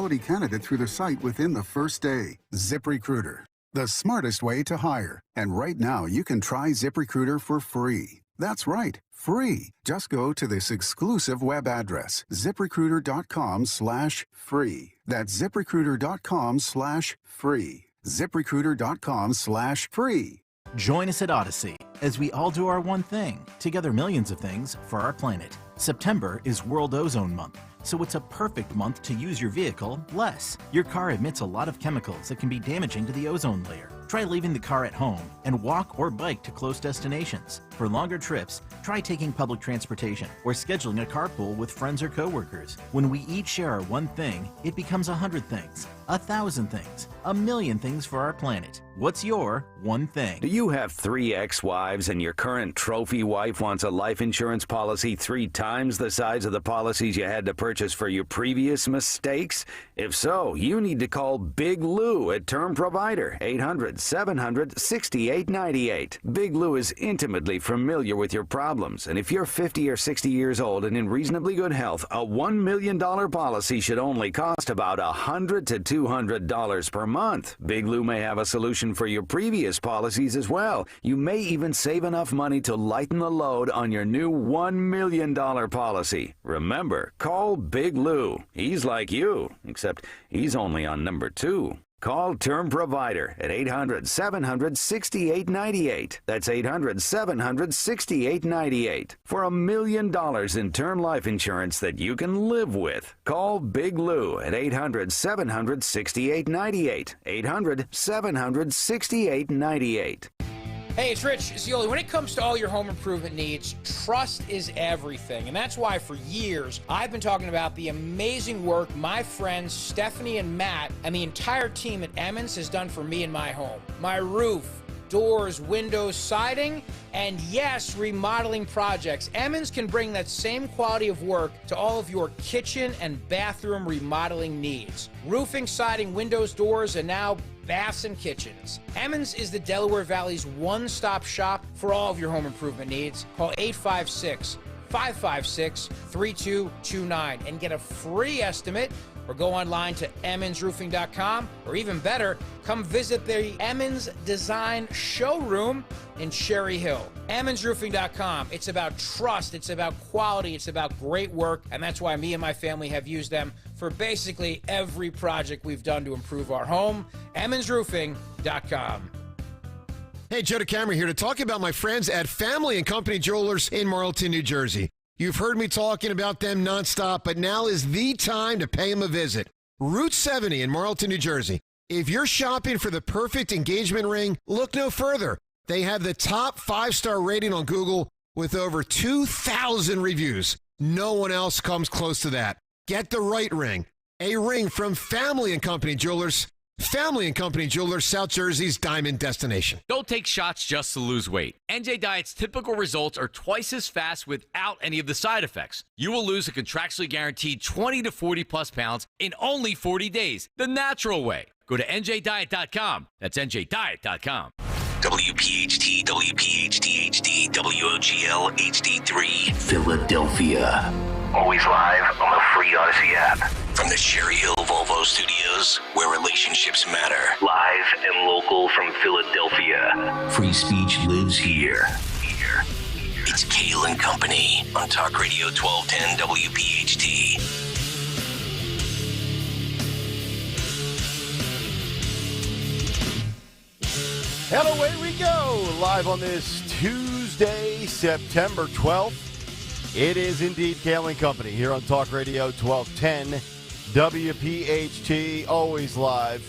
candidate through the site within the first day. ZipRecruiter, the smartest way to hire. And right now, you can try ZipRecruiter for free. That's right, free. Just go to this exclusive web address, ziprecruiter.com/free. That's ziprecruiter.com/free. ZipRecruiter.com/free. Join us at Odyssey as we all do our one thing, together millions of things for our planet. September is World Ozone Month, so it's a perfect month to use your vehicle less. Your car emits a lot of chemicals that can be damaging to the ozone layer. Try leaving the car at home and walk or bike to close destinations. For longer trips, try taking public transportation or scheduling a carpool with friends or coworkers. When we each share our one thing, it becomes 100 things, 1,000 things, 1,000,000 things for our planet. What's your one thing? Do you have 3 ex-wives and your current trophy wife wants a life insurance policy 3 times the size of the policies you had to purchase for your previous mistakes? If so, you need to call Big Lou at Term Provider, 800-700-6898. Big Lou is intimately familiar with your problems, and if you're 50 or 60 years old and in reasonably good health, a $1 million policy should only cost about $100 to $200 per month. Big Lou may have a solution for your previous policies as well. You may even save enough money to lighten the load on your new $1 million policy. Remember, call Big Lou. He's like you, except he's only on number 2. Call Term Provider at 800-700-6898. That's 800-700-6898. For $1 million in term life insurance that you can live with. Call Big Lou at 800-700-6898. 800-700-6898. Hey, it's Rich Zioli. When it comes to all your home improvement needs, trust is everything. And that's why for years, I've been talking about the amazing work my friends Stephanie and Matt and the entire team at Emmons has done for me and my home. My roof, doors, windows, siding, and yes, remodeling projects. Emmons can bring that same quality of work to all of your kitchen and bathroom remodeling needs. Roofing, siding, windows, doors, and now baths and kitchens. Emmons is the Delaware Valley's one-stop shop for all of your home improvement needs. Call 856-556-3229 and get a free estimate, or go online to emmonsroofing.com, or even better, come visit the Emmons Design Showroom in Cherry Hill. emmonsroofing.com. It's about trust, it's about quality, it's about great work, and that's why me and my family have used them for basically every project we've done to improve our home. emmonsroofing.com. Hey, Joe DeCamera here to talk about my friends at Family and Company Jewelers in Marlton, New Jersey. You've heard me talking about them nonstop, but now is the time to pay them a visit. Route 70 in Marlton, New Jersey. If you're shopping for the perfect engagement ring, look no further. They have the top 5-star rating on Google with over 2,000 reviews. No one else comes close to that. Get the right ring. A ring from Family and Company Jewelers. Family and Company Jewelers, South Jersey's diamond destination. Don't take shots just to lose weight. NJ Diet's typical results are twice as fast without any of the side effects. You will lose a contractually guaranteed 20 to 40 plus pounds in only 40 days, the natural way. Go to njdiet.com. That's njdiet.com. WPHT, WPHT HD, WOGL HD3, Philadelphia. Always live on the free Odyssey app. From the Cherry Hill Volvo Studios, where relationships matter. Live and local from Philadelphia. Free speech lives here. It's Kayal and Company on Talk Radio 1210 WPHT. And away we go, live on this Tuesday, September 12th. It is indeed Kayal and Company here on Talk Radio 1210 WPHT, always live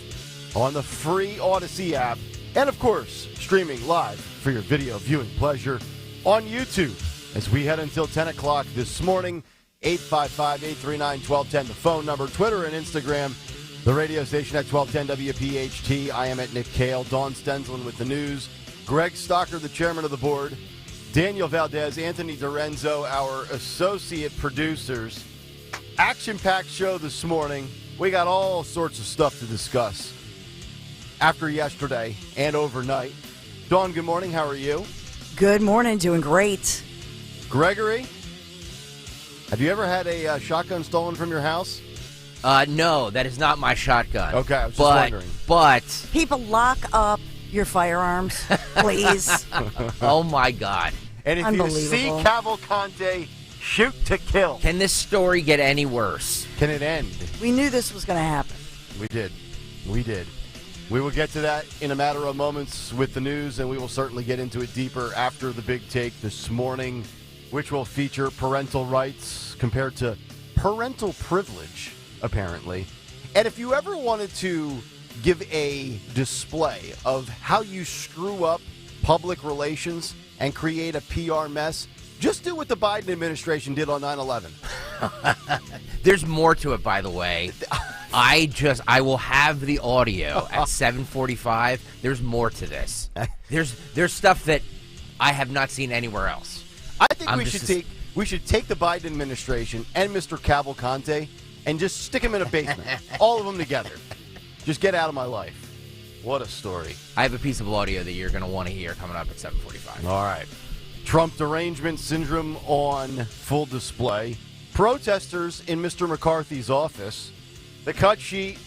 on the free Odyssey app, and of course, streaming live for your video viewing pleasure on YouTube as we head until 10 o'clock this morning. 855-839-1210, the phone number, Twitter and Instagram, the radio station at 1210 WPHT. I am at Nick Kayal, Dawn Stensland with the news, Greg Stocker, the chairman of the board, Daniel Valdez, Anthony Dorenzo, our associate producers. Action-packed show this morning. We got all sorts of stuff to discuss after yesterday and overnight. Dawn, good morning. How are you? Good morning. Doing great. Gregory, have you ever had a shotgun stolen from your house? No, that is not my shotgun. Okay, I was just wondering. But People, lock up your firearms, please. oh my God. And if you see Cavalcante, shoot to kill. Can this story get any worse? Can it end? We knew this was going to happen. We did. We will get to that in a matter of moments with the news, and we will certainly get into it deeper after the big take this morning, which will feature parental rights compared to parental privilege, apparently. And if you ever wanted to give a display of how you screw up public relations and create a PR mess, just do what the Biden administration did on 9/11. There's more to it, by the way. I will have the audio at 7:45. There's more to this. There's stuff that I have not seen anywhere else. I think we should take the Biden administration and Mr. Cavalcante and just stick them in a basement. All of them together. Just get out of my life. What a story. I have a piece of audio that you're going to want to hear coming up at 7:45. All right. Trump derangement syndrome on full display. Protesters in Mr. McCarthy's office. The cut sheet,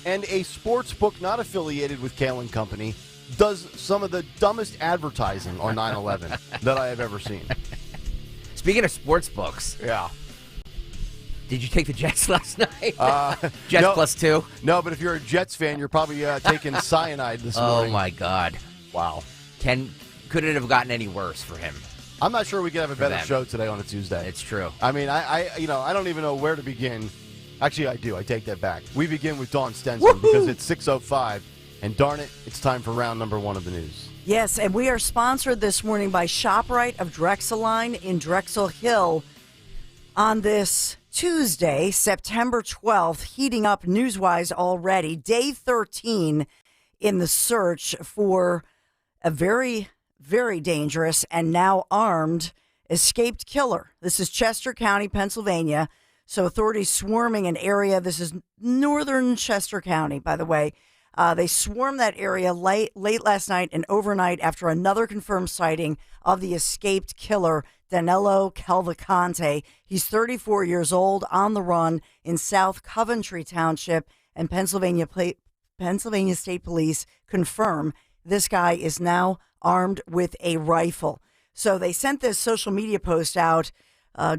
and a sports book not affiliated with Kayal and Company does some of the dumbest advertising on 9/11 that I have ever seen. Speaking of sports books. Yeah. Did you take the Jets last night? Jets no, +2? No, but if you're a Jets fan, you're probably taking cyanide this morning. Oh, my God. Wow. Could it have gotten any worse for him? I'm not sure we could have a better show today on a Tuesday. It's true. I mean, I don't even know where to begin. Actually, I do. I take that back. We begin with Dawn Stenson because it's 6:05, and darn it, it's time for round number 1 of the news. Yes, and we are sponsored this morning by ShopRite of Drexeline in Drexel Hill. On this Tuesday, September 12th, heating up news-wise already, day 13 in the search for a very, very dangerous and now armed escaped killer. This is Chester County, Pennsylvania. So authorities swarming an area. This is northern Chester County, by the way. They swarmed that area late last night and overnight after another confirmed sighting of the escaped killer, Danilo Cavalcante. He's 34 years old, on the run in South Coventry Township, and Pennsylvania State Police confirm this guy is now armed with a rifle. So they sent this social media post out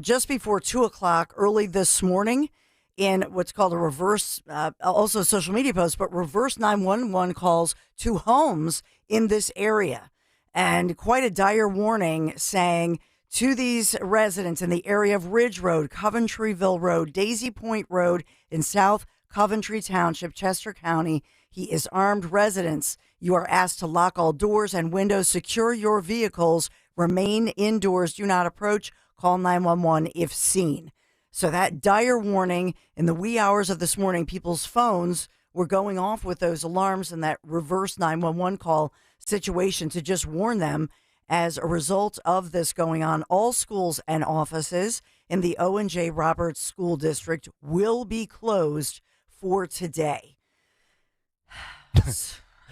just before 2 o'clock early this morning in what's called a reverse, also a social media post, but reverse 911 calls to homes in this area. And quite a dire warning saying to these residents in the area of Ridge Road, Coventryville Road, Daisy Point Road in South Coventry Township, Chester County, he is armed. Residents, you are asked to lock all doors and windows, secure your vehicles, remain indoors, do not approach. Call 911 if seen. So that dire warning in the wee hours of this morning, people's phones were going off with those alarms and that reverse 911 call situation to just warn them. As a result of this going on, all schools and offices in the O&J Roberts School District will be closed for today.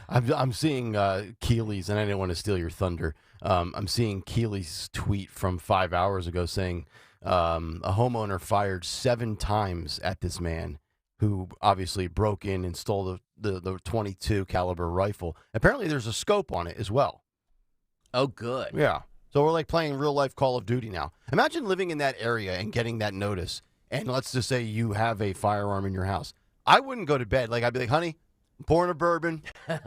I'm seeing Keeley's, and I didn't want to steal your thunder. I'm seeing Keeley's tweet from 5 hours ago saying a homeowner fired 7 times at this man who obviously broke in and stole the 22 caliber rifle. Apparently there's a scope on it as well. Oh, good. Yeah. So we're like playing real life Call of Duty now. Imagine living in that area and getting that notice. And let's just say you have a firearm in your house. I wouldn't go to bed. Like, I'd be like, honey, I'm pouring a bourbon,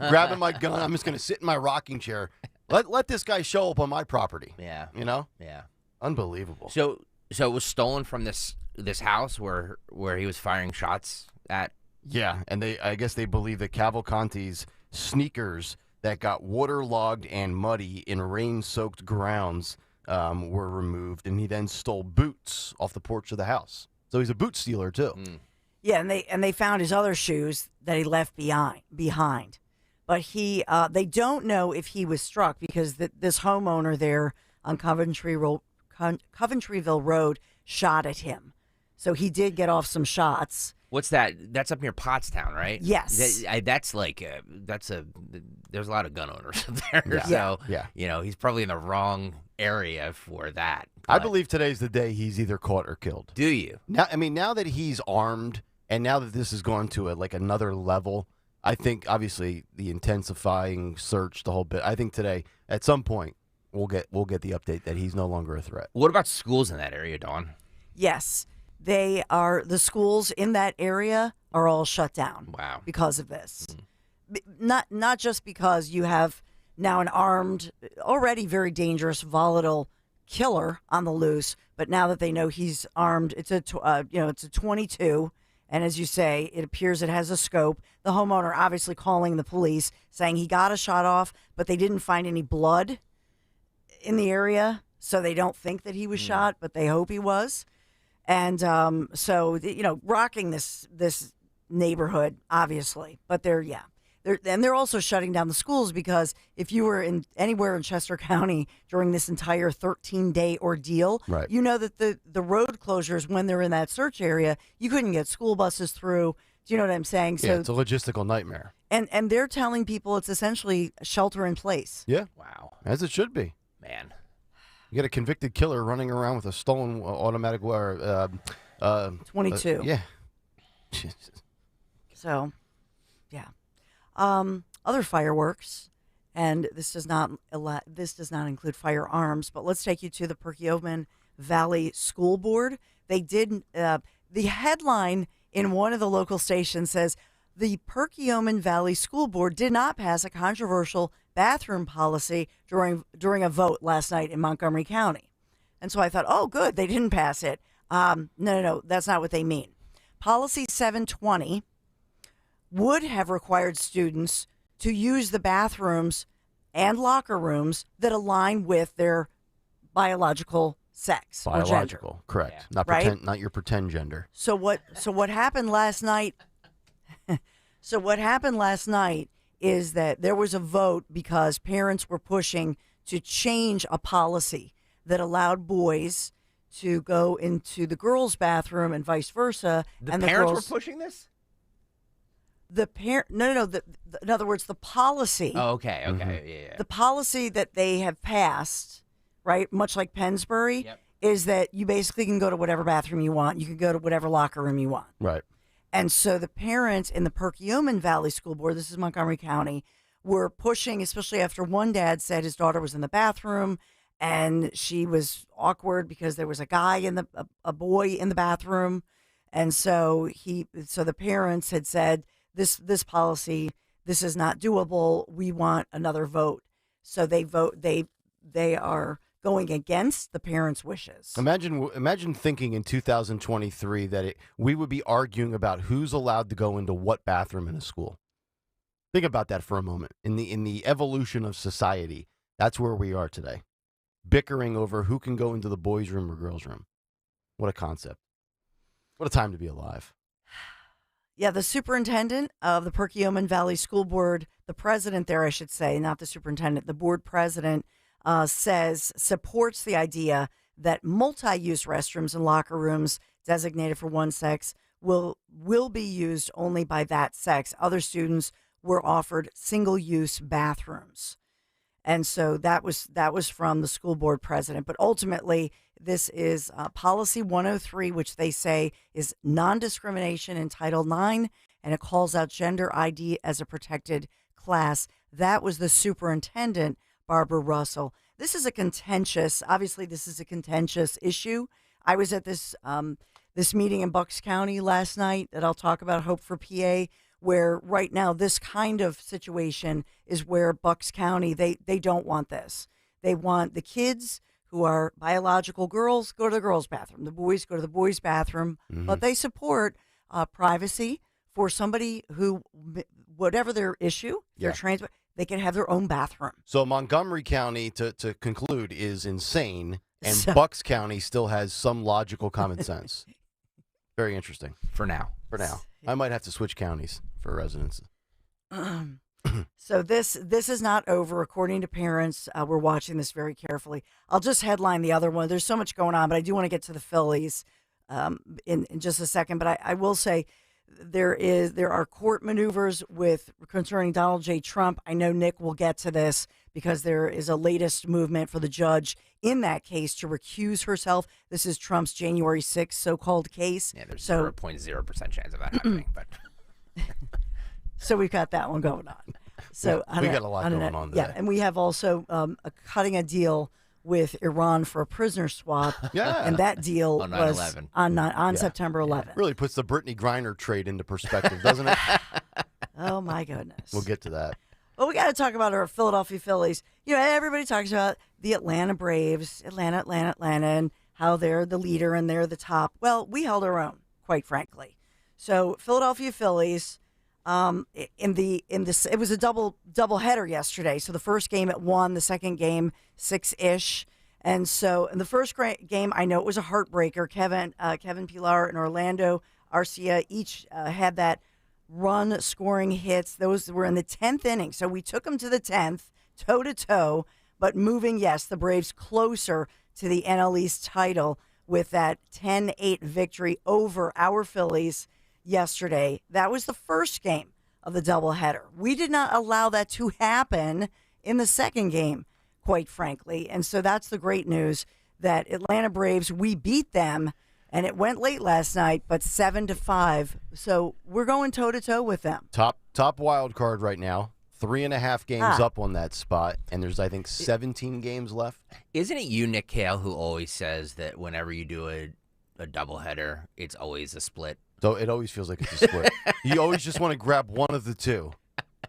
grabbing my gun. I'm just going to sit in my rocking chair. Let this guy show up on my property. Yeah. You know? Yeah. Unbelievable. So it was stolen from this house where he was firing shots at? Yeah, and I guess they believe that Cavalcante's sneakers that got waterlogged and muddy in rain-soaked grounds were removed, and he then stole boots off the porch of the house. So he's a boot stealer, too. Mm. Yeah, and they found his other shoes that he left behind. But they don't know if he was struck because this homeowner there on Coventryville Road shot at him. So he did get off some shots. What's that? That's up near Pottstown, right? Yes. That's like there's a lot of gun owners up there. Yeah. So, yeah. He's probably in the wrong area for that. I believe today's the day he's either caught or killed. Do you? Now that he's armed And now that this has gone to another level, I think obviously the intensifying search, the whole bit. I think today at some point we'll get the update that he's no longer a threat. What about schools in that area, Dawn? Yes, the schools in that area are all shut down. Wow. Because of this. Not just because you have now an armed, already very dangerous, volatile killer on the loose, but now that they know he's armed, it's a 22, and as you say, it appears it has a scope. The homeowner obviously calling the police, saying he got a shot off, but they didn't find any blood in the area, so they don't think that he was shot, but they hope he was. And so rocking this neighborhood, obviously, but they're also shutting down the schools because if you were anywhere in Chester County during this entire 13-day ordeal, right, you know that the road closures, when they're in that search area, you couldn't get school buses through. Do you know what I'm saying? Yeah, it's a logistical nightmare. And they're telling people it's essentially shelter in place. Yeah. Wow. As it should be. Man. You got a convicted killer running around with a stolen automatic 22. Yeah. Jesus. So, yeah. Other fireworks, and this does not include firearms, but let's take you to the Perkiomen Valley School Board. They did the headline in one of the local stations says the Perkiomen Valley School Board did not pass a controversial bathroom policy during a vote last night in Montgomery County. And so I thought, oh, good, they didn't pass it. No, that's not what they mean. Policy 720 would have required students to use the bathrooms and locker rooms that align with their biological sex or gender. Biological, correct. Yeah. Not your pretend gender. So what happened last night? So what happened last night is that there was a vote because parents were pushing to change a policy that allowed boys to go into the girls' bathroom and vice versa. The and parents girls, were pushing this? No. In other words, the policy. Oh, okay. Mm-hmm. Yeah. The policy that they have passed, right, much like Pennsbury, Yep. is that you basically can go to whatever bathroom you want. You can go to whatever locker room you want. Right. And so the parents in the Perkiomen Valley School Board, this is Montgomery County, were pushing, especially after one dad said his daughter was in the bathroom and she was awkward because there was a boy in the bathroom. And so the parents had said, this policy, this is not doable. We want another vote. So they are going against the parents' wishes. Imagine thinking in 2023 that we would be arguing about who's allowed to go into what bathroom in a school. Think about that for a moment. In the evolution of society, that's where we are today. Bickering over who can go into the boys' room or girls' room. What a concept. What a time to be alive. Yeah, the superintendent of the Perkiomen Valley School Board, the president there, I should say, not the superintendent, the board president, supports the idea that multi-use restrooms and locker rooms designated for one sex will be used only by that sex. Other students were offered single-use bathrooms. And so that was from the school board president. But ultimately, this is Policy 103, which they say is non-discrimination in Title IX, and it calls out gender ID as a protected class. That was the superintendent, Barbara Russell. This is a contentious issue. I was at this meeting in Bucks County last night that I'll talk about, Hope for PA, where right now this kind of situation is where Bucks County, they don't want this. They want the kids who are biological girls go to the girls' bathroom. The boys go to the boys' bathroom. Mm-hmm. But they support privacy for somebody who, whatever their issue, their trans, they can have their own bathroom. So Montgomery County, to conclude, is insane, and Bucks County still has some logical common sense. Very interesting. For now. I might have to switch counties for residents. So this is not over. According to parents, we're watching this very carefully. I'll just headline the other one. There's so much going on, but I do want to get to the Phillies in just a second. But I will say there are court maneuvers concerning Donald J. Trump. I know Nick will get to this, because there is a latest movement for the judge in that case to recuse herself. This is Trump's January 6th so-called case. Yeah, there's 0.0% chance of that happening. But so we've got that one going on. So we got a lot going on there. Yeah, and we have also cutting a deal with Iran for a prisoner swap. Yeah. And that deal On was 9/11. on September 11th. Really puts the Brittany Griner trade into perspective, doesn't it? Oh, my goodness. We'll get to that. Well, we got to talk about our Philadelphia Phillies. You know, everybody talks about the Atlanta Braves, Atlanta, and how they're the leader and they're the top. Well, we held our own, quite frankly. So Philadelphia Phillies, it was a double header yesterday. So the first game at 1, the second game 6-ish. And so in the first game, I know it was a heartbreaker. Kevin Pillar and Orlando Arcia each had that run scoring hits. Those were in the 10th inning. So we took them to the 10th, toe to toe, but moving, yes, the Braves closer to the NL East title with that 10-8 victory over our Phillies yesterday. That was the first game of the doubleheader. We did not allow that to happen in the second game, quite frankly. And so that's the great news that Atlanta Braves, we beat them. And it went late last night, but 7-5. So we're going toe-to-toe with them. Top wild card right now. 3.5 games up on that spot. And there's, I think, 17 games left. isn't it you, Nick Kale, who always says that whenever you do a doubleheader, it's always a split? So it always feels like it's a split. You always just want to grab one of the two.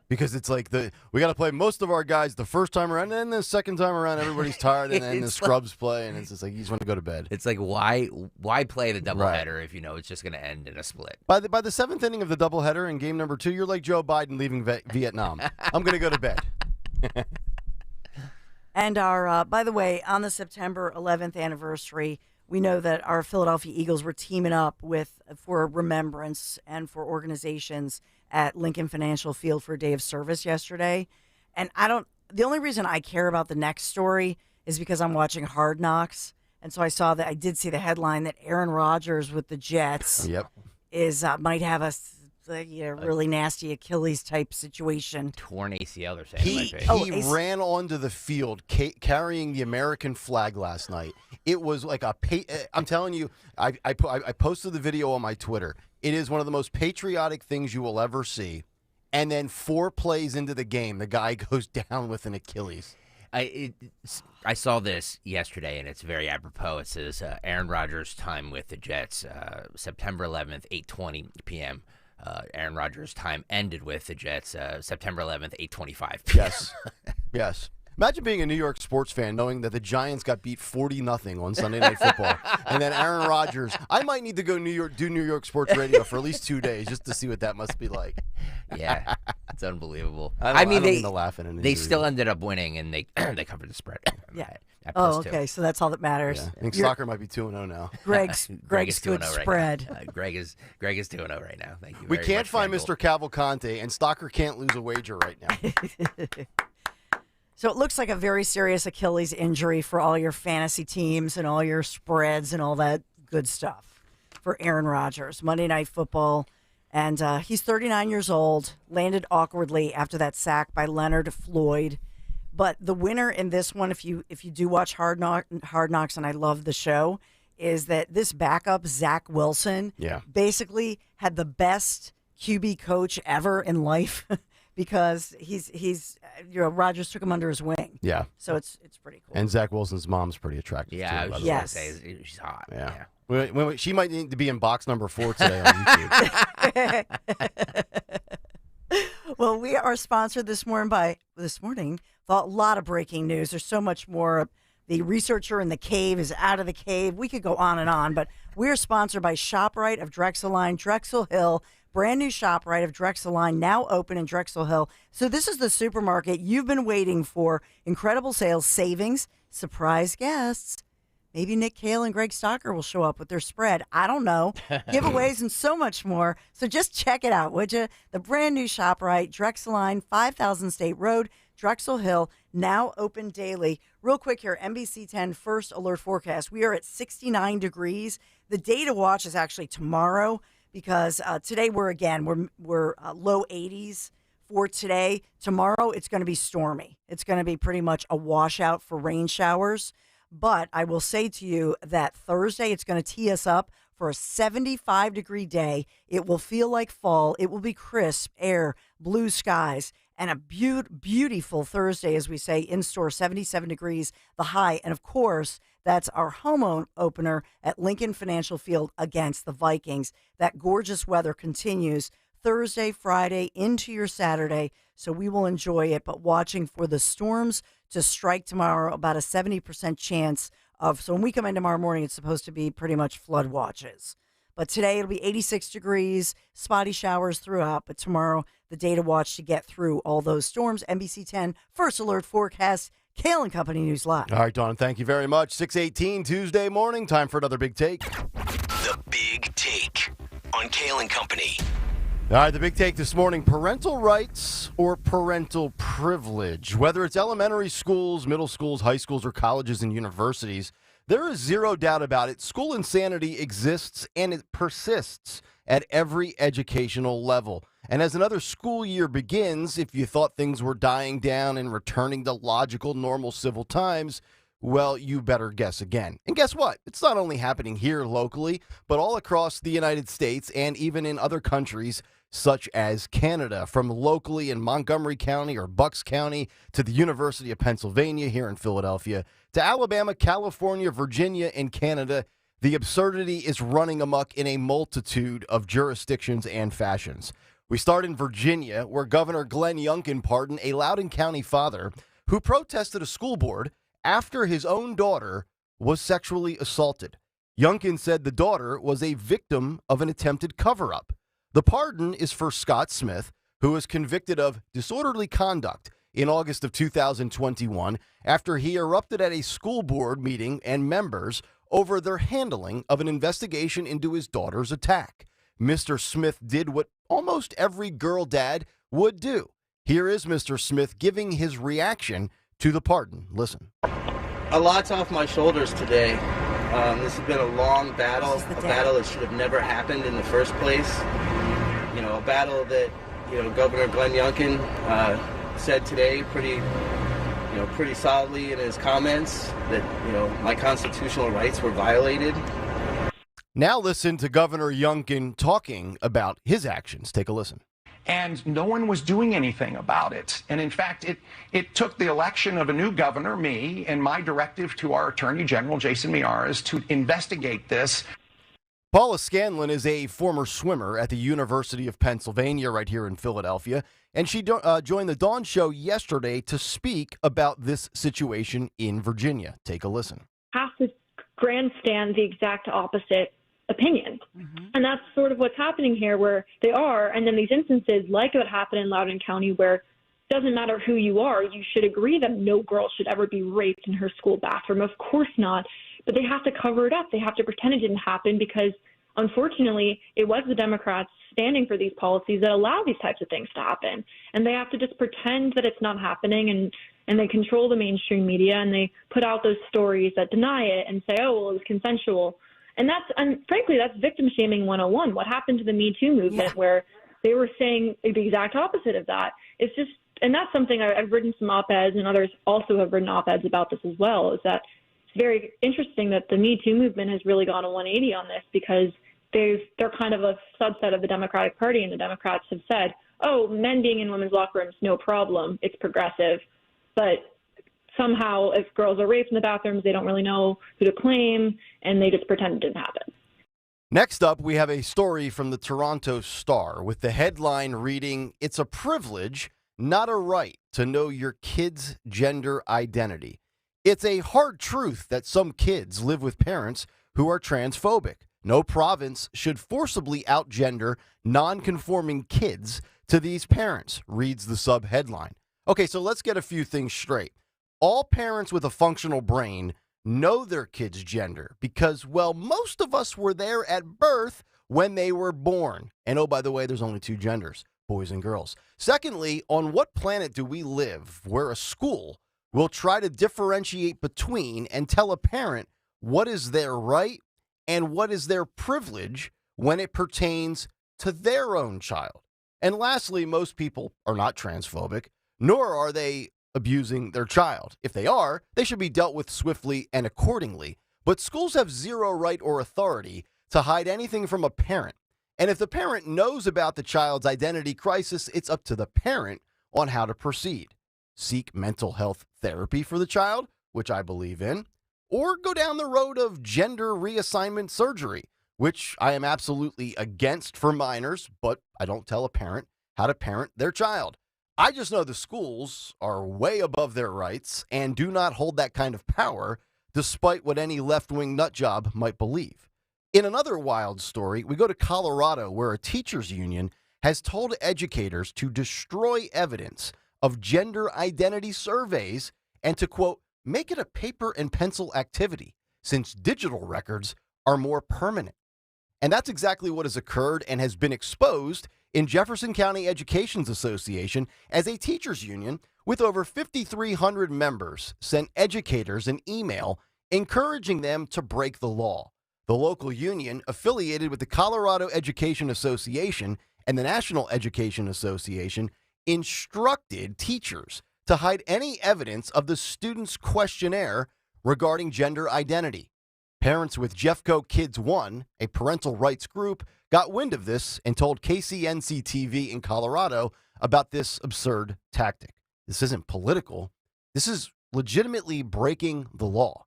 Because it's like we got to play most of our guys the first time around, and then the second time around, everybody's tired, and then the scrubs play, and it's just like you just want to go to bed. It's like why play the doubleheader if you know it's just going to end in a split? By the seventh inning of the doubleheader in game number 2, you're like Joe Biden leaving Vietnam. I'm going to go to bed. And our, by the way, on the September 11th anniversary, we know that our Philadelphia Eagles were teaming up for remembrance and for organizations at Lincoln Financial Field for a day of service yesterday. And the only reason I care about the next story is because I'm watching Hard Knocks. And so I did see the headline that Aaron Rodgers with the Jets might have a really nasty Achilles type situation. Torn ACL, they're saying. He ran onto the field carrying the American flag last night. It was like I'm telling you, I posted the video on my Twitter. It is one of the most patriotic things you will ever see. And then 4 plays into the game, the guy goes down with an Achilles. I saw this yesterday, and it's very apropos. It says Aaron Rodgers' time with the Jets, September 11th, 8:20 p.m. Aaron Rodgers' time ended with the Jets, September 11th, 8:25 p.m. Yes. Imagine being a New York sports fan knowing that the Giants got beat 40-0 on Sunday Night Football. And then Aaron Rodgers, I might need to go do New York sports radio for at least 2 days just to see what that must be like. Yeah, it's unbelievable. I don't mean to laugh at it. They still ended up winning, and they covered the spread. Yeah. At okay, so that's all that matters. Yeah. I think soccer might be 2-0 now. Greg's good spread. Right Greg is 2-0 right now. Thank you. We can't find Mr. Cavalcante, and Stocker can't lose a wager right now. So it looks like a very serious Achilles injury for all your fantasy teams and all your spreads and all that good stuff for Aaron Rodgers. Monday Night Football, and he's 39 years old, landed awkwardly after that sack by Leonard Floyd. But the winner in this one, if you do watch Hard Knocks, and I love the show, is that this backup, Zach Wilson, basically had the best QB coach ever in life. Because he's Rodgers took him under his wing. Yeah. So it's pretty cool. And Zach Wilson's mom's pretty attractive too. I was just gonna say she's hot. Yeah. She might need to be in box number 4 today on YouTube. Well, we are sponsored this morning by a lot of breaking news. There's so much more. The researcher in the cave is out of the cave. We could go on, but we're sponsored by ShopRite of Drexel Line, Drexel Hill. Brand new ShopRite of Drexel Line, now open in Drexel Hill. So this is the supermarket you've been waiting for. Incredible sales, savings, surprise guests. Maybe Nick Kale and Greg Stocker will show up with their spread. I don't know. Giveaways and so much more. So just check it out, would you? The brand new ShopRite, Drexel Line, 5000 State Road, Drexel Hill, now open daily. Real quick here, NBC 10 first alert forecast. We are at 69 degrees. The day to watch is actually tomorrow, because today we're low 80s for today. Tomorrow, it's going to be stormy. It's going to be pretty much a washout for rain showers. But I will say to you that Thursday, it's going to tee us up for a 75-degree day. It will feel like fall. It will be crisp air, blue skies, and a beautiful Thursday, as we say, in-store, 77 degrees, the high. And, of course, that's our home opener at Lincoln Financial Field against the Vikings. That gorgeous weather continues Thursday, Friday, into your Saturday, so we will enjoy it. But watching for the storms to strike tomorrow, about a 70% chance of. So when we come in tomorrow morning, it's supposed to be pretty much flood watches. But today it'll be 86 degrees, spotty showers throughout. But tomorrow, the day to watch to get through all those storms. NBC 10 First Alert Forecast, Kayal and Company News Live. All right, Dawn, thank you very much. 6:18 Tuesday morning, time for another Big Take. The Big Take on Kayal and Company. All right, the big take this morning, parental rights or parental privilege. Whether it's elementary schools, middle schools, high schools, or colleges and universities, there is zero doubt about it. School insanity exists and it persists at every educational level. And as another school year begins, if you thought things were dying down and returning to logical, normal civil times, well, you better guess again. And guess what? It's not only happening here locally, but all across the United States and even in other countries such as Canada, from locally in Montgomery County or Bucks County to the University of Pennsylvania here in Philadelphia, to Alabama, California, Virginia, and Canada. The absurdity is running amok in a multitude of jurisdictions and fashions. We start in Virginia, where Governor Glenn Youngkin pardoned a Loudoun County father who protested a school board after his own daughter was sexually assaulted. Youngkin said the daughter was a victim of an attempted cover-up. The pardon is for Scott Smith, who was convicted of disorderly conduct in August of 2021 after he erupted at a school board meeting and members over their handling of an investigation into his daughter's attack. Mr. Smith did what almost every girl dad would do. Here is Mr. Smith giving his reaction to the pardon. Listen. A lot's off my shoulders today. This has been a long battle, a battle that should have never happened in the first place. You know, a battle that, Governor Glenn Youngkin said today pretty solidly in his comments that, my constitutional rights were violated. Now listen to Governor Youngkin talking about his actions. Take a listen. And no one was doing anything about it. And in fact, it took the election of a new governor, me, and my directive to our Attorney General, Jason Miyares, to investigate this. Paula Scanlon is a former swimmer at the University of Pennsylvania right here in Philadelphia, and she joined the Dawn Show yesterday to speak about this situation in Virginia. Take a listen. Have to grandstand the exact opposite opinion. Mm-hmm. And that's sort of what's happening here, where they are, and then these instances like what happened in Loudoun County, where it doesn't matter who you are, you should agree that no girl should ever be raped in her school bathroom. Of course not. But they have to cover it up. They have to pretend it didn't happen because, unfortunately, it was the Democrats standing for these policies that allow these types of things to happen. And they have to just pretend that it's not happening, and they control the mainstream media, and they put out those stories that deny it and say, oh, well, it was consensual. And frankly, that's victim shaming 101. What happened to the Me Too movement where they were saying the exact opposite of that? It's just, and that's something I've written some op-eds, and others also have written op-eds about this as well, is that it's very interesting that the Me Too movement has really gone a 180 on this, because they're kind of a subset of the Democratic Party, and the Democrats have said, oh, men being in women's locker rooms, no problem, it's progressive. But somehow, if girls are raped in the bathrooms, they don't really know who to claim, and they just pretend it didn't happen. Next up, we have a story from the Toronto Star with the headline reading, "It's a privilege, not a right, to know your kid's gender identity." It's a hard truth that some kids live with parents who are transphobic. No province should forcibly outgender non-conforming kids to these parents, reads the sub-headline. Okay, so let's get a few things straight. All parents with a functional brain know their kid's gender because, well, most of us were there at birth when they were born. And oh, by the way, there's only two genders, boys and girls. Secondly, on what planet do we live where a school will try to differentiate between and tell a parent what is their right and what is their privilege when it pertains to their own child? And lastly, most people are not transphobic, nor are they abusing their child. If they are, they should be dealt with swiftly and accordingly. But schools have zero right or authority to hide anything from a parent. And if the parent knows about the child's identity crisis, it's up to the parent on how to proceed. Seek mental health therapy for the child, which I believe in, or go down the road of gender reassignment surgery, which I am absolutely against for minors, but I don't tell a parent how to parent their child. I just know the schools are way above their rights and do not hold that kind of power, despite what any left-wing nutjob might believe. In another wild story, we go to Colorado, where a teachers' union has told educators to destroy evidence of gender identity surveys and to, quote, make it a paper and pencil activity, since digital records are more permanent. And that's exactly what has occurred and has been exposed in Jefferson County Education's Association, as a teachers union with over 5,300 members sent educators an email encouraging them to break the law. The local union, affiliated with the Colorado Education Association and the National Education Association, instructed teachers to hide any evidence of the students' questionnaire regarding gender identity. Parents with Jeffco Kids One, a parental rights group, got wind of this and told KCNC-TV in Colorado about this absurd tactic. This isn't political. This is legitimately breaking the law.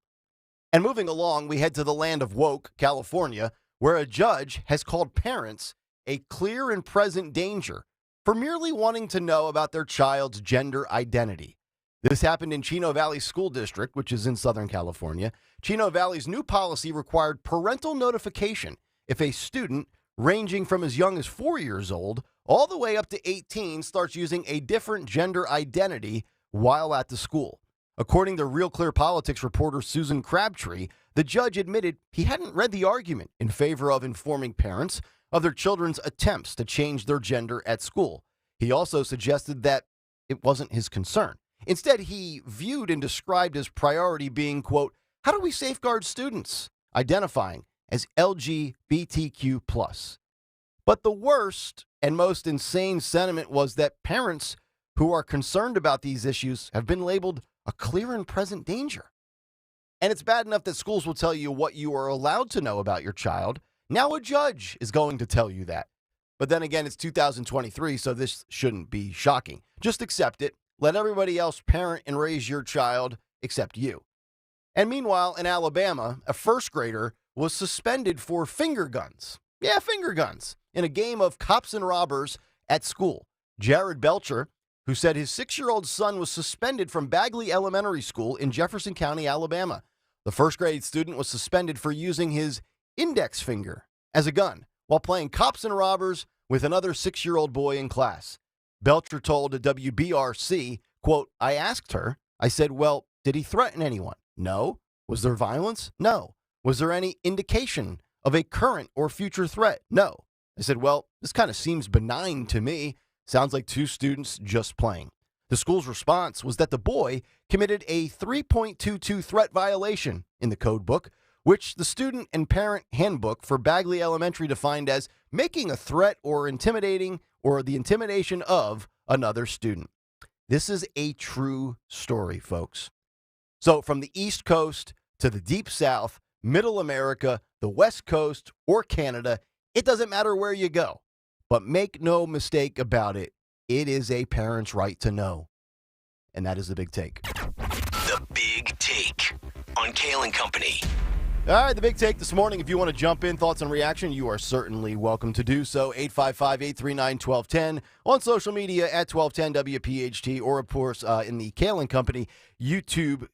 And moving along, we head to the land of woke, California, where a judge has called parents a clear and present danger for merely wanting to know about their child's gender identity. This happened in Chino Valley School District, which is in Southern California. Chino Valley's new policy required parental notification if a student ranging from as young as 4 years old all the way up to 18 starts using a different gender identity while at the school. According to Real Clear Politics reporter Susan Crabtree, the judge admitted he hadn't read the argument in favor of informing parents of their children's attempts to change their gender at school. He also suggested that it wasn't his concern. Instead, he viewed and described his priority being, quote, how do we safeguard students identifying as LGBTQ+. But the worst and most insane sentiment was that parents who are concerned about these issues have been labeled a clear and present danger. And it's bad enough that schools will tell you what you are allowed to know about your child. Now a judge is going to tell you that. But then again, it's 2023, so this shouldn't be shocking. Just accept it. Let everybody else parent and raise your child except you. And meanwhile, in Alabama, a first grader was suspended for finger guns. Yeah, finger guns. In a game of cops and robbers at school. Jared Belcher, who said his 6-year-old son was suspended from Bagley Elementary School in Jefferson County, Alabama. The first grade student was suspended for using his index finger as a gun while playing cops and robbers with another 6-year-old boy in class. Belcher told WBRC, quote, I asked her, I said, well, did he threaten anyone? No. Was there violence? No. Was there any indication of a current or future threat? No. I said, well, this kind of seems benign to me. Sounds like two students just playing. The school's response was that the boy committed a 3.22 threat violation in the code book, which the student and parent handbook for Bagley Elementary defined as making a threat or intimidating or the intimidation of another student. This is a true story, folks. So from the East Coast to the Deep South, Middle America, the West Coast, or Canada, it doesn't matter where you go. But make no mistake about it, it is a parent's right to know. And that is the big take. The Big Take on Kayal and Company. All right, the big take this morning. If you want to jump in, thoughts and reaction, you are certainly welcome to do so. 855-839-1210 on social media at 1210WPHT, or, of course, in the Kayal and Company YouTube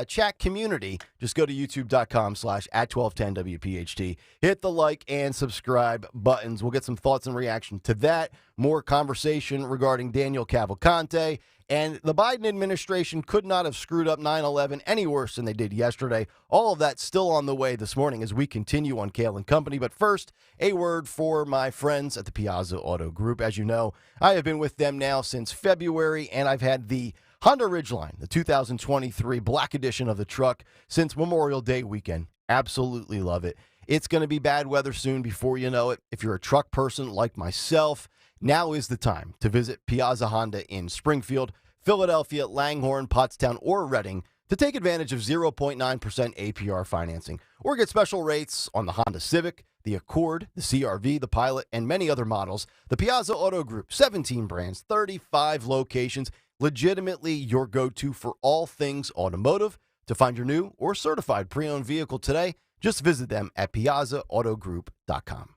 chat community. Just go to youtube.com/@1210WPHT. Hit the like and subscribe buttons. We'll get some thoughts and reaction to that. More conversation regarding Daniel Cavalcante. And the Biden administration could not have screwed up 9/11 any worse than they did yesterday. All of that still on the way this morning as we continue on Kayal and Company. But first, a word for my friends at the Piazza Auto Group. As you know, I have been with them now since February, and I've had the Honda Ridgeline, the 2023 Black Edition of the truck, since Memorial Day weekend. Absolutely love it. It's going to be bad weather soon before you know it. If you're a truck person like myself, Now is the time to visit Piazza Honda in Springfield, Philadelphia, Langhorne, Pottstown, or Reading to take advantage of 0.9% APR financing or get special rates on the Honda Civic, the Accord, the CR-V, the Pilot, and many other models. The Piazza Auto Group, 17 brands, 35 locations, legitimately your go-to for all things automotive. To find your new or certified pre-owned vehicle today, just visit them at piazzaautogroup.com.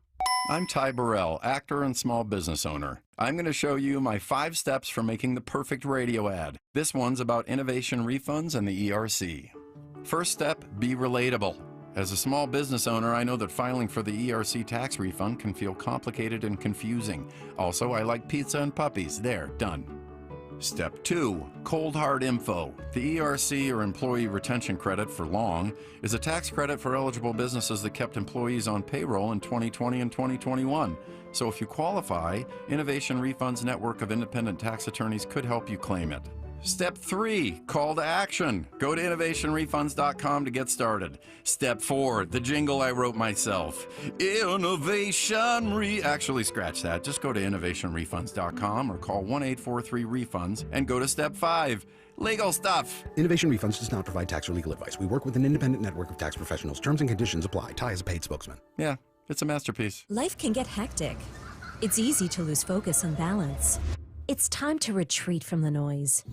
I'm Ty Burrell, actor and small business owner. I'm going to show you my 5 steps for making the perfect radio ad. This one's about innovation refunds and the ERC. First step, be relatable. As a small business owner, I know that filing for the ERC tax refund can feel complicated and confusing. Also, I like pizza and puppies. There, done. Step 2, cold hard info. The ERC, or Employee Retention Credit for long, is a tax credit for eligible businesses that kept employees on payroll in 2020 and 2021. So if you qualify, Innovation Refund's network of independent tax attorneys could help you claim it. Step 3, call to action. Go to innovationrefunds.com to get started. Step 4, the jingle I wrote myself. Actually, scratch that. Just go to innovationrefunds.com or call 1-843-REFUNDS and go to Step 5. Legal stuff. Innovation Refunds does not provide tax or legal advice. We work with an independent network of tax professionals. Terms and conditions apply. Ty is a paid spokesman. Yeah, it's a masterpiece. Life can get hectic. It's easy to lose focus and balance. It's time to retreat from the noise.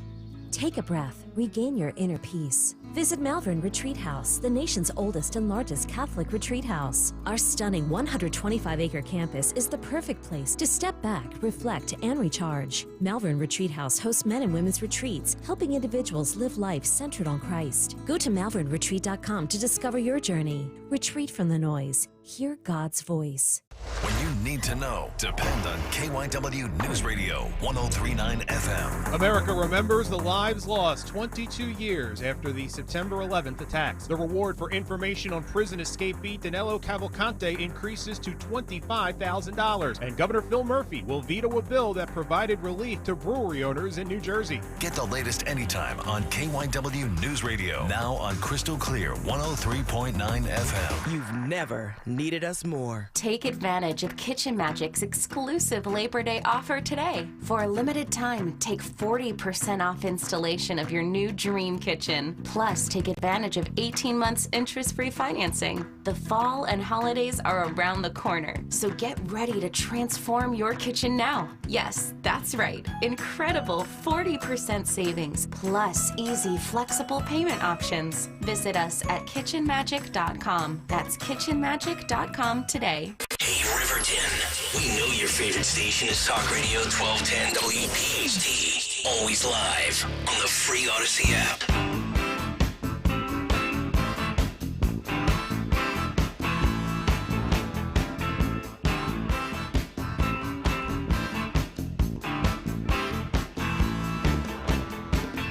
Take a breath, regain your inner peace. Visit Malvern Retreat House, the nation's oldest and largest Catholic retreat house. Our stunning 125-acre campus is the perfect place to step back, reflect, and recharge. Malvern Retreat House hosts men and women's retreats, helping individuals live life centered on Christ. Go to malvernretreat.com to discover your journey. Retreat from the noise. Hear God's voice. When you need to know, depend on KYW News Radio 1039 FM. America remembers the lives lost 22 years after the September 11th attacks. The reward for information on prison escapee Danilo Cavalcante increases to $25,000. And Governor Phil Murphy will veto a bill that provided relief to brewery owners in New Jersey. Get the latest anytime on KYW News Radio. Now on Crystal Clear 103.9 FM. You've never needed us more. Take advantage of Kitchen Magic's exclusive Labor Day offer today. For a limited time, take 40% off installation of your new dream kitchen. Plus, take advantage of 18 months interest-free financing. The fall and holidays are around the corner, so get ready to transform your kitchen now. Yes, that's right. Incredible 40% savings, plus easy, flexible payment options. Visit us at kitchenmagic.com. That's kitchenmagic.com today. Hey, Riverton. We know your favorite station is Talk Radio 1210 WPHT. Always live on the free Odyssey app.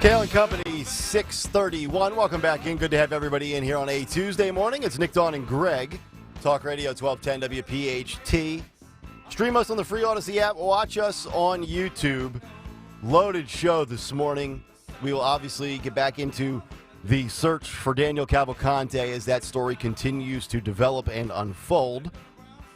Kayal and Company, 631. Welcome back in. Good to have everybody in here on a Tuesday morning. It's Nick, Dawn, and Greg. Talk Radio 1210 WPHT. Stream us on the free Odyssey app. Watch us on YouTube. Loaded show this morning. We will obviously get back into the search for Daniel Cavalcante as that story continues to develop and unfold.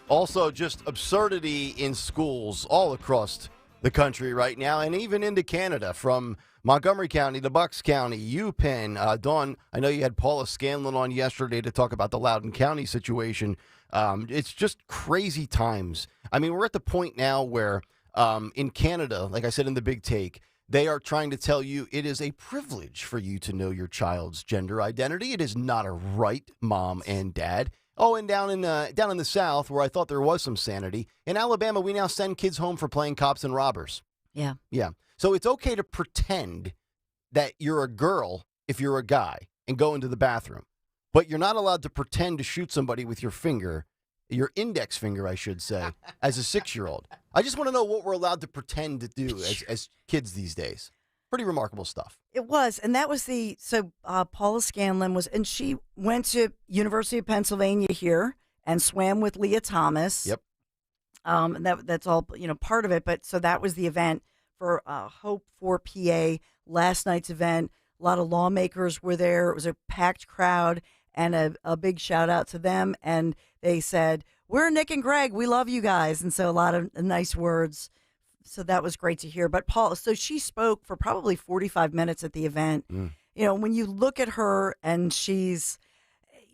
Also, just absurdity in schools all across the country right now, and even into Canada, from Montgomery County to Bucks County, UPenn. Dawn, I know you had Paula Scanlon on yesterday to talk about the Loudoun County situation. It's just crazy times. I mean, we're at the point now where in Canada, like I said in the big take, they are trying to tell you it is a privilege for you to know your child's gender identity. It is not a right, mom and dad. Oh, and down in the South, where I thought there was some sanity, in Alabama, we now send kids home for playing cops and robbers. Yeah. Yeah. So it's okay to pretend that you're a girl if you're a guy and go into the bathroom. But you're not allowed to pretend to shoot somebody with your finger, your index finger, I should say, as a 6-year-old. I just want to know what we're allowed to pretend to do as kids these days. Pretty remarkable stuff. It was, and that was Paula Scanlon was, and she went to University of Pennsylvania here and swam with Leah Thomas. Yep. That's all, part of it. But so that was the event for Hope for PA, last night's event. A lot of lawmakers were there. It was a packed crowd, and a big shout out to them. And they said, "We're Nick and Greg. We love you guys." And so a lot of nice words So that was great to hear. But Paul, so she spoke for probably 45 minutes at the event. When you look at her and she's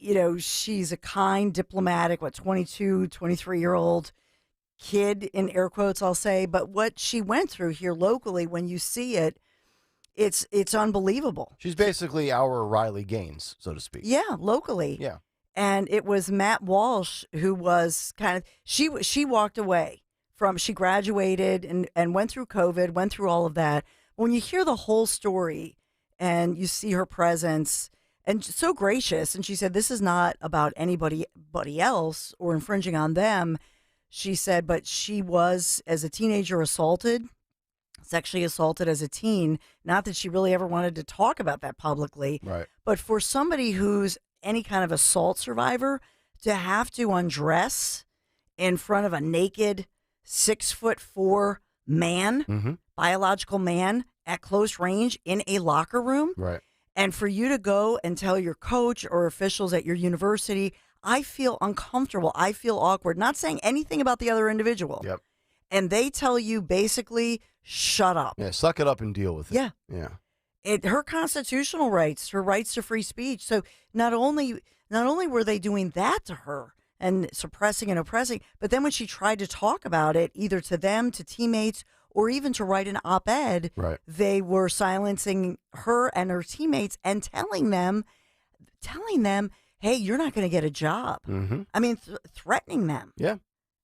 a kind, diplomatic, 22, 23-year-old kid, in air quotes, I'll say. But what she went through here locally, when you see it, it's unbelievable. She's basically our Riley Gaines, so to speak. Yeah, locally. Yeah. And it was Matt Walsh who was she walked away she graduated and went through COVID, went through all of that. When you hear the whole story and you see her presence and so gracious, and she said, this is not about anybody else or infringing on them. She said, but she was, as a teenager, sexually assaulted as a teen. Not that she really ever wanted to talk about that publicly. Right. But for somebody who's any kind of assault survivor to have to undress in front of a naked 6'4" man, biological man at close range in a locker room. Right. And for you to go and tell your coach or officials at your university, I feel uncomfortable. I feel awkward. Not saying anything about the other individual. Yep. And they tell you basically, shut up. Yeah, suck it up and deal with it. Yeah. Yeah. Her constitutional rights, her rights to free speech. So not only were they doing that to her and suppressing and oppressing, but then when she tried to talk about it, either to them, to teammates, or even to write an op-ed, right, they were silencing her and her teammates and telling them, hey, you're not going to get a job. I mean, threatening them. Yeah.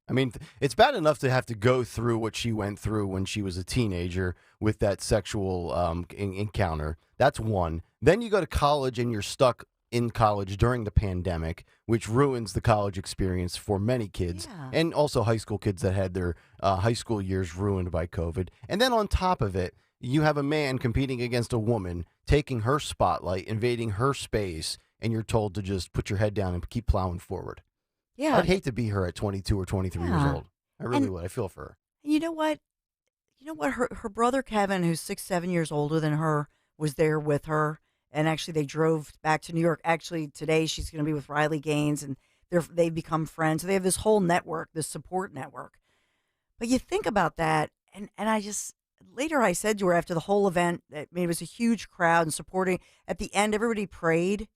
I mean, it's bad enough to have to go through what she went through when she was a teenager with that sexual encounter. That's one. Then you go to college and you're stuck in college during the pandemic, which ruins the college experience for many kids, and also high school kids that had their high school years ruined by COVID. And then on top of it, you have a man competing against a woman, taking her spotlight, invading her space, and you're told to just put your head down and keep plowing forward. Yeah. I'd hate to be her at 22 or 23 years old. I really would. I feel for her. You know what? Her brother Kevin, who's 6-7 years older than her, was there with her. And actually, they drove back to New York. Actually, today she's going to be with Riley Gaines, and they've become friends. So they have this whole network, this support network. But you think about that, and later I said to her after the whole event, it was a huge crowd and supporting. At the end, everybody prayed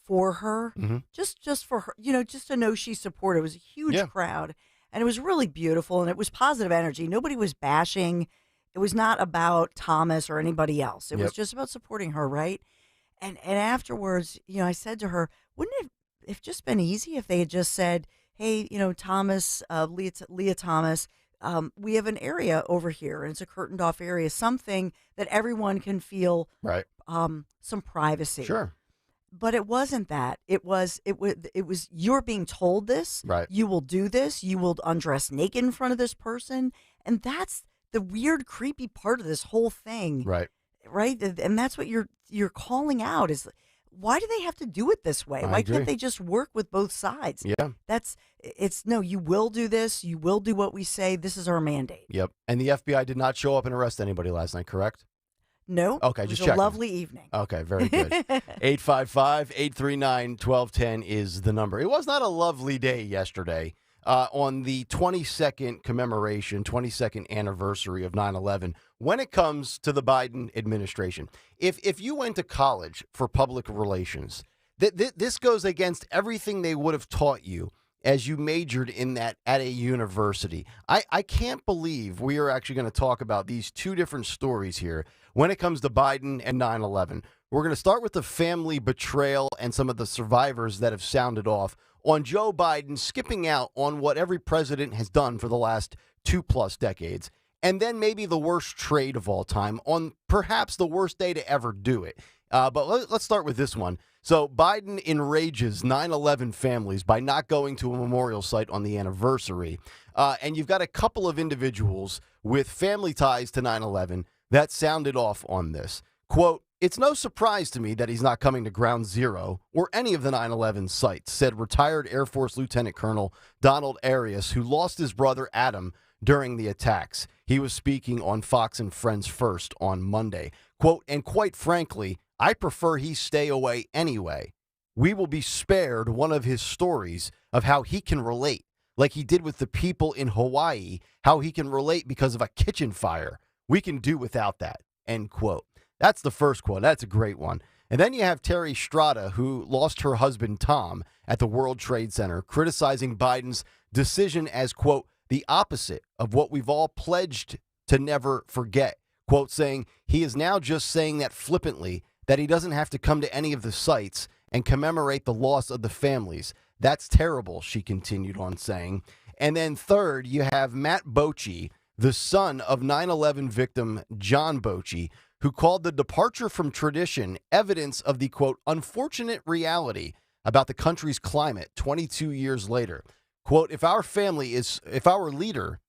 for her, just for her, just to know she's supported. It was a huge crowd, and it was really beautiful, and it was positive energy. Nobody was bashing. It was not about Thomas or anybody else. It was just about supporting her, right? And afterwards, I said to her, wouldn't it have just been easy if they had just said, hey, Thomas, Leah Thomas, we have an area over here, and it's a curtained off area, something that everyone can feel some privacy. Sure. But it wasn't that. It was you're being told this. Right. You will do this. You will undress naked in front of this person. And that's the weird, creepy part of this whole thing. Right. Right. And that's what you're calling out is, why do they have to do it this way? Why can't they just work with both sides? Yeah. No, you will do this. You will do what we say. This is our mandate. Yep. And the FBI did not show up and arrest anybody last night, correct? No. Okay, just checking. a lovely evening. Okay, very good. 855-839-1210 is the number. It was not a lovely day yesterday. On the 22nd commemoration, 22nd anniversary of 9/11, when it comes to the Biden administration. If you went to college for public relations, this goes against everything they would have taught you as you majored in that at a university. I can't believe we are actually going to talk about these two different stories here when it comes to Biden and 9/11. We're going to start with the family betrayal and some of the survivors that have sounded off on Joe Biden skipping out on what every president has done for the last 2+ decades. And then maybe the worst trade of all time on perhaps the worst day to ever do it. But let's start with this one. So Biden enrages 9/11 families by not going to a memorial site on the anniversary. And you've got a couple of individuals with family ties to 9/11 that sounded off on this. Quote, "It's no surprise to me that he's not coming to Ground Zero or any of the 9/11 sites," said retired Air Force Lieutenant Colonel Donald Arias, who lost his brother Adam during the attacks. He was speaking on Fox and Friends First on Monday. Quote, "And quite frankly, I prefer he stay away anyway. We will be spared one of his stories of how he can relate. like he did with the people in Hawaii, how he can relate because of a kitchen fire. We can do without that, end quote. That's the first quote. That's a great one. And then you have Terry Strada, who lost her husband, Tom, at the World Trade Center, criticizing Biden's decision as, quote, the opposite of what we've all pledged to never forget. Quote, saying he is now just saying that flippantly, that he doesn't have to come to any of the sites and commemorate the loss of the families. That's terrible, she continued on saying. And then third, you have Matt Bochy, the son of 9/11 victim John Bochy, who called the departure from tradition evidence of the, quote, unfortunate reality about the country's climate 22 years later. Quote, if our leader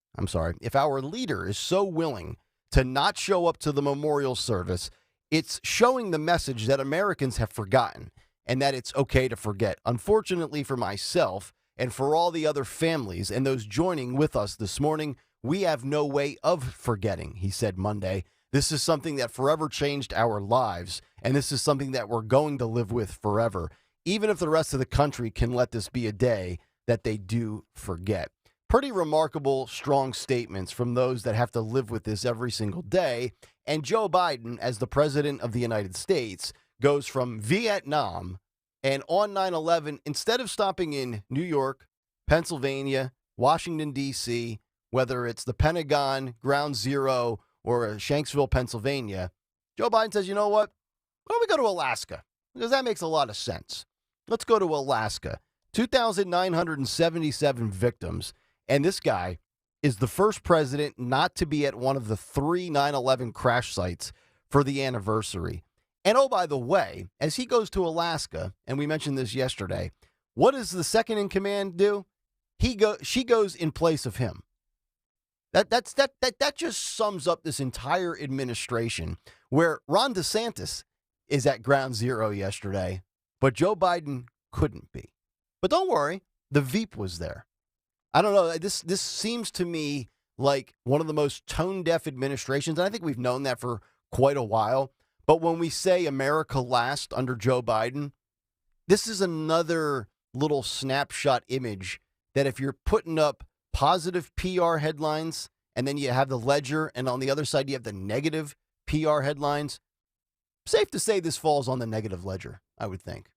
is so willing to not show up to the memorial service, it's showing the message that Americans have forgotten and that it's okay to forget. Unfortunately for myself and for all the other families and those joining with us this morning, we have no way of forgetting, he said Monday. This is something that forever changed our lives, and this is something that we're going to live with forever, even if the rest of the country can let this be a day that they do forget. Pretty remarkable, strong statements from those that have to live with this every single day. And Joe Biden, as the president of the United States, goes from Vietnam and on 9/11, instead of stopping in New York, Pennsylvania, Washington, D.C., whether it's the Pentagon, Ground Zero, or Shanksville, Pennsylvania, Joe Biden says, you know what? Why don't we go to Alaska? Because that makes a lot of sense. Let's go to Alaska. 2,977 victims. And this guy is the first president not to be at one of the 3 9/11 crash sites for the anniversary. And oh, by the way, as he goes to Alaska, and we mentioned this yesterday, what does the second in command do? She goes in place of him. That just sums up this entire administration, where Ron DeSantis is at Ground Zero yesterday, but Joe Biden couldn't be. But don't worry, the Veep was there. I don't know. This seems to me like one of the most tone-deaf administrations, and I think we've known that for quite a while. But when we say America last under Joe Biden, this is another little snapshot image that if you're putting up positive PR headlines and then you have the ledger, and on the other side you have the negative PR headlines, safe to say this falls on the negative ledger, I would think.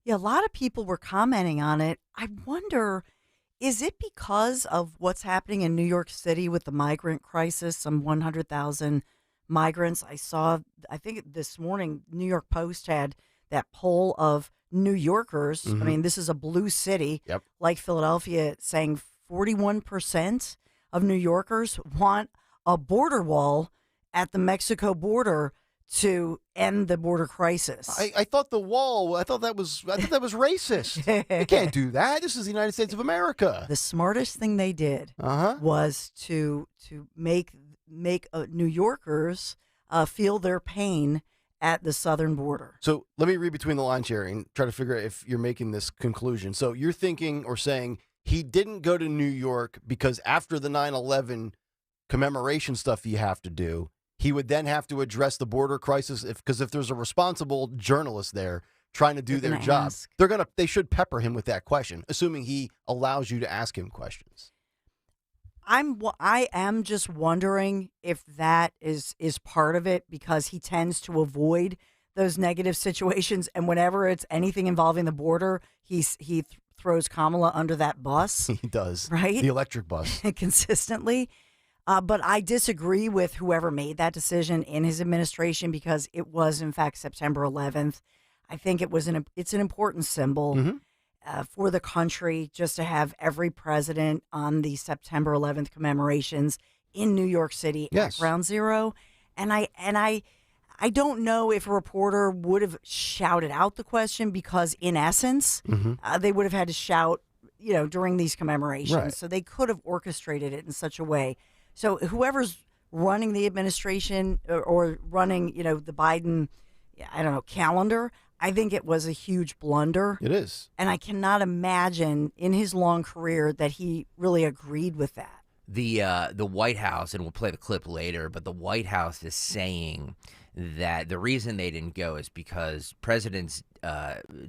Yeah, a lot of people were commenting on it. I wonder, is it because of what's happening in New York City with the migrant crisis, some 100,000 migrants? I think this morning, New York Post had that poll of New Yorkers. Mm-hmm. I mean, this is a blue city, yep, like Philadelphia, saying 41% of New Yorkers want a border wall at the Mexico border to end the border crisis. I thought the wall, I thought that was racist. You can't do that. This is the United States of America. The smartest thing they did was to make New Yorkers feel their pain at the southern border. So let me read between the lines here and try to figure out if you're making this conclusion. So you're thinking or saying he didn't go to New York because after the 9/11 commemoration stuff you have to do, he would then have to address the border crisis because if there's a responsible journalist there trying to do their job, they should pepper him with that question, assuming he allows you to ask him questions. I am just wondering if that is part of it, because he tends to avoid those negative situations, and whenever it's anything involving the border, he throws Kamala under that bus. He does, right? The electric bus, consistently. But I disagree with whoever made that decision in his administration, because it was in fact September 11th. I think it's an important symbol. For the country, just to have every president on the September 11th commemorations in New York City at Ground Zero. And I don't know if a reporter would have shouted out the question, because in essence, they would have had to shout, during these commemorations. Right. So they could have orchestrated it in such a way. So whoever's running the administration or running, the Biden, calendar, I think it was a huge blunder. It is. And I cannot imagine in his long career that he really agreed with that. The White House, and we'll play the clip later, but the White House is saying that the reason they didn't go is because presidents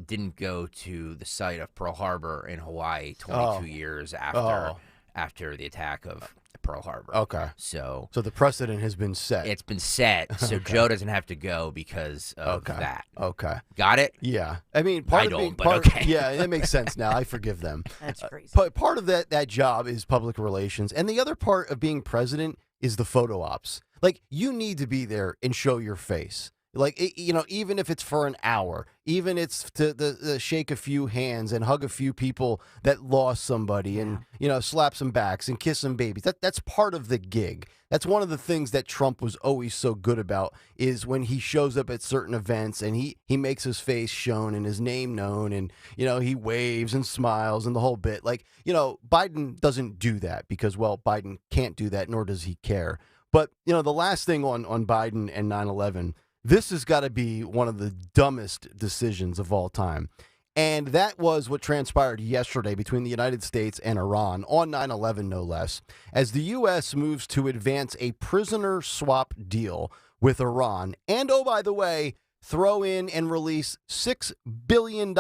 didn't go to the site of Pearl Harbor in Hawaii 22 years after the attack of Pearl Harbor. Okay. So the precedent has been set. It's been set, so Okay. Joe doesn't have to go because of that. Okay. Got it? Yeah. I mean, yeah, that makes sense now. I forgive them. That's crazy. Part of that job is public relations, and the other part of being president is the photo ops. Like, you need to be there and show your face. Like, even if it's for an hour, even it's to the shake a few hands and hug a few people that lost somebody and, slap some backs and kiss some babies. That's part of the gig. That's one of the things that Trump was always so good about is when he shows up at certain events and he makes his face shown and his name known and, he waves and smiles and the whole bit. Like, Biden doesn't do that because, well, Biden can't do that, nor does he care. But, the last thing on Biden and 9/11, this has got to be one of the dumbest decisions of all time. And that was what transpired yesterday between the United States and Iran on 9/11, no less, as the U.S. moves to advance a prisoner swap deal with Iran. And, oh, by the way, throw in and release $6 billion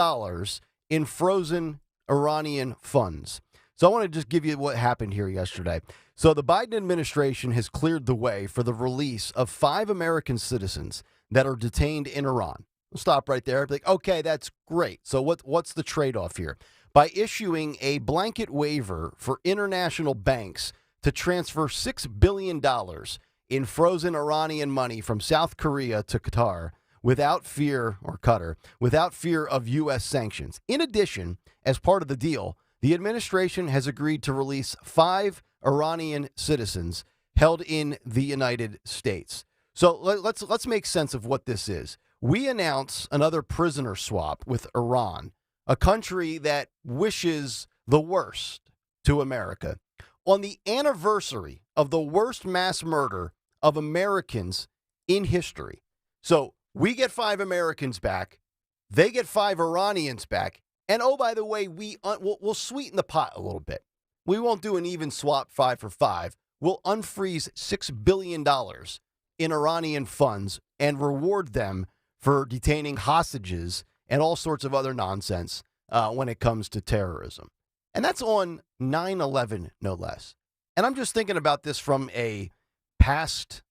in frozen Iranian funds. So I want to just give you what happened here yesterday. So the Biden administration has cleared the way for the release of 5 American citizens that are detained in Iran. We'll stop right there. Like, okay, that's great. So what's the trade-off here? By issuing a blanket waiver for international banks to transfer $6 billion in frozen Iranian money from South Korea to Qatar without fear, or Qatar, without fear of U.S. sanctions. In addition, as part of the deal, the administration has agreed to release 5 Iranian citizens held in the United States. So let's make sense of what this is. We announce another prisoner swap with Iran, a country that wishes the worst to America, on the anniversary of the worst mass murder of Americans in history. So we get 5 Americans back, they get 5 Iranians back, and oh, by the way, we'll sweeten the pot a little bit. We won't do an even swap 5 for 5. We'll unfreeze $6 billion in Iranian funds and reward them for detaining hostages and all sorts of other nonsense when it comes to terrorism. And that's on 9/11, no less. And I'm just thinking about this from a past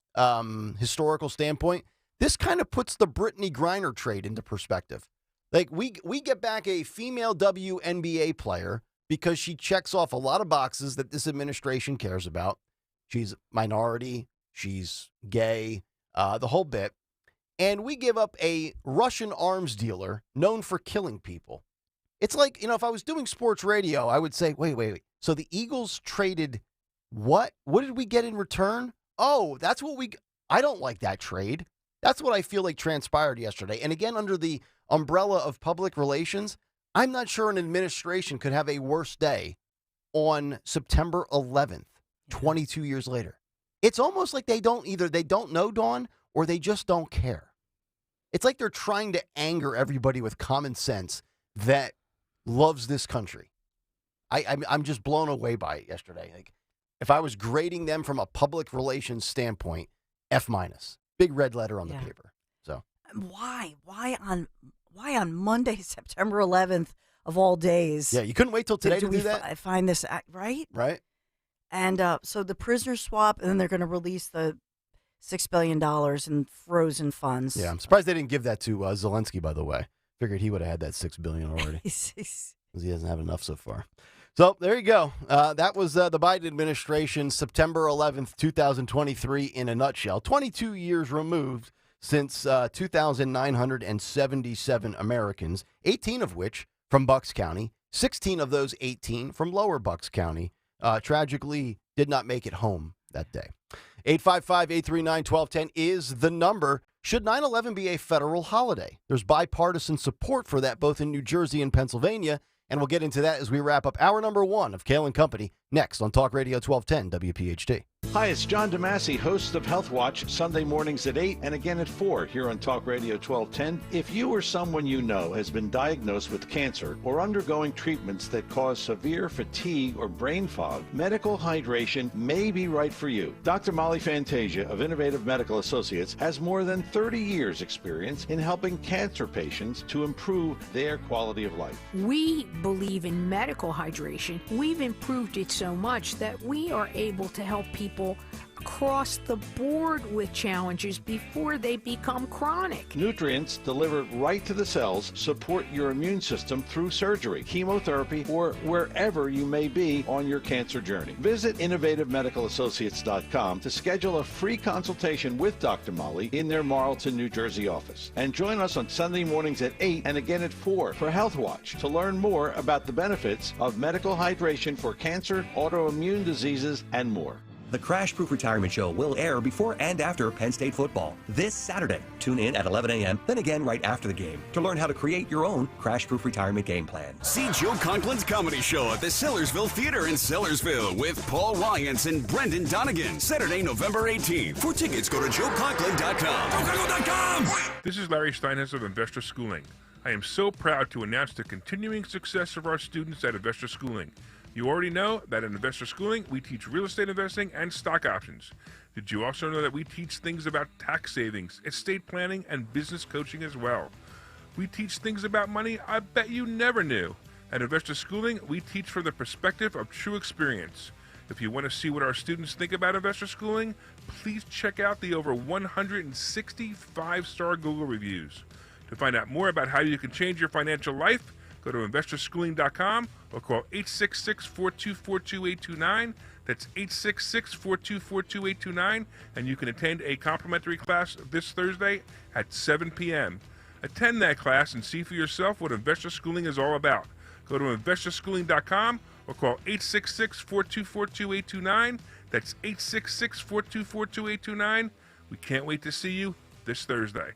historical standpoint. This kind of puts the Brittany Griner trade into perspective. Like, we get back a female WNBA player because she checks off a lot of boxes that this administration cares about. She's minority, she's gay, the whole bit. And we give up a Russian arms dealer known for killing people. It's like, if I was doing sports radio, I would say, wait. So the Eagles traded what? What did we get in return? Oh, that's what I don't like that trade. That's what I feel like transpired yesterday. And again, under the umbrella of public relations, I'm not sure an administration could have a worse day on September 11th, 22 years later. It's almost like they don't know, Dawn, or they just don't care. It's like they're trying to anger everybody with common sense that loves this country. I'm just blown away by it yesterday. Like, if I was grading them from a public relations standpoint, F-. Big red letter on the paper. So why on Monday, September 11th of all days? Yeah, you couldn't wait till today to do that? Find this, right? Right. And so the prisoner swap, and then they're going to release the $6 billion in frozen funds. Yeah, I'm surprised they didn't give that to Zelensky, by the way. Figured he would have had that $6 billion already. Because he doesn't have enough so far. So there you go. That was the Biden administration, September 11th, 2023, in a nutshell. 22 years removed since 2,977 Americans, 18 of which from Bucks County, 16 of those 18 from Lower Bucks County, tragically did not make it home that day. 855-839-1210 is the number. Should 9/11 be a federal holiday? There's bipartisan support for that both in New Jersey and Pennsylvania, and we'll get into that as we wrap up hour number 1 of Kayal and Company, Next on Talk Radio 1210 WPHT. Hi, it's John DeMasi, host of Health Watch, Sunday mornings at 8 and again at 4 here on Talk Radio 1210. If you or someone you know has been diagnosed with cancer or undergoing treatments that cause severe fatigue or brain fog, medical hydration may be right for you. Dr. Molly Fantasia of Innovative Medical Associates has more than 30 years experience in helping cancer patients to improve their quality of life. We believe in medical hydration. We've improved it so much that we are able to help people across the board with challenges before they become chronic. Nutrients delivered right to the cells support your immune system through surgery, chemotherapy, or wherever you may be on your cancer journey. Visit innovativemedicalassociates.com to schedule a free consultation with Dr. Molly in their Marlton, New Jersey office. And join us on Sunday mornings at 8 and again at 4 for Health Watch to learn more about the benefits of medical hydration for cancer, autoimmune diseases, and more. The Crash Proof Retirement Show will air before and after Penn State football this Saturday. Tune in at 11 a.m., then again right after the game to learn how to create your own Crash Proof Retirement game plan. See Joe Conklin's comedy show at the Sellersville Theater in Sellersville with Paul Wyants and Brendan Donegan, Saturday, November 18th. For tickets, go to joeconklin.com. JoeConklin.com! This is Larry Steinhaus of Investor Schooling. I am so proud to announce the continuing success of our students at Investor Schooling. You already know that at Investor Schooling, we teach real estate investing and stock options. Did you also know that we teach things about tax savings, estate planning, and business coaching as well? We teach things about money I bet you never knew. At Investor Schooling, we teach from the perspective of true experience. If you want to see what our students think about Investor Schooling, please check out the over 160 5-star Google reviews. To find out more about how you can change your financial life, go to investorschooling.com or call 866-424-2829. That's 866-424-2829, and you can attend a complimentary class this Thursday at 7 p.m. Attend that class and see for yourself what Investor Schooling is all about. Go to investorschooling.com or call 866-424-2829. That's 866-424-2829. We can't wait to see you this Thursday.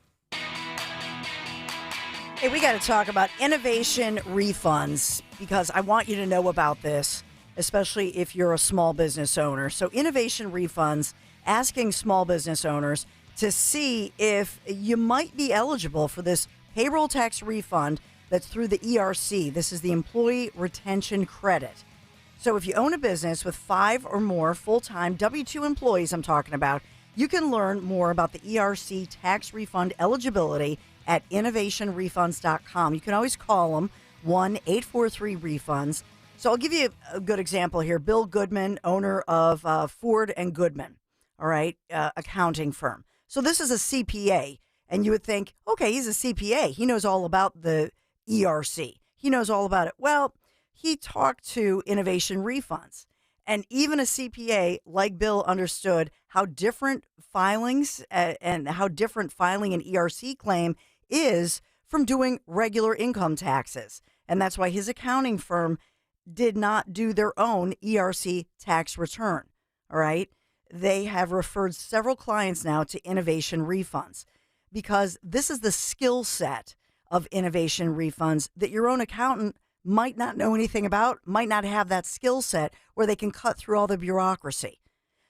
Hey, we got to talk about innovation refunds because I want you to know about this, especially if you're a small business owner. So innovation refunds, asking small business owners to see if you might be eligible for this payroll tax refund that's through the ERC. This is the Employee Retention Credit. So if you own a business with 5 or more full-time W-2 employees I'm talking about, you can learn more about the ERC tax refund eligibility at innovationrefunds.com. You can always call them 1-843-REFUNDS. So I'll give you a good example here. Bill Goodman, owner of Ford and Goodman, all right, accounting firm. So this is a CPA, and you would think, okay, he's a CPA. He knows all about the ERC. He knows all about it. Well, he talked to Innovation Refunds, and even a CPA like Bill understood how different filings and how different filing an ERC claim is from doing regular income taxes. And that's why his accounting firm did not do their own ERC tax return. All right. They have referred several clients now to Innovation Refunds because this is the skill set of Innovation Refunds that your own accountant might not know anything about, might not have that skill set where they can cut through all the bureaucracy.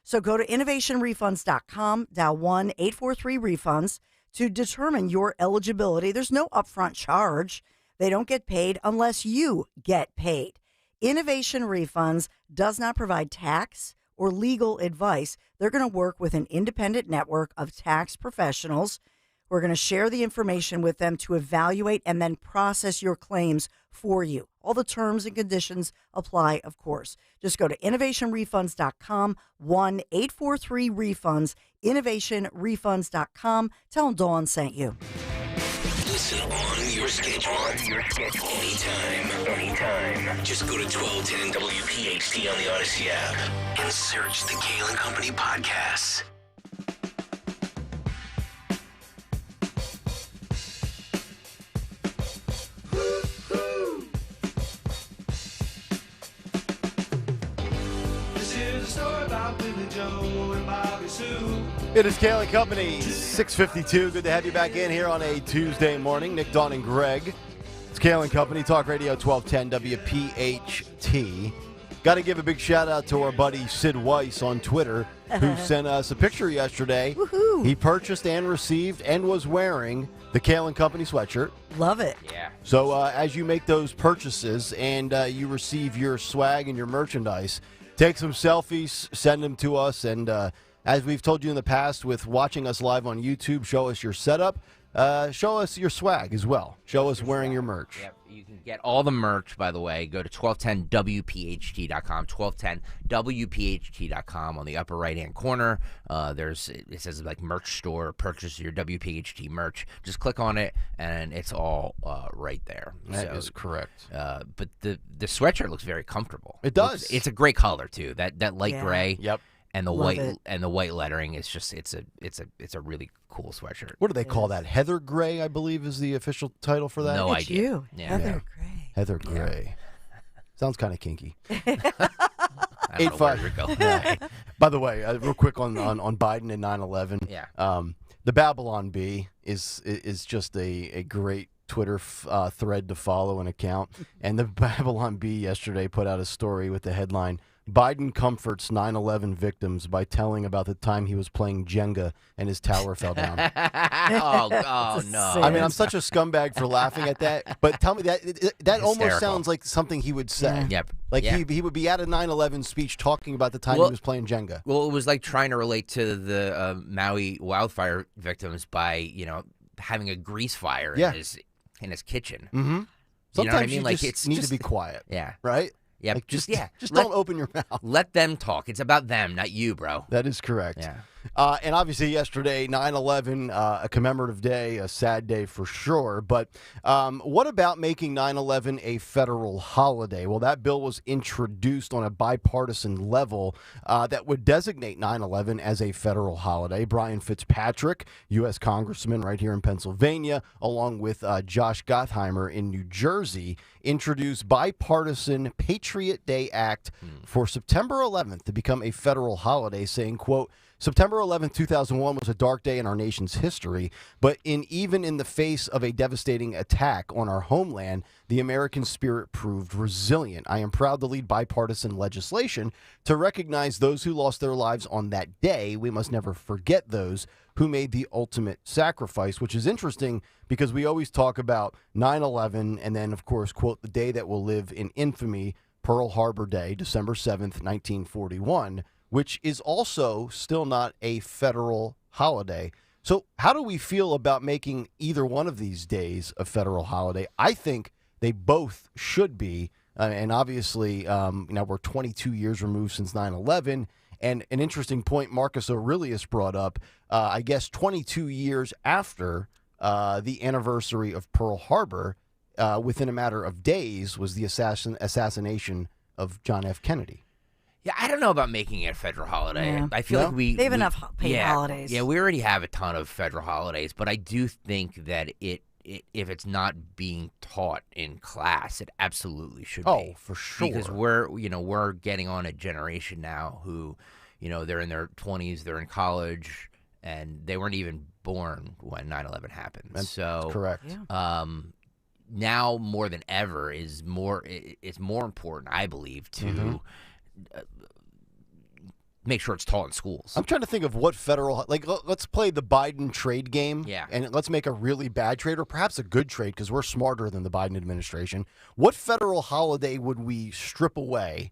So go to innovationrefunds.com, dial 1-843-REFUNDS to determine your eligibility. There's no upfront charge. They don't get paid unless you get paid. Innovation Refunds does not provide tax or legal advice. They're going to work with an independent network of tax professionals. We're going to share the information with them to evaluate and then process your claims for you. All the terms and conditions apply, of course. Just go to innovationrefunds.com, 1-843-REFUNDS, innovationrefunds.com. Tell them Dawn sent you. Listen on your schedule. Anytime. Just go to 1210 WPHT on the Odyssey app and search the Kayal and Company podcasts. It is Kayal and Company, 6:52. Good to have you back in here on a Tuesday morning. Nick, Dawn, and Greg. It's Kayal and Company, Talk Radio 1210 WPHT. Got to give a big shout out to our buddy Sid Weiss on Twitter, who sent us a picture yesterday. Woohoo. He purchased and received and was wearing the Kayal & Company sweatshirt. Love it. Yeah. So as you make those purchases and you receive your swag and your merchandise, take some selfies, send them to us, and as we've told you in the past with watching us live on YouTube, show us your setup, show us your swag as well. Show us wearing your merch. Yep. You can get all the merch, by the way. Go to 1210WPHT.com, 1210WPHT.com. On the upper right-hand corner, it says like merch store, purchase your WPHT merch. Just click on it, and it's all right there. That is correct. But the sweatshirt looks very comfortable. It does. It's a great color, too. That light gray. Yep. And the Love white it. and the white lettering is just it's a really cool sweatshirt. What do they call that? Heather Gray, I believe, is the official title for that. No Look at idea. you. Yeah. Heather Gray. Heather Gray. Sounds kind of kinky. I don't know where you're going. By the way, real quick on Biden and 9/11. Yeah. The Babylon Bee is just a great Twitter thread to follow, an account. And the Babylon Bee yesterday put out a story with the headline, Biden comforts 9/11 victims by telling about the time he was playing Jenga and his tower fell down. oh no! I mean, I'm such a scumbag for laughing at that, but tell me that almost Hysterical. sounds like something he would say. Yep. Like Yeah. he would be at a 9/11 speech talking about the time Well- he was playing Jenga. Well, it was like trying to relate to the Maui wildfire victims by having a grease fire Yeah. in his kitchen. Mm-hmm. You know Sometimes what I mean? you Like just it's need just, to be quiet. Yeah. Right? Yeah. Like, just let- don't open your mouth. Let them talk. It's about them, not you, bro. That is correct. Yeah. And obviously yesterday, 9/11, a commemorative day, a sad day for sure. But what about making 9/11 a federal holiday? Well, that bill was introduced on a bipartisan level that would designate 9/11 as a federal holiday. Brian Fitzpatrick, U.S. Congressman right here in Pennsylvania, along with Josh Gottheimer in New Jersey, introduced bipartisan Patriot Day Act for September 11th to become a federal holiday, saying, quote, September 11th, 2001 was a dark day in our nation's history, but even in the face of a devastating attack on our homeland, the American spirit proved resilient. I am proud to lead bipartisan legislation to recognize those who lost their lives on that day. We must never forget those who made the ultimate sacrifice, which is interesting because we always talk about 9/11 and then, of course, quote, the day that will live in infamy, Pearl Harbor Day, December 7th, 1941, which is also still not a federal holiday. So how do we feel about making either one of these days a federal holiday? I think they both should be. And obviously, we're 22 years removed since 9/11. And an interesting point Marcus Aurelius brought up, I guess 22 years after the anniversary of Pearl Harbor, within a matter of days, was the assassination of John F. Kennedy. Yeah, I don't know about making it a federal holiday. Yeah. I feel No? like They have enough paid holidays. Yeah, we already have a ton of federal holidays, but I do think that if it's not being taught in class, it absolutely should be. Oh, for sure. Because we're getting on a generation now who, they're in their 20s, they're in college, and they weren't even born when 9/11 happened. That's so correct. now more than ever it's more important, I believe, to make sure it's taught in schools. I'm trying to think of what federal, let's play the Biden trade game. Yeah. And let's make a really bad trade or perhaps a good trade because we're smarter than the Biden administration. What federal holiday would we strip away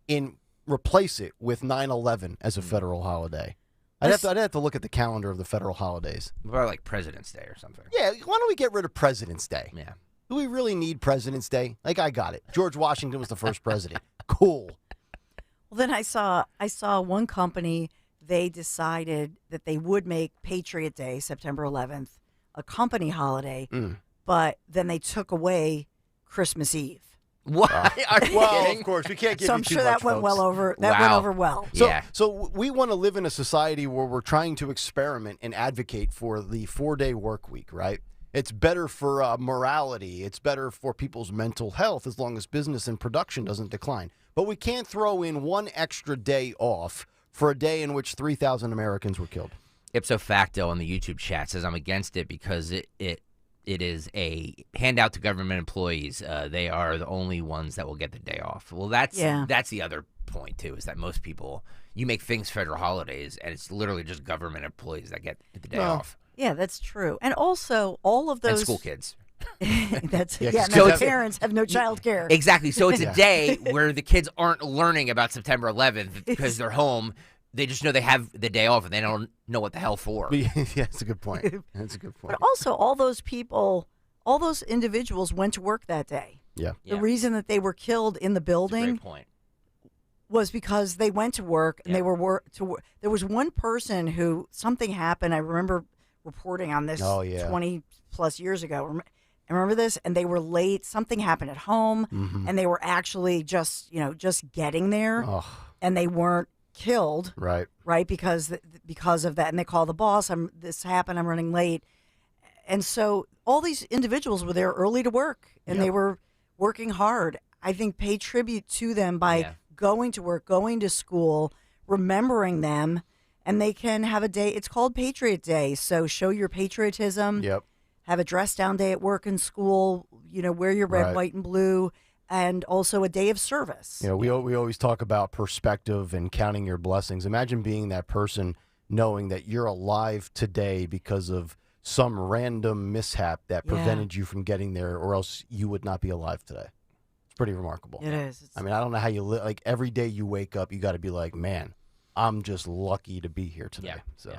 and replace it with 9/11 as a federal holiday? I'd have to look at the calendar of the federal holidays. Probably like President's Day or something. Yeah, why don't we get rid of President's Day? Yeah. Do we really need President's Day? Like, I got it. George Washington was the first president. Cool. Well, then I saw one company, they decided that they would make Patriot Day, September 11th, a company holiday, but then they took away Christmas Eve. What? Are you Well, kidding? of course, we can't give So you I'm too sure much, that went folks. well over. That went Wow. over well. So we want to live in a society where we're trying to experiment and advocate for the 4-day work week, right? It's better for morality. It's better for people's mental health as long as business and production doesn't decline. But we can't throw in one extra day off for a day in which 3,000 Americans were killed. Ipso facto on the YouTube chat says I'm against it because it it is a handout to government employees. They are the only ones that will get the day off. Well, that's the other point, too, is that most people, you make things federal holidays, and it's literally just government employees that get the day off. Yeah, that's true. And also, all of those... And school kids. Parents have no child care. Exactly. So it's a day where the kids aren't learning about September 11th because they're home. They just know they have the day off, and they don't know what the hell for. Yeah, that's a good point. That's a good point. But also, all those people, all those individuals went to work that day. Yeah. The reason that they were killed in the building That's a great point. was because they went to work, and they were There was one person who, something happened. I remember reporting on this 20-plus years ago. I remember this, and they were late. Something happened at home, and they were actually just getting there, and they weren't killed, right, because of that. And they call the boss. This happened. I'm running late, and so all these individuals were there early to work, and they were working hard. I think pay tribute to them by going to work, going to school, remembering them, and they can have a day. It's called Patriot Day, so show your patriotism. Yep. Have a dress down day at work and school. Wear your red, white, and blue. And also a day of service. We always talk about perspective and counting your blessings. Imagine being that person knowing that you're alive today because of some random mishap that prevented you from getting there, or else you would not be alive today. It's pretty remarkable. It is. I mean, I don't know how you live. Like, every day you wake up, you got to be like, man, I'm just lucky to be here today. So,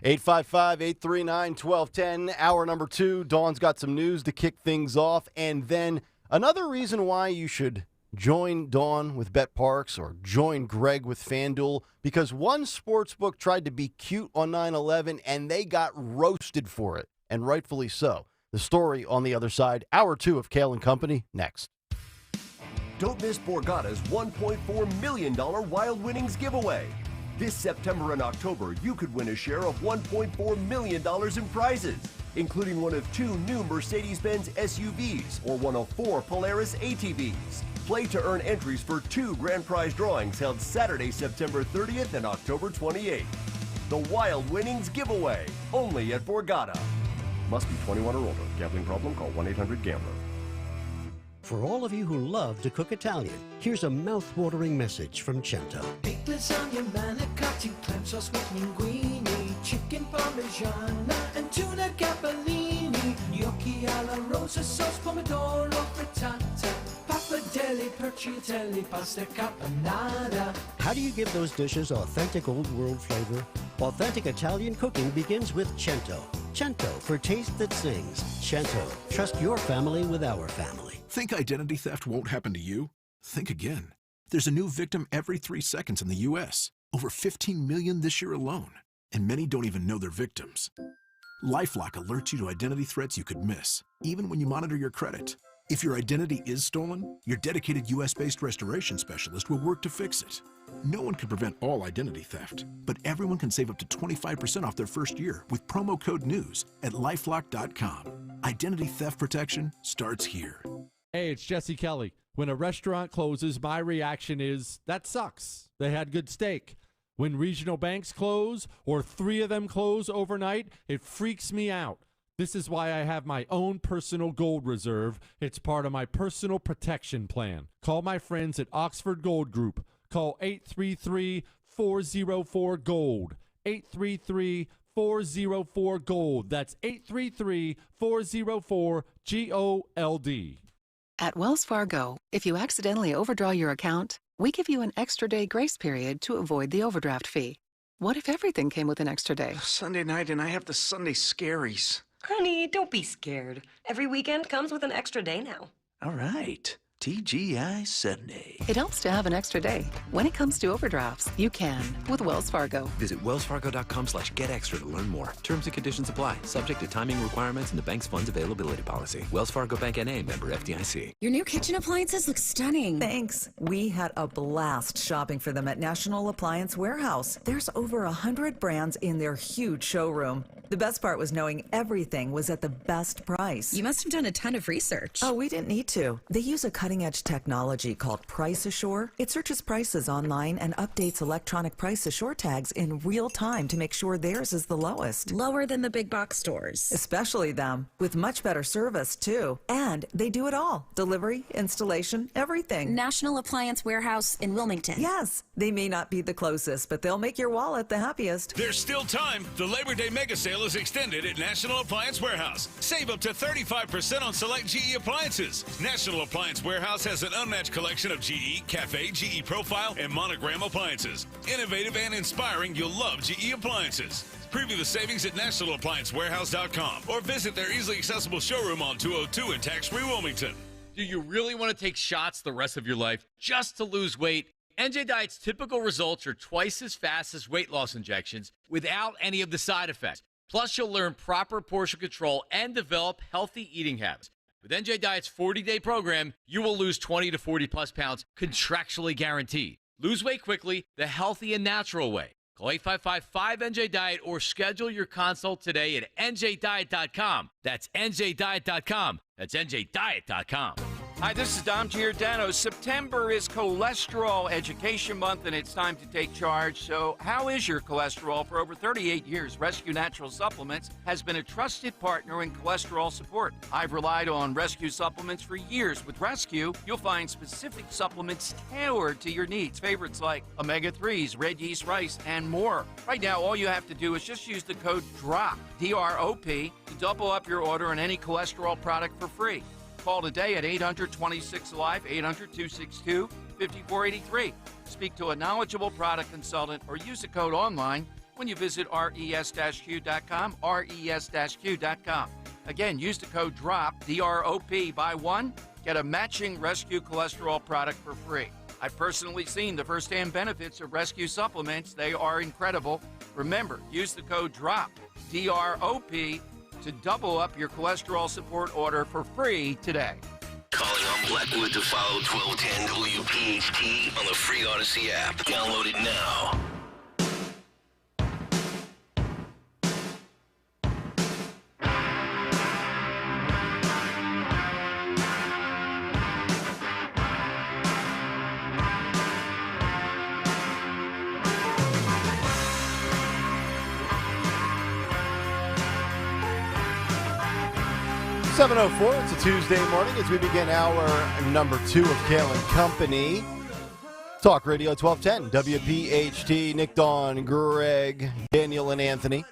855-839-1210, hour number 2. Dawn's got some news to kick things off, and then another reason why you should join Dawn with Bet Parks or join Greg with FanDuel, because one sportsbook tried to be cute on 9/11 and they got roasted for it, and rightfully so. The story on the other side. Hour 2 of Kayal and Company next. Don't miss Borgata's $1.4 million Wild Winnings giveaway. This September and October, you could win a share of $1.4 million in prizes, including one of 2 new Mercedes-Benz SUVs or one of 4 Polaris ATVs. Play to earn entries for 2 grand prize drawings held Saturday, September 30th and October 28th. The Wild Winnings giveaway, only at Borgata. Must be 21 or older. Gambling problem? Call 1-800-GAMBLER. For all of you who love to cook Italian, here's a mouth-watering message from Cento. Big lasagna, manicotti, clam sauce with linguine, chicken parmigiana, and tuna capellini, gnocchi alla rosa sauce, pomodoro frittata, pappardelle, perciatelli, pasta caponata. How do you give those dishes authentic old world flavor? Authentic Italian cooking begins with Cento. Cento, for taste that sings. Cento, trust your family with our family. Think identity theft won't happen to you? Think again. There's a new victim every 3 seconds in the U.S., over 15 million this year alone, and many don't even know they're victims. LifeLock alerts you to identity threats you could miss, even when you monitor your credit. If your identity is stolen, your dedicated U.S.-based restoration specialist will work to fix it. No one can prevent all identity theft, but everyone can save up to 25% off their first year with promo code NEWS at LifeLock.com. Identity theft protection starts here. Hey, it's Jesse Kelly. When a restaurant closes, my reaction is, that sucks. They had good steak. When regional banks close, or 3 of them close overnight, it freaks me out. This is why I have my own personal gold reserve. It's part of my personal protection plan. Call my friends at Oxford Gold Group. Call 833-404-GOLD. 833-404-GOLD. That's 833-404-GOLD. At Wells Fargo, if you accidentally overdraw your account, we give you an extra day grace period to avoid the overdraft fee. What if everything came with an extra day? Sunday night and I have the Sunday scaries. Honey, don't be scared. Every weekend comes with an extra day now. All right. TGI Sunday. It helps to have an extra day. When it comes to overdrafts, you can with Wells Fargo. Visit wellsfargo.com/getextra to learn more. Terms and conditions apply. Subject to timing requirements and the bank's funds availability policy. Wells Fargo Bank N.A. member FDIC. Your new kitchen appliances look stunning. Thanks. We had a blast shopping for them at National Appliance Warehouse. There's over 100 brands in their huge showroom. The best part was knowing everything was at the best price. You must have done a ton of research. Oh, we didn't need to. They use a cutting-edge technology called Price Assure. It searches prices online and updates electronic Price Assure tags in real time to make sure theirs is the lowest. Lower than the big box stores. Especially them, with much better service, too. And they do it all. Delivery, installation, everything. National Appliance Warehouse in Wilmington. Yes, they may not be the closest, but they'll make your wallet the happiest. There's still time. The Labor Day mega sale is extended at National Appliance Warehouse. Save up to 35% on select GE appliances. National Appliance Warehouse has an unmatched collection of GE, Cafe, GE Profile, and Monogram appliances. Innovative and inspiring, you'll love GE appliances. Preview the savings at nationalappliancewarehouse.com or visit their easily accessible showroom on 202 in tax-free Wilmington. Do you really want to take shots the rest of your life just to lose weight? NJ Diet's typical results are twice as fast as weight loss injections without any of the side effects. Plus, you'll learn proper portion control and develop healthy eating habits. With NJ Diet's 40-day program, you will lose 20 to 40-plus pounds, contractually guaranteed. Lose weight quickly the healthy and natural way. Call 855-5NJ-DIET or schedule your consult today at njdiet.com. That's njdiet.com. That's njdiet.com. Hi, this is Dom Giordano. September is Cholesterol Education Month, and it's time to take charge. So how is your cholesterol? For over 38 years, Rescue Natural Supplements has been a trusted partner in cholesterol support. I've relied on Rescue Supplements for years. With Rescue, you'll find specific supplements tailored to your needs. Favorites like omega-3s, red yeast rice, and more. Right now, all you have to do is just use the code DROP, D-R-O-P, to double up your order on any cholesterol product for free. Call today at 800-26-ALIVE, 800-262-5483. Speak to a knowledgeable product consultant or use the code online when you visit res-q.com, res-q.com. Again, use the code DROP, D-R-O-P, buy one, get a matching Rescue cholesterol product for free. I've personally seen the firsthand benefits of Rescue supplements. They are incredible. Remember, use the code DROP, D-R-O-P, to double up your cholesterol support order for free today. Calling on Blackwood to follow 1210 WPHT on the free Odyssey app. Download it now. .04, it's a Tuesday morning as we begin hour number 2 of Kayal and Company. Talk Radio 1210, WPHT, Nick, Dawn, Greg, Daniel, and Anthony.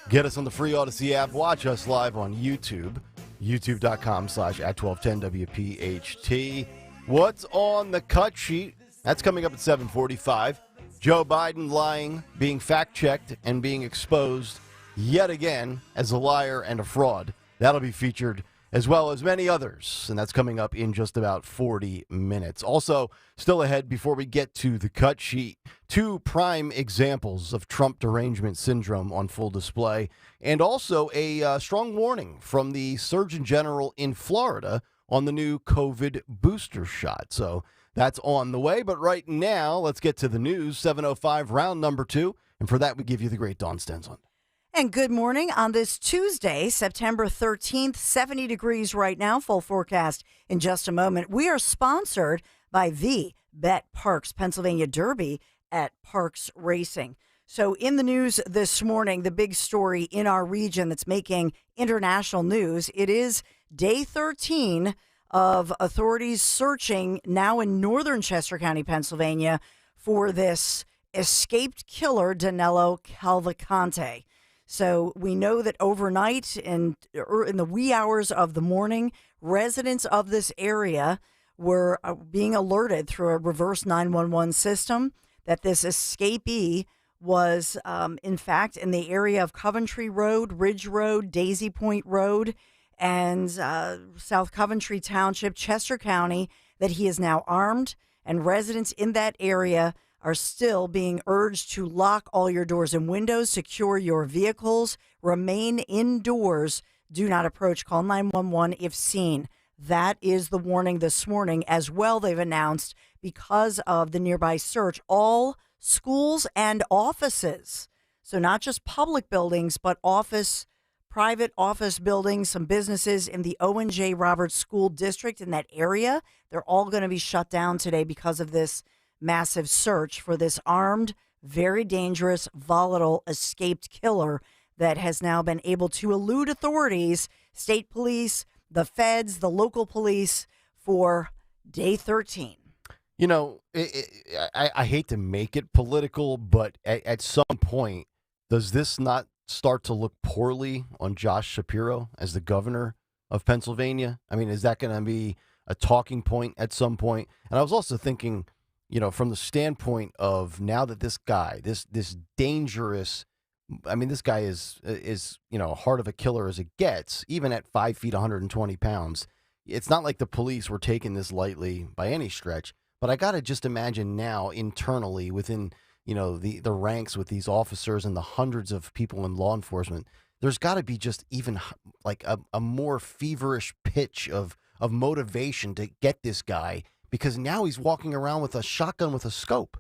Get us on the free Odyssey app. Watch us live on YouTube, youtube.com/@1210WPHT. What's on the cut sheet? That's coming up at 7:45. Joe Biden lying, being fact-checked, and being exposed yet again as a liar and a fraud. That'll be featured as well as many others, and that's coming up in just about 40 minutes. Also, still ahead before we get to the cut sheet, 2 prime examples of Trump derangement syndrome on full display, and also a strong warning from the Surgeon General in Florida on the new COVID booster shot. So that's on the way, but right now, let's get to the news. 7:05, round number 2, and for that, we give you the great Dawn Stenzland. And good morning on this Tuesday, September 13th, 70 degrees right now, full forecast in just a moment. We are sponsored by the Bet Parks Pennsylvania Derby at Parks Racing. So in the news this morning, the big story in our region that's making international news, it is day 13 of authorities searching now in northern Chester County, Pennsylvania, for this escaped killer, Danilo Cavalcante. So we know that overnight and in the wee hours of the morning, residents of this area were being alerted through a reverse 911 system that this escapee was, in fact, in the area of Coventry Road, Ridge Road, Daisy Point Road, and South Coventry Township, Chester County, that he is now armed, and residents in that area are still being urged to lock all your doors and windows, secure your vehicles, remain indoors, do not approach, call 911 if seen. That is the warning this morning. As well, they've announced, because of the nearby search, all schools and offices, so not just public buildings, but office private office buildings, some businesses in the Owen J. Roberts School District in that area. They're all going to be shut down today because of this massive search for this armed, very dangerous, volatile, escaped killer that has now been able to elude authorities, state police, the feds, the local police for day 13. You know, I hate to make it political, but at some point, does this not start to look poorly on Josh Shapiro as the governor of Pennsylvania? I mean, is that going to be a talking point at some point? And I was also thinking, you know, from the standpoint of now that this guy, this dangerous, I mean, this guy is you know, heart of a killer as it gets, even at 5 feet, 120 pounds. It's not like the police were taking this lightly by any stretch. But I got to just imagine now internally within, you know, the ranks with these officers and the hundreds of people in law enforcement, there's got to be just even like a more feverish pitch of motivation to get this guy, because now he's walking around with a shotgun with a scope.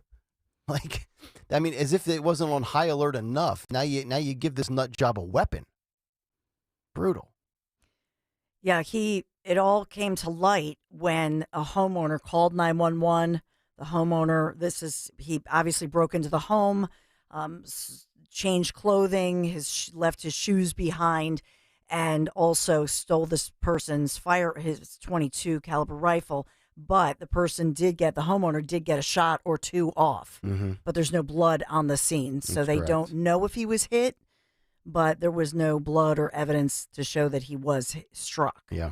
Like, I mean, as if it wasn't on high alert enough. Now you give this nut job a weapon. Brutal. Yeah, it all came to light when a homeowner called 911. The homeowner, he obviously broke into the home, changed clothing, left his shoes behind, and also stole this person's his 22 caliber rifle. But the homeowner did get a shot or two off. Mm-hmm. But there's no blood on the scene, so they don't know if he was hit. But there was no blood or evidence to show that he was struck. Yeah.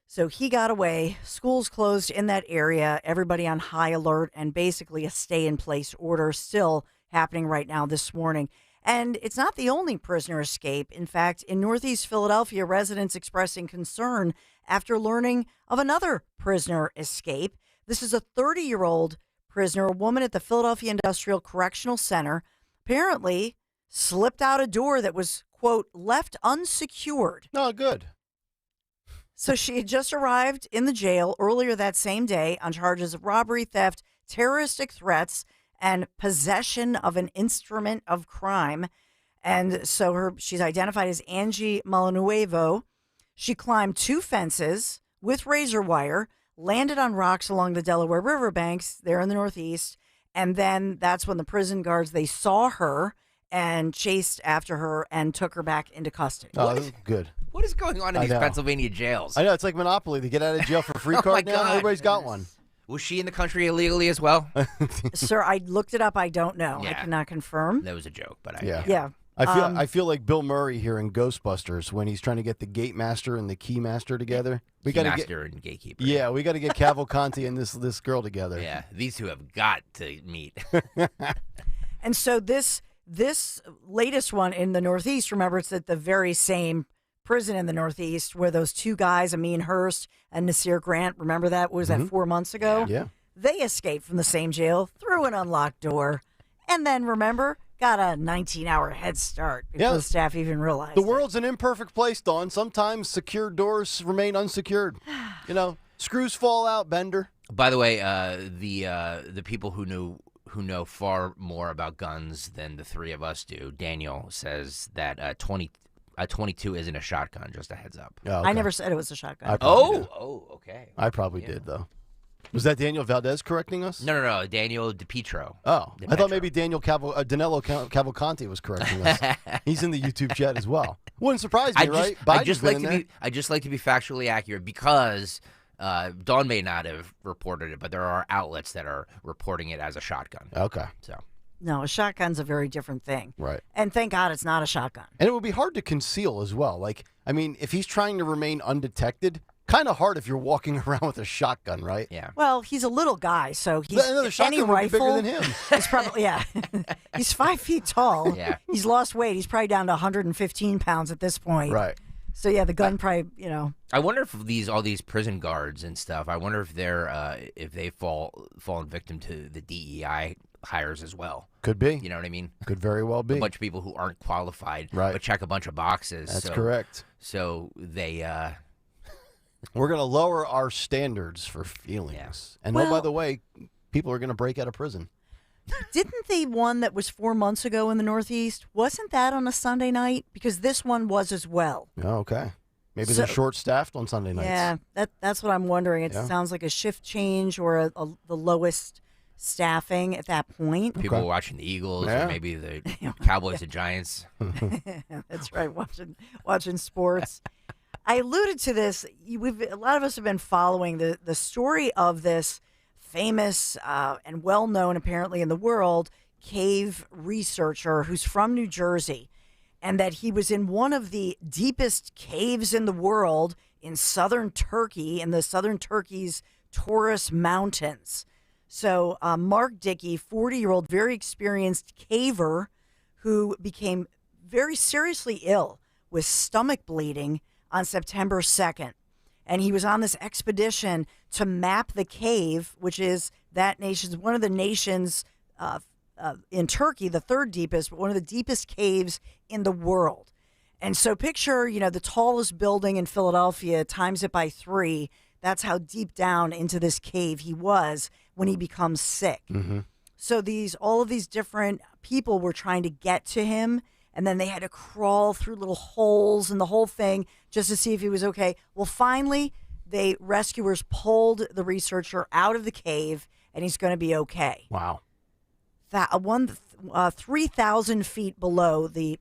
So he got away. Schools closed in that area. Everybody on high alert, and basically a stay-in-place order still happening right now this morning. And it's not the only prisoner escape. In fact, in Northeast Philadelphia, residents expressing concern after learning of another prisoner escape. This is a 30-year-old prisoner, a woman at the Philadelphia Industrial Correctional Center, apparently slipped out a door that was, quote, left unsecured. Oh, good. So she had just arrived in the jail earlier that same day on charges of robbery, theft, terroristic threats, and possession of an instrument of crime. And so she's identified as Angie Malanuevo. She climbed 2 fences with razor wire, landed on rocks along the Delaware River banks there in the Northeast. And then that's when the prison guards, they saw her and chased after her and took her back into custody. Oh, good. What is going on in these Pennsylvania jails? I know, it's like Monopoly. They get out of jail for free card now. God. Everybody's got one. Was she in the country illegally as well? Sir, I looked it up. I don't know. Yeah. I cannot confirm. That was a joke, but Yeah. I feel like Bill Murray here in Ghostbusters when he's trying to get the gate master and the key master together. We got to get and gatekeeper. Yeah, we got to get Cavalcanti and this girl together. Yeah, these two have got to meet. And so this latest one in the Northeast, remember, it's at the very same prison in the Northeast where those 2 guys, Amin Hurst and Nasir Grant, remember that? Was that 4 months ago? Yeah. They escaped from the same jail through an unlocked door. And then, remember, got a 19-hour head start before the staff even realized The world's an imperfect place, Dawn. Sometimes secure doors remain unsecured. You know, screws fall out, Bender. By the way, the people who know far more about guns than the 3 of us do, Daniel says that a 22 isn't a shotgun, just a heads up. Oh, okay. I never said it was a shotgun. Okay. I probably did, though. Was that Daniel Valdez correcting us? No. Daniel DePietro. Oh, I thought maybe Danilo Cavalcanti was correcting us. He's in the YouTube chat as well. Wouldn't surprise me, right? I just like to be factually accurate because Dawn may not have reported it, but there are outlets that are reporting it as a shotgun. Okay. So. No, a shotgun's a very different thing. Right. And thank God it's not a shotgun. And it would be hard to conceal as well. Like, I mean, if he's trying to remain undetected, kind of hard if you're walking around with a shotgun, right? Yeah. Well, he's a little guy, so he's another shotgun any would be rifle bigger than him. He's probably he's 5 feet tall. Yeah. He's lost weight. He's probably down to 115 pounds at this point. Right. So yeah, the gun probably I wonder if all these prison guards and stuff. I wonder if they fallen victim to the DEI hires as well. Could be. You know what I mean? Could very well be. A bunch of people who aren't qualified, right, but check a bunch of boxes. That's correct. So they. We're going to lower our standards for feelings. Yeah. And by the way, people are going to break out of prison. Didn't the one that was 4 months ago in the Northeast, wasn't that on a Sunday night? Because this one was as well. Oh, okay. Maybe they're short-staffed on Sunday nights. Yeah, that's what I'm wondering. It sounds like a shift change or the lowest staffing at that point. People were watching the Eagles or maybe the Cowboys and Giants. That's right, watching sports. I alluded to this. A lot of us have been following the story of this famous and well-known, apparently in the world, cave researcher who's from New Jersey, and that he was in one of the deepest caves in the world in southern Turkey, in the southern Turkey's Taurus Mountains. So Mark Dickey, 40-year-old, very experienced caver who became very seriously ill with stomach bleeding on September 2nd. And he was on this expedition to map the cave, which is one of the nations in Turkey, the third deepest, but one of the deepest caves in the world. And so picture, the tallest building in Philadelphia, times it by 3. That's how deep down into this cave he was when he becomes sick. Mm-hmm. So all of these different people were trying to get to him, and then they had to crawl through little holes and the whole thing just to see if he was okay. Well, finally, rescuers pulled the researcher out of the cave, and he's going to be okay. Wow. 3,000 feet below the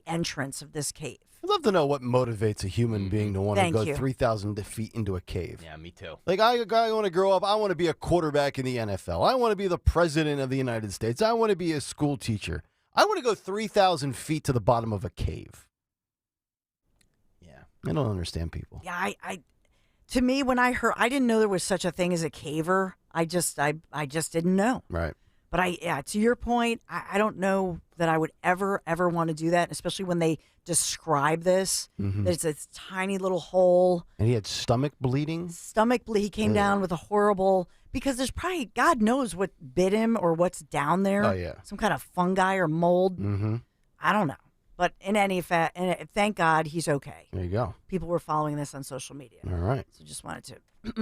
entrance of this cave. I'd love to know what motivates a human being to want to go 3,000 feet into a cave. Yeah, me too. Like, I want to grow up. I want to be a quarterback in the NFL. I want to be the president of the United States. I want to be a school teacher. I want to go 3,000 feet to the bottom of a cave. Yeah, I don't understand people. Yeah, to me, when I didn't know there was such a thing as a caver. I just didn't know. Right. But to your point, I don't know that I would ever want to do that, especially when they describe this. Mm-hmm. That it's a tiny little hole. And he had stomach bleeding? He came down with a horrible, because there's probably, God knows what bit him or what's down there. Oh, yeah. Some kind of fungi or mold. Mm-hmm. I don't know. But in any event, thank God he's okay. There you go. People were following this on social media. All right. So just wanted to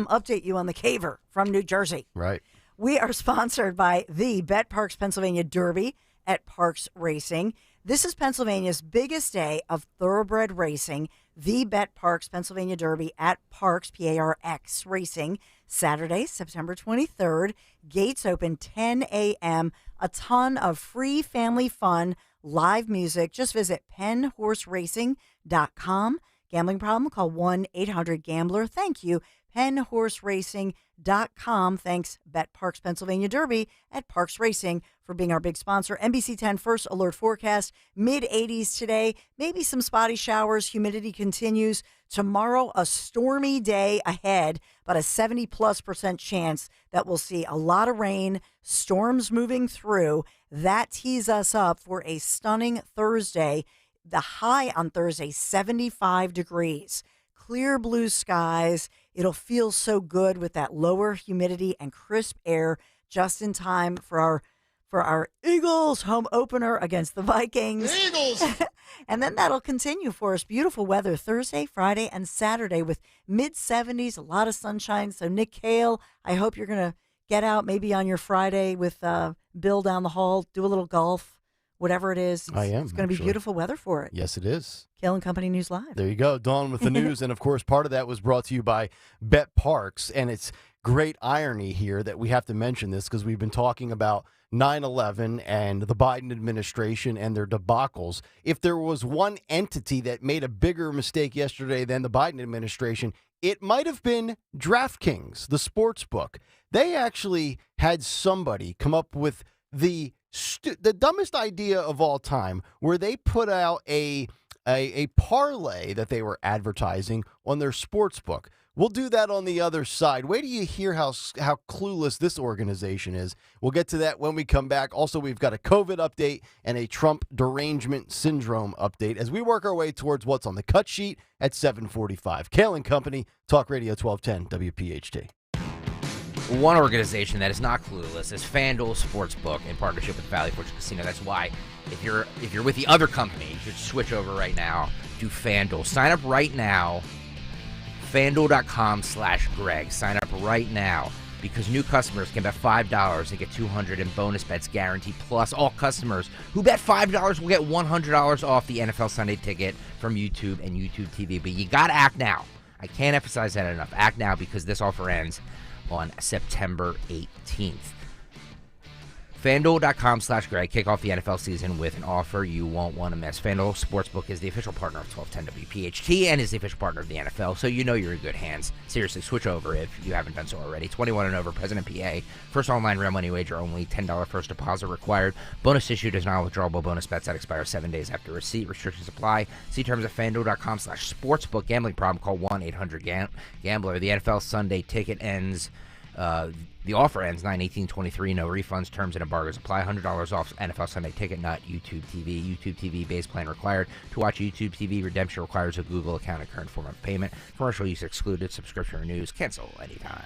update you on the caver from New Jersey. Right. We are sponsored by the Bet Parks Pennsylvania Derby at Parks Racing. This is Pennsylvania's biggest day of thoroughbred racing. The Bet Parks Pennsylvania Derby at Parks, P-A-R-X Racing, Saturday, September 23rd. Gates open 10 a.m. A ton of free family fun, live music. Just visit PennHorseRacing.com. Gambling problem? Call 1-800-GAMBLER. Thank you. PennHorseRacing.com. Thanks, Bet Parks Pennsylvania Derby at Parks Racing for being our big sponsor. NBC 10 first alert forecast, mid-80s today. Maybe some spotty showers. Humidity continues. Tomorrow, a stormy day ahead, but a 70+% chance that we'll see a lot of rain, storms moving through. That tees us up for a stunning Thursday. The high on Thursday, 75 degrees. Clear blue skies. It'll feel so good with that lower humidity and crisp air just in time for our Eagles home opener against the Vikings. Eagles! And then that'll continue for us. Beautiful weather Thursday, Friday, and Saturday with mid-70s, a lot of sunshine. So, Nick Kayal, I hope you're going to get out maybe on your Friday with Bill down the hall, do a little golf, whatever it is. I am. It's going to be beautiful weather for it. Yes, it is. Kayal and Company News Live. There you go. Dawn with the news. And, of course, part of that was brought to you by Bet Parks. And it's great irony here that we have to mention this because we've been talking about 9/11 and the Biden administration and their debacles. If there was one entity that made a bigger mistake yesterday than the Biden administration, it might have been DraftKings, the sports book. They actually had somebody come up with the dumbest idea of all time, where they put out a parlay that they were advertising on their sports book. We'll do that on the other side. Wait till you hear how clueless this organization is. We'll get to that when we come back. Also, we've got a COVID update and a Trump derangement syndrome update as we work our way towards what's on the cut sheet at 7:45. Kayal and Company, Talk Radio 1210 WPHT. One organization that is not clueless is FanDuel Sportsbook in partnership with Valley Forge Casino. That's why if you're with the other company, you should switch over right now to FanDuel. Sign up right now. FanDuel.com/Greg. Sign up right now. because new customers can bet $5 and get $200 in bonus bets guaranteed. Plus, all customers who bet $5 will get $100 off the NFL Sunday Ticket from YouTube and YouTube TV. But you got to act now. I can't emphasize that enough. Act now, because this offer ends on September 18th. FanDuel.com/Greg. Kick off the NFL season with an offer you won't want to miss. FanDuel Sportsbook is the official partner of 1210 WPHT and is the official partner of the NFL, so you know you're in good hands. Seriously, switch over if you haven't done so already. 21 and over, present in PA. First online real money wager only. $10 first deposit required. Bonus issued as non-withdrawable bonus bets that expire 7 days after receipt. Restrictions apply. See terms at FanDuel.com/sportsbook. Gambling problem? Call 1-800-GAMBLER. The NFL Sunday Ticket ends... The offer ends 9/18/23. No refunds, terms and embargoes apply. $100 off NFL Sunday Ticket, not YouTube TV. YouTube TV base plan required. To watch YouTube TV, redemption requires a Google account and current form of payment. Commercial use excluded. Subscription renews. Cancel anytime.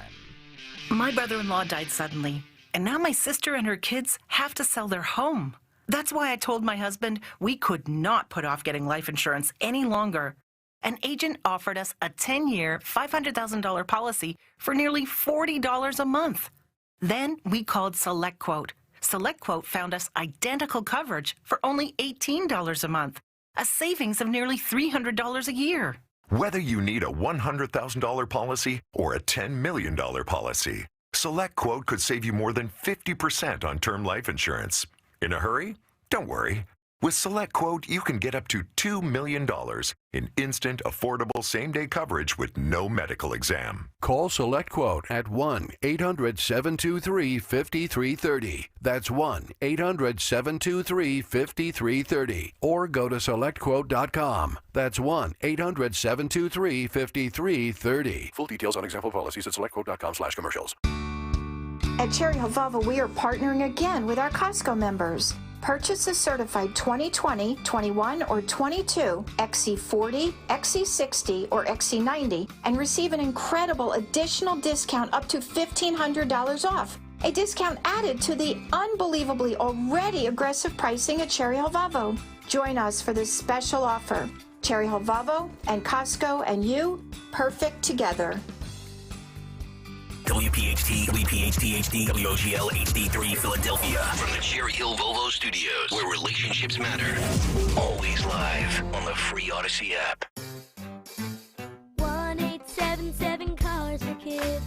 My brother-in-law died suddenly, and now my sister and her kids have to sell their home. That's why I told my husband we could not put off getting life insurance any longer. An agent offered us a 10-year, $500,000 policy for nearly $40 a month. Then we called SelectQuote. SelectQuote found us identical coverage for only $18 a month, a savings of nearly $300 a year. Whether you need a $100,000 policy or a $10 million policy, SelectQuote could save you more than 50% on term life insurance. In a hurry? Don't worry. With SelectQuote, you can get up to $2 million in instant, affordable, same-day coverage with no medical exam. Call SelectQuote at 1-800-723-5330. That's 1-800-723-5330. Or go to SelectQuote.com. That's 1-800-723-5330. Full details on example policies at SelectQuote.com/commercials. At Cherry Hill Volvo, we are partnering again with our Costco members. Purchase a certified 2020, 21, or 22 XC40, XC60, or XC90 and receive an incredible additional discount up to $1,500 off. A discount added to the unbelievably already aggressive pricing at Cherry Hill Volvo. Join us for this special offer. Cherry Hill Volvo and Costco and you, perfect together. WPHT, WPHT HD, WOGL HD3 Philadelphia. From the Cherry Hill Volvo Studios, where relationships matter. Always live on the free Odyssey app. 1877 Cars for Kids.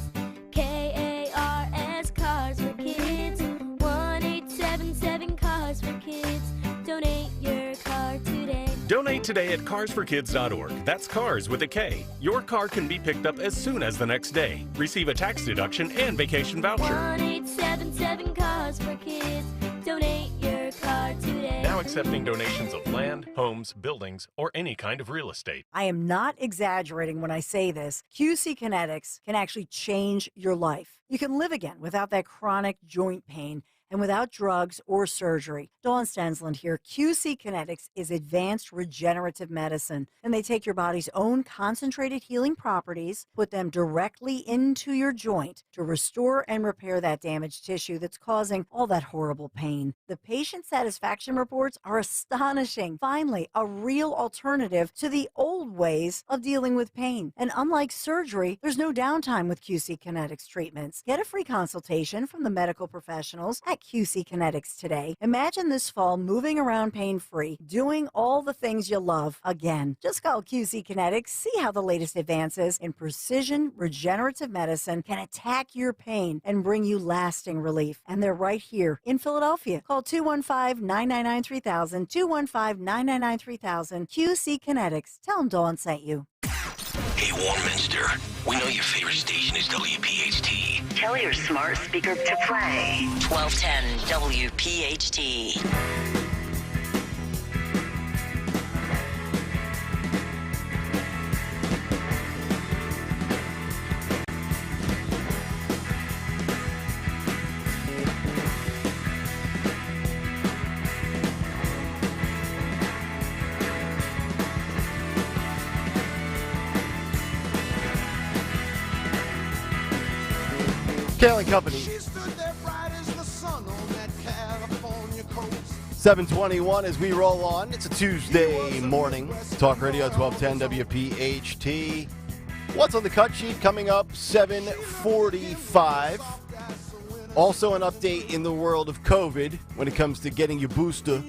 KARS Cars for Kids. 1877 Cars for Kids. Donate your car today. Donate today at carsforkids.org. That's cars with a K. Your car can be picked up as soon as the next day. Receive a tax deduction and vacation voucher. 1877 Cars for Kids. Donate your car today. Now accepting donations of land, homes, buildings, or any kind of real estate. I am not exaggerating when I say this. QC Kinetics can actually change your life. You can live again without that chronic joint pain and without drugs or surgery. Dawn Stensland here. QC Kinetics is advanced regenerative medicine, and they take your body's own concentrated healing properties, put them directly into your joint to restore and repair that damaged tissue that's causing all that horrible pain. The patient satisfaction reports are astonishing. Finally, a real alternative to the old ways of dealing with pain. And unlike surgery, there's no downtime with QC Kinetics treatments. Get a free consultation from the medical professionals at QC Kinetics today. Imagine this fall moving around pain-free, doing all the things you love again. Just call QC Kinetics, see how the latest advances in precision regenerative medicine can attack your pain and bring you lasting relief. And they're right here in Philadelphia. Call 215-999-3000, 215-999-3000, QC Kinetics. Tell them Dawn sent you. Hey, Warminster, we know your favorite station is WPHT. Tell your smart speaker to play 1210 WPHT. Kayal and Company. 7:21 as we roll on. It's a Tuesday morning. Talk Radio 1210 WPHT. What's on the cut sheet coming up? 7:45. Also, an update in the world of COVID when it comes to getting your booster.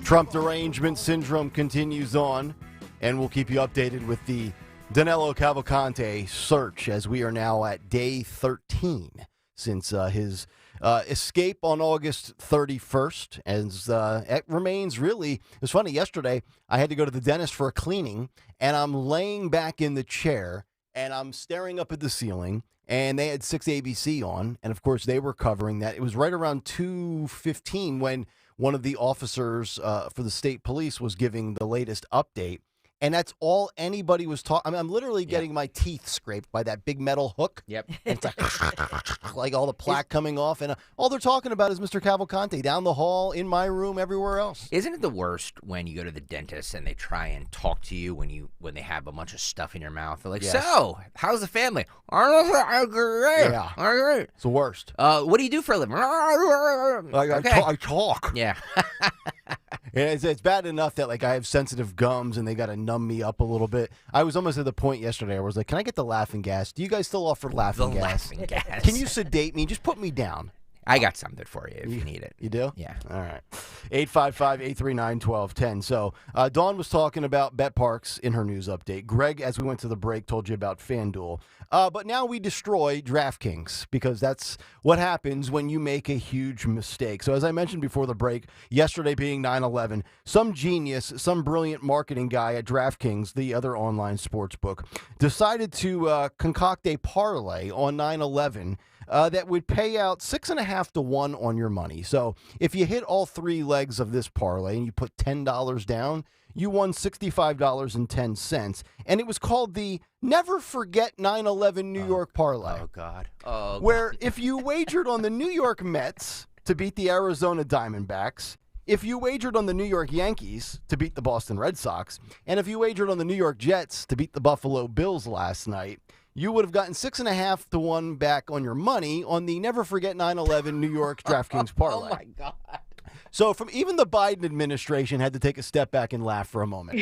Trump derangement syndrome continues on, and we'll keep you updated with the Danilo Cavalcante search as we are now at day 13 since his escape on August 31st. As it remains really, it's funny, yesterday I had to go to the dentist for a cleaning, and I'm laying back in the chair, and I'm staring up at the ceiling, and they had 6 ABC on, and of course they were covering that. It was right around 2:15 when one of the officers for the state police was giving the latest update. And that's all anybody was talking. I mean, I'm literally getting my teeth scraped by that big metal hook. Yep. And it's like all the plaque coming off. And all they're talking about is Mr. Cavalcante down the hall, in my room, everywhere else. Isn't it the worst when you go to the dentist and they try and talk to you when they have a bunch of stuff in your mouth? They're like, Yes. So, how's the family? I'm great. Yeah. I'm great. It's the worst. What do you do for a living? I talk. Yeah. And it's bad enough that like I have sensitive gums and they got to numb me up a little bit. I was almost at the point yesterday where I was like, can I get the laughing gas? Do you guys still offer laughing gas? Laughing gas. Can you sedate me? Just put me down. I got something for you if you need it. You do? Yeah. All right. 855-839-1210. So Dawn was talking about Bet Parks in her news update. Greg, as we went to the break, told you about FanDuel. But now we destroy DraftKings because that's what happens when you make a huge mistake. So as I mentioned before the break, yesterday being 9/11, some genius, some brilliant marketing guy at DraftKings, the other online sports book, decided to concoct a parlay on 9/11 that would pay out 6.5 to 1 on your money. So if you hit all 3 legs of this parlay and you put $10 down, you won $65.10. And it was called the Never Forget 9/11 New York Parlay. Oh, God. Oh, where if you wagered on the New York Mets to beat the Arizona Diamondbacks, if you wagered on the New York Yankees to beat the Boston Red Sox, and if you wagered on the New York Jets to beat the Buffalo Bills last night, you would have gotten 6.5 to 1 back on your money on the Never Forget 9/11 New York DraftKings parlay. Oh, my God. So from even the Biden administration had to take a step back and laugh for a moment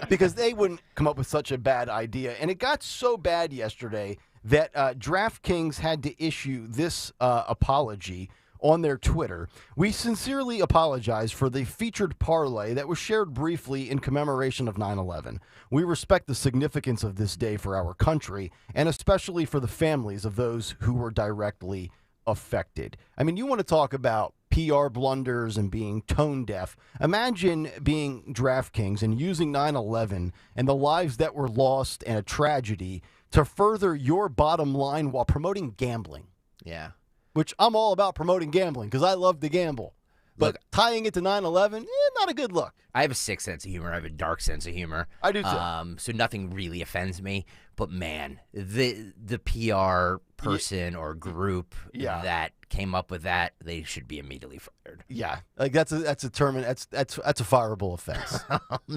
because they wouldn't come up with such a bad idea. And it got so bad yesterday that DraftKings had to issue this apology on their Twitter. We sincerely apologize for the featured parlay that was shared briefly in commemoration of 9/11. We respect the significance of this day for our country and especially for the families of those who were directly affected. I mean, you want to talk about PR blunders and being tone deaf. Imagine being DraftKings and using 9/11 and the lives that were lost and a tragedy to further your bottom line while promoting gambling. Yeah. Which I'm all about promoting gambling because I love to gamble. But tying it to 9/11, not a good look. I have a sick sense of humor. I have a dark sense of humor. I do too. So nothing really offends me. But man, the PR person or group that came up with that, they should be immediately fired. Yeah, like that's a term. That's a fireable offense.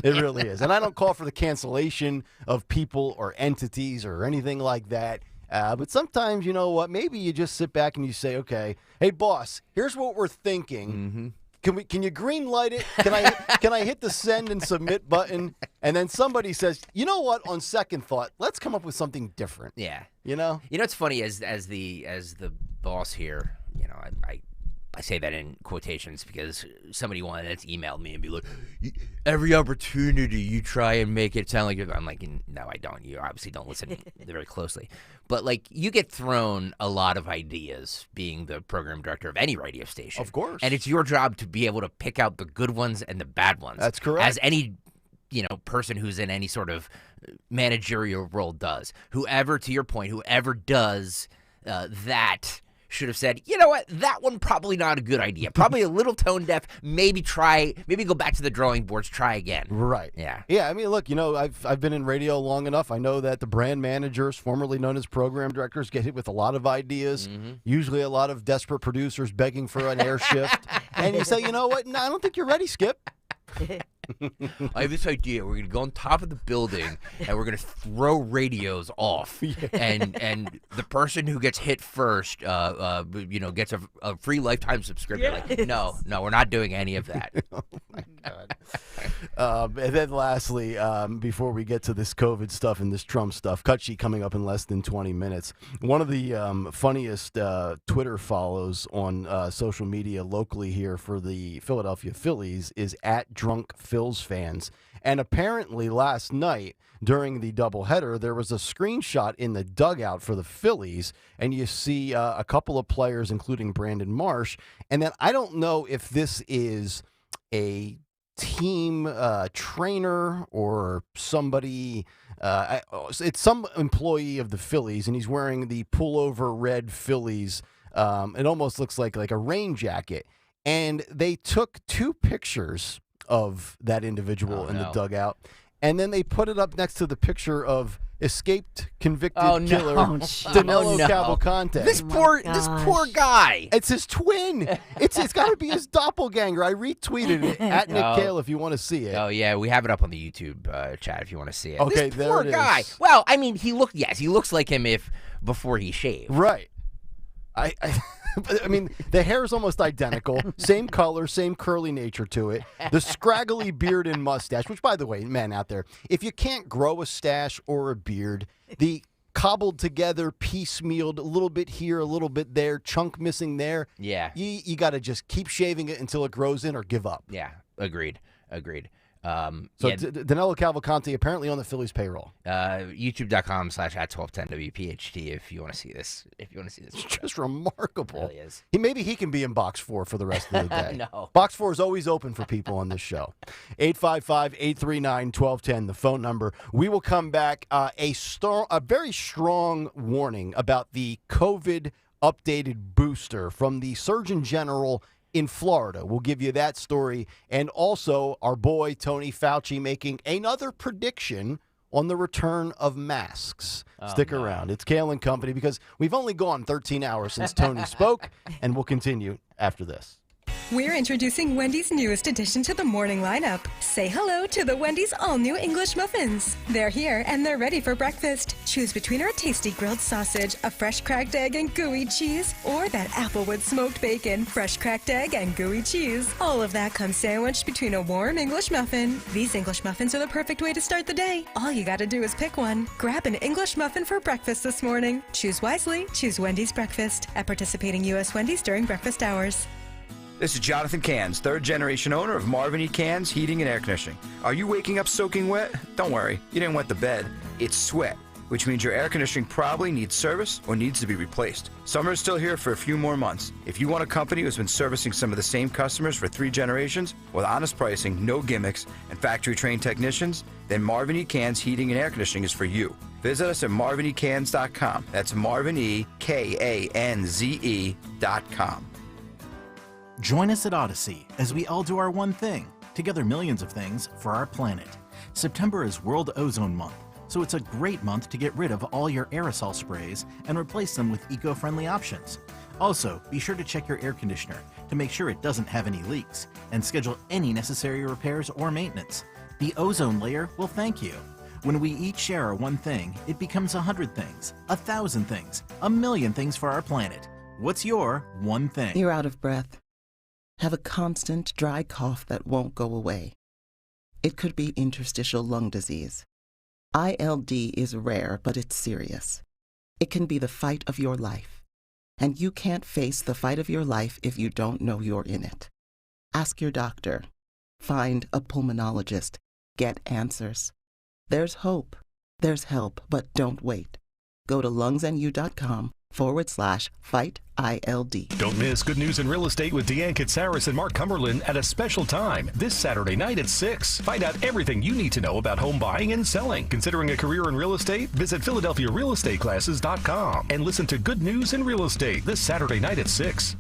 It really is. And I don't call for the cancellation of people or entities or anything like that. But sometimes, you know what, maybe you just sit back and you say, okay, hey, boss, here's what we're thinking. Mm-hmm. Can you green light it? Can I hit the send and submit button? And then somebody says, you know what, on second thought, let's come up with something different. Yeah. You know? You know, it's funny as the boss here, you know, I say that in quotations because somebody wanted to email me and be like, every opportunity you try and make it sound like you're, I'm like, no, I don't. You obviously don't listen very closely. But, like, you get thrown a lot of ideas being the program director of any radio station. Of course. And it's your job to be able to pick out the good ones and the bad ones. That's correct. As any, you know, person who's in any sort of managerial role does. Whoever, to your point, whoever does that should have said, you know what, that one probably not a good idea. Probably a little tone deaf. Maybe go back to the drawing boards, try again. Right. Yeah. Yeah, I mean, look, you know, I've been in radio long enough. I know that the brand managers, formerly known as program directors, get hit with a lot of ideas, usually a lot of desperate producers begging for an air shift. And you say, you know what, no, I don't think you're ready, Skip. I have this idea. We're going to go on top of the building and we're going to throw radios off. Yeah. And the person who gets hit first, gets a free lifetime subscription. Yes. Like, no, we're not doing any of that. Oh, my God. And then lastly, before we get to this COVID stuff and this Trump stuff, cut sheet coming up in less than 20 minutes. One of the funniest Twitter follows on social media locally here for the Philadelphia Phillies is @DrunkPhilsFans. And apparently last night during the doubleheader, there was a screenshot in the dugout for the Phillies, and you see a couple of players, including Brandon Marsh. And then I don't know if this is a team trainer or somebody. It's some employee of the Phillies, and he's wearing the pullover red Phillies. It almost looks like a rain jacket. And they took two pictures of that individual in the dugout, and then they put it up next to the picture of escaped convicted killer Danilo Cavalcante. This poor guy. It's his twin. It's got to be his doppelganger. I retweeted it at Nick Kayal if you want to see it. Oh yeah, we have it up on the YouTube chat if you want to see it. Okay, this there poor it is. guy. Well, I mean, he looks like him before he shaved. Right. I mean, the hair is almost identical. Same color, same curly nature to it. The scraggly beard and mustache, which, by the way, man out there, if you can't grow a stash or a beard, the cobbled together, piecemealed, a little bit here, a little bit there, chunk missing there. Yeah. You got to just keep shaving it until it grows in or give up. Yeah, agreed. Danilo Cavalcante apparently on the Phillies payroll. YouTube.com/@1210WPHT if you want to see this. It's just remarkable. It really is. Maybe he can be in box 4 for the rest of the day. No. Box 4 is always open for people on this show. 855-839-1210, the phone number. We will come back. A very strong warning about the COVID updated booster from the Surgeon General in Florida. We'll give you that story. And also our boy Tony Fauci making another prediction on the return of masks. Stick around. It's Kayal and Company because we've only gone 13 hours since Tony spoke, and we'll continue after this. We're introducing Wendy's newest addition to the morning lineup. Say hello to the Wendy's all-new English muffins. They're here and they're ready for breakfast. Choose between our tasty grilled sausage, a fresh cracked egg and gooey cheese, or that Applewood smoked bacon, fresh cracked egg and gooey cheese. All of that comes sandwiched between a warm English muffin. These English muffins are the perfect way to start the day. All you gotta do is pick one. Grab an English muffin for breakfast this morning. Choose wisely. Choose Wendy's breakfast at participating U.S. Wendy's during breakfast hours. This is Jonathan Cans, third-generation owner of Marvin E. Cans Heating and Air Conditioning. Are you waking up soaking wet? Don't worry, you didn't wet the bed. It's sweat, which means your air conditioning probably needs service or needs to be replaced. Summer is still here for a few more months. If you want a company who's been servicing some of the same customers for 3 generations with honest pricing, no gimmicks, and factory-trained technicians, then Marvin E. Cans Heating and Air Conditioning is for you. Visit us at marvinecans.com. That's marvinekанze.com. Join us at Odyssey as we all do our one thing, together millions of things for our planet. September is World Ozone Month, so it's a great month to get rid of all your aerosol sprays and replace them with eco-friendly options. Also, be sure to check your air conditioner to make sure it doesn't have any leaks and schedule any necessary repairs or maintenance. The ozone layer will thank you. When we each share our one thing, it becomes 100 things, 1,000 things, 1,000,000 things for our planet. What's your one thing? You're out of breath. Have a constant dry cough that won't go away. It could be interstitial lung disease. ILD is rare, but it's serious. It can be the fight of your life. And you can't face the fight of your life if you don't know you're in it. Ask your doctor. Find a pulmonologist. Get answers. There's hope. There's help, but don't wait. Go to lungsnu.com/fight ILD. Don't miss Good News in Real Estate with Deanne Katsaris and Mark Cumberland at a special time this Saturday night at 6. Find out everything you need to know about home buying and selling. Considering a career in real estate? Visit PhiladelphiaRealEstateClasses.com and listen to Good News in Real Estate this Saturday night at 6.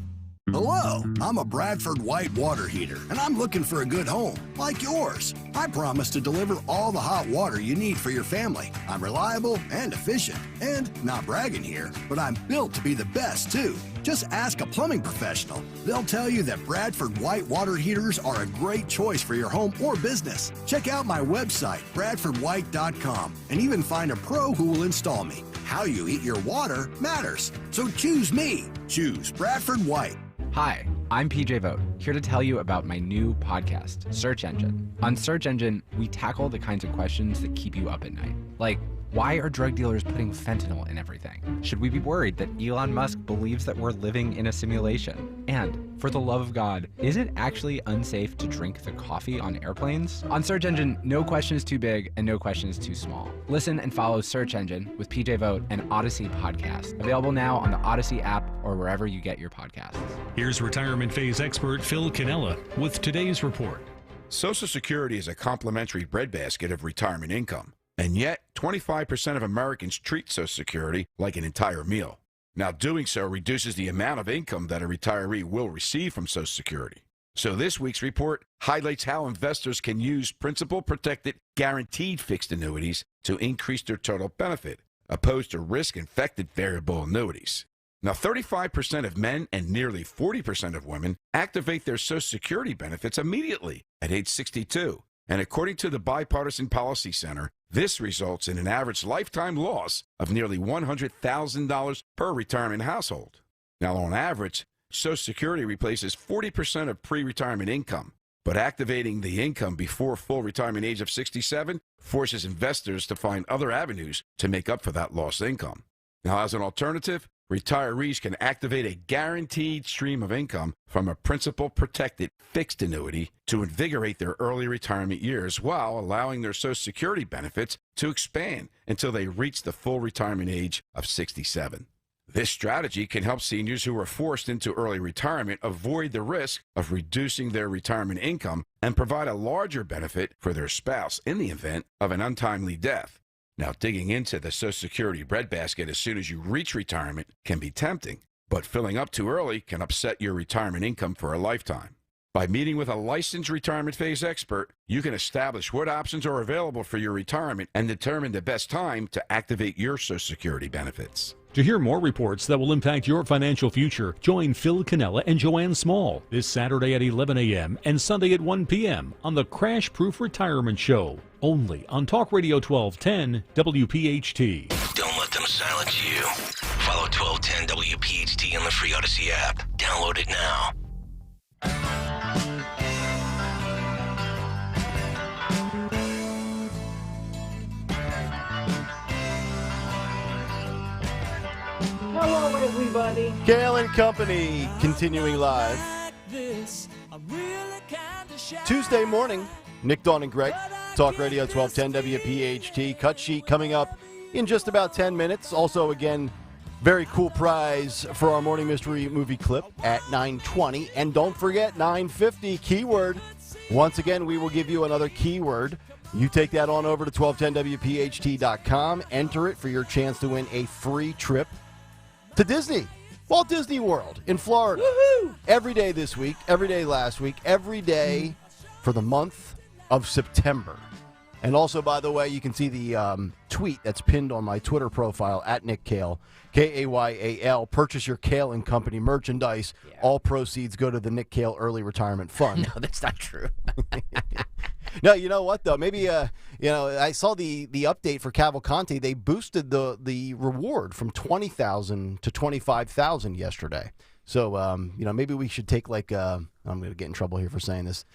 Hello, I'm a Bradford White water heater, and I'm looking for a good home, like yours. I promise to deliver all the hot water you need for your family. I'm reliable and efficient, and not bragging here, but I'm built to be the best, too. Just ask a plumbing professional. They'll tell you that Bradford White water heaters are a great choice for your home or business. Check out my website, bradfordwhite.com, and even find a pro who will install me. How you heat your water matters, so choose me. Choose Bradford White. Hi, I'm PJ Vogt, here to tell you about my new podcast, Search Engine. On Search Engine, we tackle the kinds of questions that keep you up at night. Like, why are drug dealers putting fentanyl in everything? Should we be worried that Elon Musk believes that we're living in a simulation? And, for the love of God, is it actually unsafe to drink the coffee on airplanes? On Search Engine, no question is too big and no question is too small. Listen and follow Search Engine with PJ Vogt and Odyssey Podcast. Available now on the Odyssey app or wherever you get your podcasts. Here's retirement phase expert Phil Cannella with today's report. Social Security is a complimentary breadbasket of retirement income. And yet, 25% of Americans treat Social Security like an entire meal. Now, doing so reduces the amount of income that a retiree will receive from Social Security. So this week's report highlights how investors can use principal-protected, guaranteed fixed annuities to increase their total benefit, opposed to risk-infected variable annuities. Now, 35% of men and nearly 40% of women activate their Social Security benefits immediately at age 62. And according to the Bipartisan Policy Center, this results in an average lifetime loss of nearly $100,000 per retirement household. Now, on average, Social Security replaces 40% of pre-retirement income, but activating the income before full retirement age of 67 forces investors to find other avenues to make up for that lost income. Now, as an alternative, retirees can activate a guaranteed stream of income from a principal-protected fixed annuity to invigorate their early retirement years while allowing their Social Security benefits to expand until they reach the full retirement age of 67. This strategy can help seniors who are forced into early retirement avoid the risk of reducing their retirement income and provide a larger benefit for their spouse in the event of an untimely death. Now, digging into the Social Security breadbasket as soon as you reach retirement can be tempting, but filling up too early can upset your retirement income for a lifetime. By meeting with a licensed retirement phase expert, you can establish what options are available for your retirement and determine the best time to activate your Social Security benefits. To hear more reports that will impact your financial future, join Phil Cannella and Joanne Small this Saturday at 11 a.m. and Sunday at 1 p.m. on the Crash Proof Retirement Show, only on Talk Radio 1210 WPHT. Don't let them silence you. Follow 1210 WPHT on the free Odyssey app. Download it now. Hello, everybody. Kayal and Company continuing live. Tuesday morning, Nick, Dawn, and Greg, Talk Radio 1210 WPHT. Cut sheet coming up in just about 10 minutes. Also, again, very cool prize for our morning mystery movie clip at 9:20. And don't forget, 9:50, keyword. Once again, we will give you another keyword. You take that on over to 1210WPHT.com. Enter it for your chance to win a free trip to Disney, Walt Disney World in Florida. Woohoo! Every day this week, every day last week, every day for the month of September. And also, by the way, you can see the tweet that's pinned on my Twitter profile at Nick Kayal, Kayal. Purchase your Kayal and Company merchandise. Yeah. All proceeds go to the Nick Kayal Early Retirement Fund. No, that's not true. No, you know what, though? Maybe, I saw the update for Cavalcante. They boosted the reward from $20,000 to $25,000 yesterday. So, maybe we should take I'm going to get in trouble here for saying this.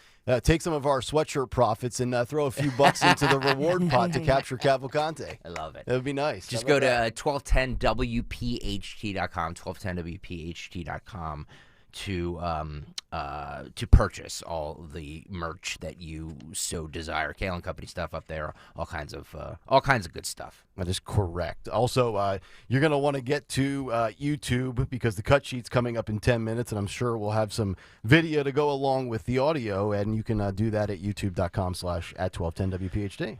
Take some of our sweatshirt profits and throw a few bucks into the reward pot to capture Cavalcante. I love it. That would be nice. Just go to 1210WPHT.com, 1210WPHT.com. To purchase all the merch that you so desire. Kayal and Company stuff up there, all kinds of good stuff. That is correct. Also, you're going to want to get to YouTube because the cut sheet's coming up in 10 minutes, and I'm sure we'll have some video to go along with the audio, and you can do that at youtube.com/@1210WPHT.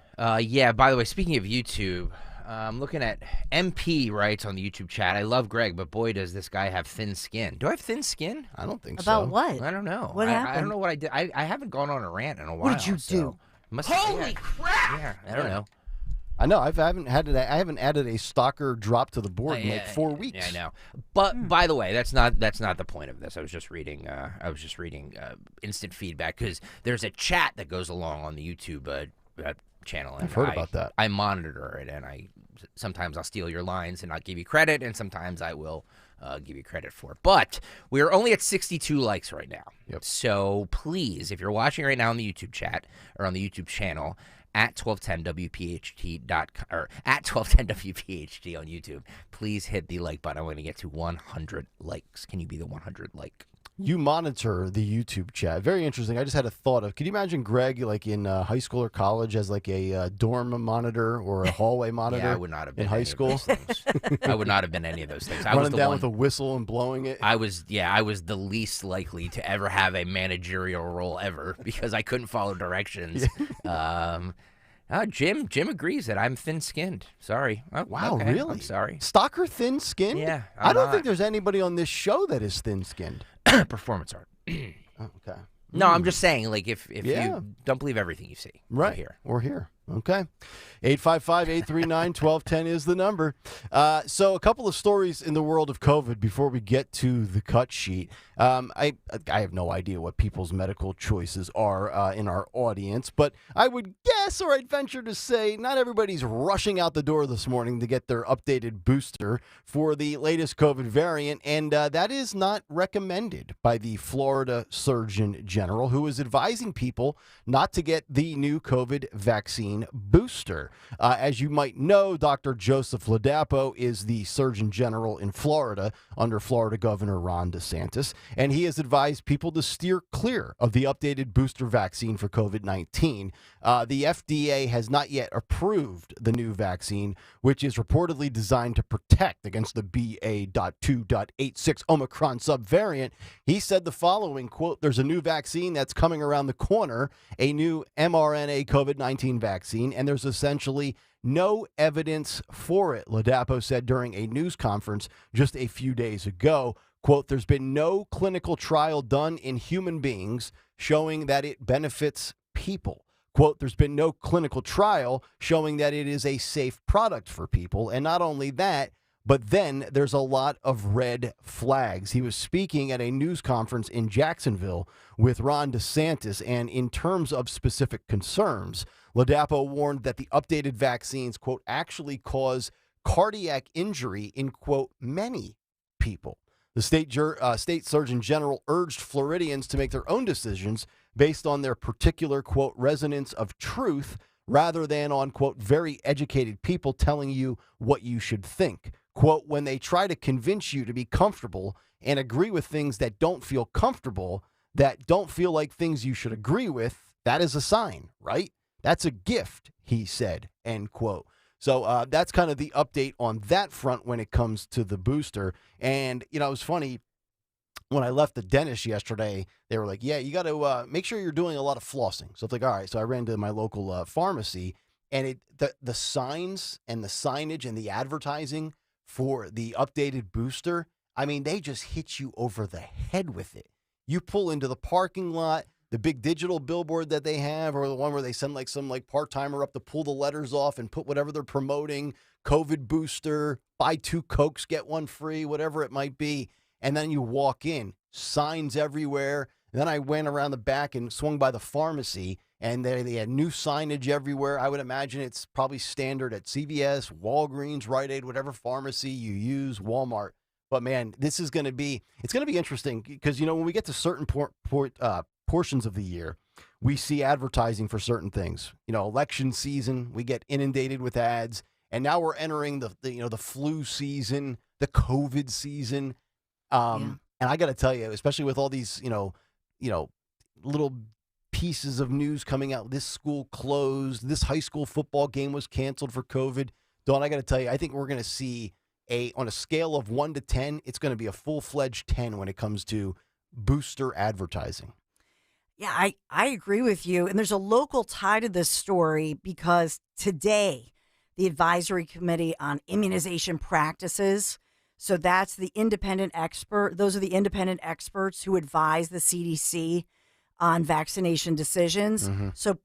Yeah, by the way, speaking of YouTube, I'm looking at MP writes on the YouTube chat, I love Greg, but boy, does this guy have thin skin. Do I have thin skin? I don't think so. About what? I don't know. What happened? I don't know what I did. I haven't gone on a rant in a while. What did you do? Holy crap! Yeah, I don't know. I know. I haven't added a stalker drop to the board in like 4 weeks. Yeah, I know. But by the way, that's not the point of this. I was just reading instant feedback because there's a chat that goes along on the YouTube channel. And I've heard about that. I monitor it, and sometimes I'll steal your lines and not give you credit, and sometimes I will give you credit for it. But we're only at 62 likes right now. Yep. So please, if you're watching right now on the YouTube chat or on the YouTube channel, at 1210WPHT.com or at 1210WPHT on YouTube, please hit the like button. I'm going to get to 100 likes. Can you be the 100 like? You monitor the YouTube chat. Very interesting. I just had a thought of, could you imagine Greg like in high school or college as like a dorm monitor or a hallway monitor? Yeah, I would not have been in high school. I would not have been any of those things. I Running was the down one with a whistle and blowing it. I was the least likely to ever have a managerial role ever because I couldn't follow directions. Jim agrees that I'm thin-skinned. Sorry. Oh, Wow, okay. really? I'm sorry. Stalker thin-skinned? Yeah, I don't not. think there's anybody on this show that is thin-skinned. Performance art. Okay. No, I'm just saying, like, if Yeah. you don't believe everything you see, Right here. Or here. Okay. 855-839-1210 is the number. So a couple of stories in the world of COVID before we get to the cut sheet. I have no idea what people's medical choices are in our audience, but I would guess, or I'd venture to say, not everybody's rushing out the door this morning to get their updated booster for the latest COVID variant, and that is not recommended by the Florida Surgeon General, who is advising people not to get the new COVID vaccine booster. As you might know, Dr. Joseph Ladapo is the Surgeon General in Florida under Florida Governor Ron DeSantis, and he has advised people to steer clear of the updated booster vaccine for COVID-19. The FDA has not yet approved the new vaccine, which is reportedly designed to protect against the BA.2.86 Omicron subvariant. He said the following, quote, "There's a new vaccine that's coming around the corner, a new mRNA COVID-19 vaccine, and there's essentially no evidence for it," Ladapo said during a news conference just a few days ago. Quote, "There's been no clinical trial done in human beings showing that it benefits people." Quote, "There's been no clinical trial showing that it is a safe product for people." And not only that, but then there's a lot of red flags. He was speaking at a news conference in Jacksonville with Ron DeSantis, and in terms of specific concerns, Ladapo warned that the updated vaccines, quote, "actually cause cardiac injury in, quote, many people." The state Surgeon General urged Floridians to make their own decisions based on their particular, quote, "resonance of truth," rather than on, quote, "very educated people telling you what you should think." Quote, "When they try to convince you to be comfortable and agree with things that don't feel comfortable, that don't feel like things you should agree with, that is a sign, right? That's a gift," he said, end quote. So that's kind of the update on that front when it comes to the booster. And, you know, it was funny. When I left the dentist yesterday, they were like, "Yeah, you got to make sure you're doing a lot of flossing." So it's like, all right. So I ran to my local pharmacy, and the signs and the signage and the advertising for the updated booster, I mean, they just hit you over the head with it. You pull into the parking lot, the big digital billboard that they have, or the one where they send like some like part-timer up to pull the letters off and put whatever they're promoting, COVID booster, buy 2 Cokes, get 1 free, whatever it might be. And then you walk in, signs everywhere. And then I went around the back and swung by the pharmacy, and they had new signage everywhere. I would imagine it's probably standard at CVS, Walgreens, Rite Aid, whatever pharmacy you use, Walmart. But man, it's going to be interesting because, you know, when we get to certain portions of the year, we see advertising for certain things. You know, election season, we get inundated with ads, and now we're entering the flu season, the COVID season. And I got to tell you, especially with all these, you know, little pieces of news coming out, this school closed, this high school football game was canceled for COVID. Dawn, I got to tell you, I think we're going to see on a scale of 1 to 10, it's going to be a full-fledged 10 when it comes to booster advertising. Yeah, I agree with you. And there's a local tie to this story because today, the Advisory Committee on Immunization Practices, so that's the independent expert. Those are the independent experts who advise the CDC on vaccination decisions. Mm-hmm. So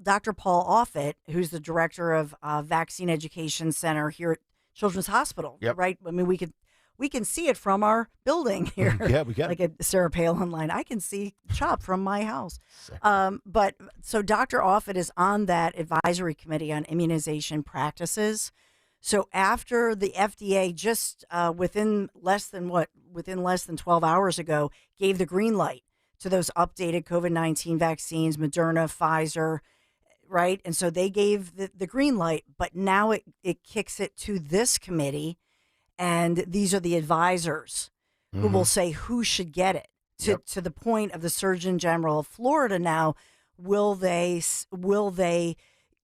Dr. Paul Offit, who's the director of Vaccine Education Center here at Children's Hospital, Yep. right? I mean, we can see it from our building here. Yeah, we can. Like at Sarah Palin line, I can see CHOP from my house. But so Dr. Offit is on that advisory committee on immunization practices. So after the FDA just within less than 12 hours ago gave the green light to those updated COVID-19 vaccines, Moderna, Pfizer, right? And so they gave the green light, but now it kicks it to this committee, and these are the advisors who will say who should get it. To the point of the Surgeon General of Florida now, will they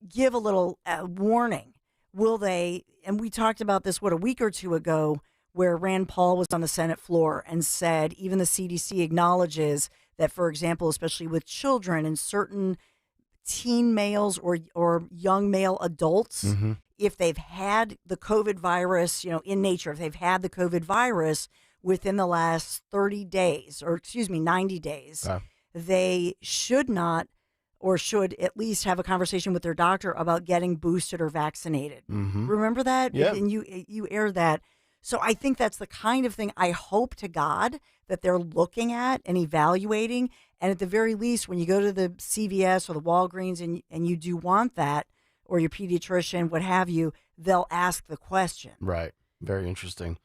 give a little warning? Will they? And we talked about this, a week or two ago, where Rand Paul was on the Senate floor and said even the CDC acknowledges that, for example, especially with children and certain teen males or young male adults, if they've had the COVID virus, in nature, if they've had the COVID virus within the last 90 days, they should not, or should at least have a conversation with their doctor about getting boosted or vaccinated. Remember that? Yeah. And you aired that. So I think that's the kind of thing I hope to God that they're looking at and evaluating. And at the very least, when you go to the CVS or the Walgreens and you do want that, or your pediatrician, what have you, they'll ask the question. Right. Very interesting.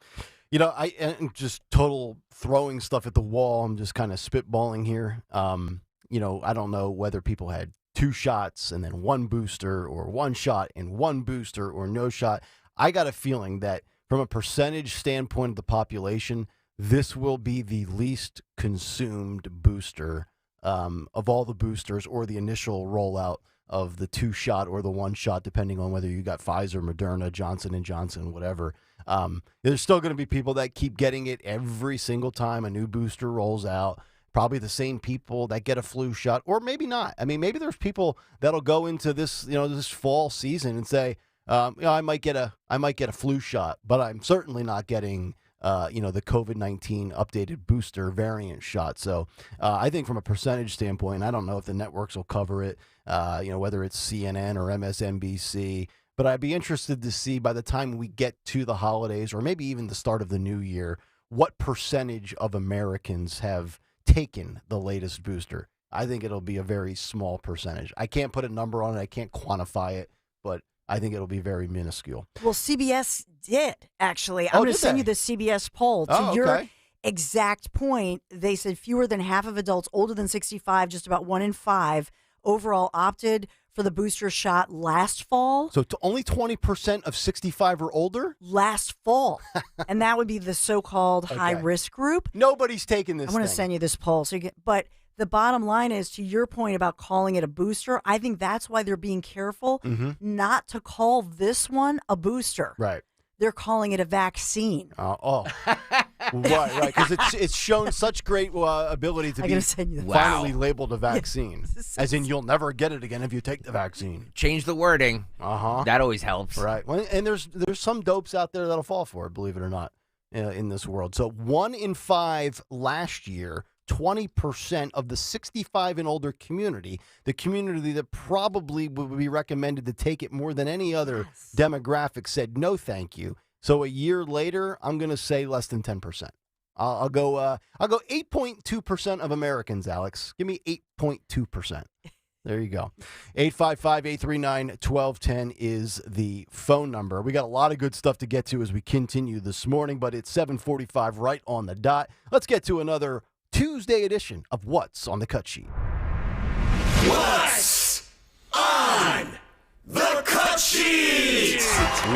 And just total throwing stuff at the wall. I'm just kind of spitballing here. I don't know whether people had 2 shots and then 1 booster, or 1 shot and 1 booster, or no shot. I got a feeling that from a percentage standpoint of the population, this will be the least consumed booster of all the boosters, or the initial rollout of the 2 shot or the 1 shot, depending on whether you got Pfizer, Moderna, Johnson & Johnson, whatever. There's still going to be people that keep getting it every single time a new booster rolls out. Probably the same people that get a flu shot, or maybe not. I mean, maybe there's people that'll go into this, this fall season and say, I might get a flu shot, but I'm certainly not getting, the COVID-19 updated booster variant shot. So I think from a percentage standpoint, I don't know if the networks will cover it, whether it's CNN or MSNBC. But I'd be interested to see by the time we get to the holidays, or maybe even the start of the new year, what percentage of Americans have taken the latest booster. I think it'll be a very small percentage. I can't put a number on it. I can't quantify it, but I think it'll be very minuscule. Well, CBS did, actually. I'm going to send you the CBS poll. To your exact point, they said fewer than half of adults older than 65, just about 1 in 5, overall opted for the booster shot last fall. So only 20% of 65 or older? Last fall. And that would be the so-called high-risk group. Nobody's taking this I want to send you this poll. But the bottom line is, to your point about calling it a booster, I think that's why they're being careful not to call this one a booster. Right. They're calling it a vaccine. Right, because it's shown such great ability to be finally labeled a vaccine. As in, you'll never get it again if you take the vaccine. Change the wording. That always helps. Right. Well, and there's some dopes out there that'll fall for it, believe it or not, in this world. So 1 in 5 last year, 20% of the 65 and older community, the community that probably would be recommended to take it more than any other demographic, said no thank you. So a year later, I'm going to say less than 10%. I'll go 8.2% of Americans, Alex. Give me 8.2%. There you go. 855-839-1210 is the phone number. We got a lot of good stuff to get to as we continue this morning, but it's 7:45 right on the dot. Let's get to another Tuesday edition of What's on the Cut Sheet. What's on the Cut Sheet?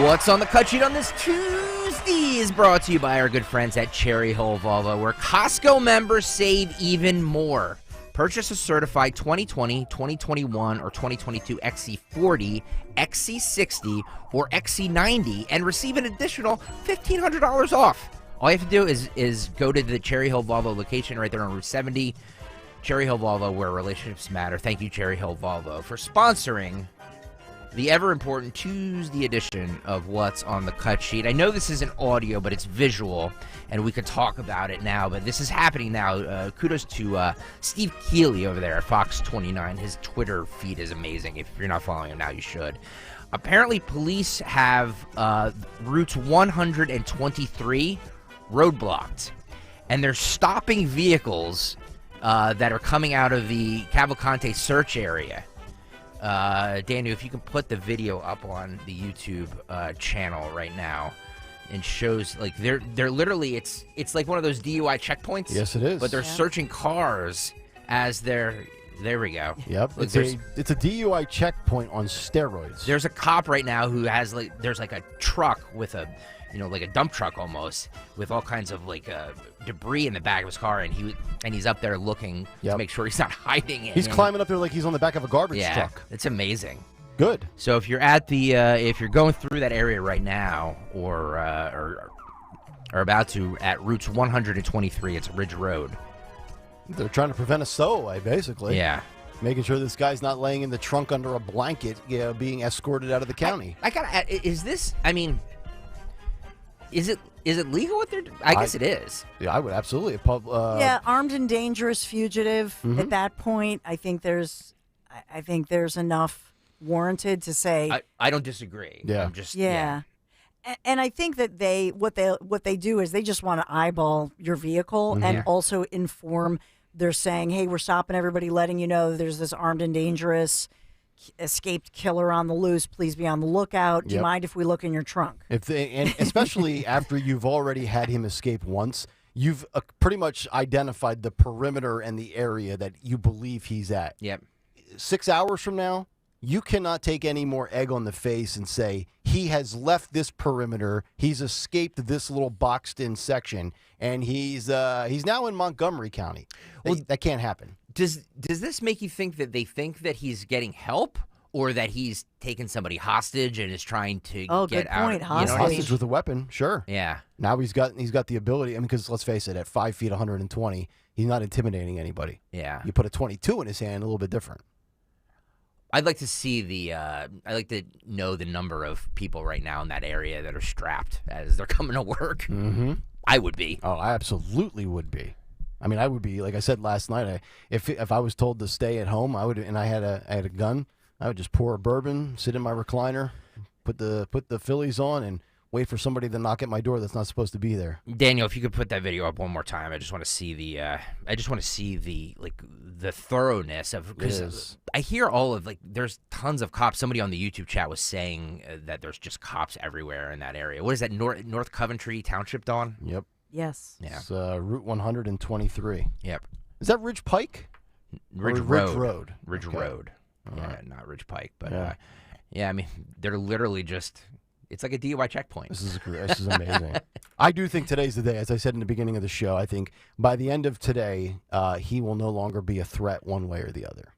What's on the Cut Sheet on this Tuesday is brought to you by our good friends at Cherry Hill Volvo, where Costco members save even more. Purchase a certified 2020, 2021, or 2022 XC40, XC60, or XC90 and receive an additional $1,500 off. All you have to do is go to the Cherry Hill Volvo location right there on Route 70. Cherry Hill Volvo, where relationships matter. Thank you, Cherry Hill Volvo, for sponsoring the ever-important Tuesday edition of What's on the Cut Sheet. I know this isn't audio, but it's visual, and we could talk about it now, but this is happening now. Kudos to Steve Keeley over there at Fox 29. His Twitter feed is amazing. If you're not following him now, you should. Apparently, police have routes 123 roadblocked, and they're stopping vehicles that are coming out of the Cavalcante search area. Daniel, if you can put the video up on the YouTube channel right now, and shows like they're literally it's like one of those DUI checkpoints. Yes, it is. But they're searching cars as they're. There we go. Yep. Look, It's a DUI checkpoint on steroids. There's a cop right now who has there's like a truck with a, like a dump truck almost, with all kinds of debris in the back of his car, and he's up there looking to make sure he's not hiding it. He's climbing up there like he's on the back of a garbage truck. It's amazing. Good. So if you're at if you're going through that area right now, or are about to at routes 123, it's Ridge Road. They're trying to prevent a stowaway, basically. Yeah. Making sure this guy's not laying in the trunk under a blanket, being escorted out of the county. I gotta add, is this, is it legal what they're doing? I guess it is. Yeah, I would absolutely. Armed and dangerous fugitive. At that point, I think there's enough warranted to say. I don't disagree. Yeah. I'm just, And I think that what they do is they just want to eyeball your vehicle and also inform. They're saying, hey, we're stopping everybody, letting you know there's this armed and dangerous escaped killer on the loose. Please be on the lookout. Do you mind if we look in your trunk? And especially after you've already had him escape once, you've pretty much identified the perimeter and the area that you believe he's at. Yep. 6 hours from now, you cannot take any more egg on the face and say he has left this perimeter, he's escaped this little boxed-in section, and he's now in Montgomery County. That can't happen. Does this make you think that they think that he's getting help, or that he's taken somebody hostage and is trying to get out? Point. Hostage with a weapon, sure. Yeah. Now he's got the ability. Because let's face it, at 5 feet, 120, he's not intimidating anybody. Yeah. You put a 22 in his hand, a little bit different. I'd like to see I'd like to know the number of people right now in that area that are strapped as they're coming to work. Mm-hmm. I would be. Oh, I absolutely would be. I would be. Like I said last night, if I was told to stay at home, I would, and I had a gun, I would just pour a bourbon, sit in my recliner, put the Phillies on, and wait for somebody to knock at my door that's not supposed to be there. Daniel, if you could put that video up one more time, I just want to see the the thoroughness of, because I hear all of there's tons of cops. Somebody on the YouTube chat was saying that there's just cops everywhere in that area. What is that, North Coventry Township, Dawn? Yep. Yes. Yeah. It's Route 123. Yep. Is that Ridge Pike? Ridge Road. Ridge Okay. Road. All Yeah, right. not Ridge Pike, but Yeah. they're literally just. It's like a DUI checkpoint. This is amazing. I do think today's the day. As I said in the beginning of the show, I think by the end of today, he will no longer be a threat one way or the other,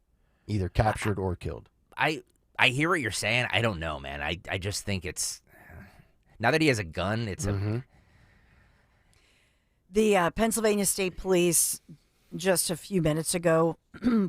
either captured or killed. I hear what you're saying. I don't know, man. I just think it's now that he has a gun. It's The Pennsylvania State Police just a few minutes ago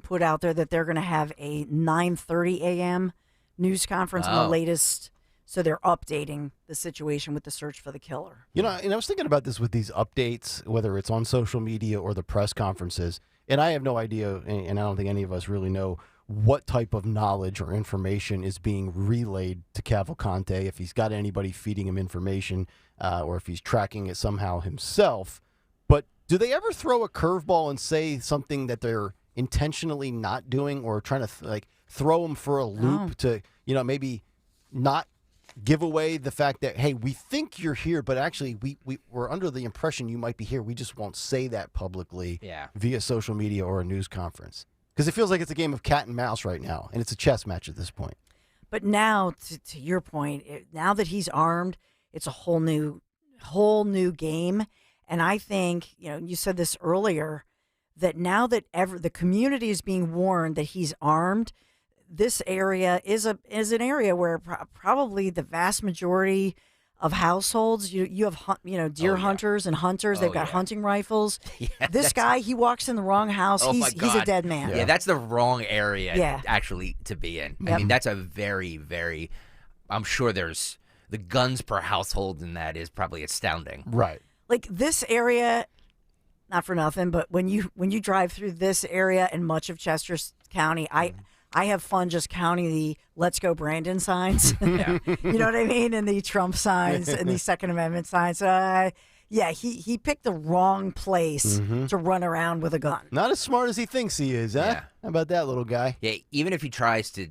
put out there that they're going to have a 9:30 a.m. news conference on the latest. So they're updating the situation with the search for the killer. And I was thinking about this with these updates, whether it's on social media or the press conferences, and I have no idea, and I don't think any of us really know what type of knowledge or information is being relayed to Cavalcante, if he's got anybody feeding him information, or if he's tracking it somehow himself. But do they ever throw a curveball and say something that they're intentionally not doing, or trying to throw him for a loop to, maybe not give away the fact that, hey, we think you're here, but actually we're under the impression you might be here. We just won't say that publicly via social media or a news conference. Because it feels like it's a game of cat and mouse right now, and it's a chess match at this point. But now, to your point, now that he's armed, it's a whole new game. And I think, you said this earlier, that now that the community is being warned that he's armed, this area is an area where probably the vast majority of households, you have deer hunters and hunters. They've got hunting rifles. This guy, he walks in the wrong house. He's a dead man. Yeah, that's the wrong area actually to be in. I mean, that's a very, very. I'm sure there's the guns per household, and that is probably astounding. Right. Like this area, not for nothing, but when you drive through this area and much of Chester County, I have fun just counting the "Let's Go Brandon" signs. You know what I mean? And the Trump signs and the Second Amendment signs. He picked the wrong place to run around with a gun. Not as smart as he thinks he is, huh? Yeah. How about that little guy? Yeah, even if he tries to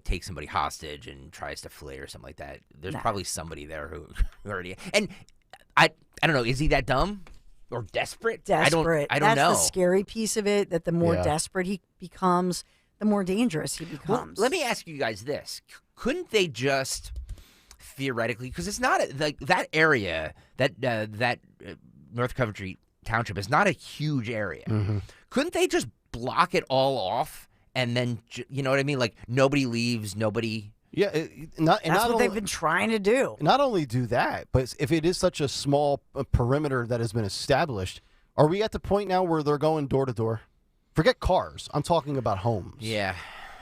takes somebody hostage and tries to flee or something like that. There's probably somebody there who already. And I don't know. Is he that dumb or desperate? Desperate. I don't know. That's the scary piece of it. That the more desperate he becomes, the more dangerous he becomes. Well, let me ask you guys this: couldn't they just theoretically, because it's not like that area that North Coventry Township is not a huge area. Mm-hmm. Couldn't they just block it all off and then you know what I mean? Like nobody leaves, nobody. Yeah, That's what they've been trying to do. Not only do that, but if it is such a small perimeter that has been established, are we at the point now where they're going door to door? Forget cars. I'm talking about homes. Yeah.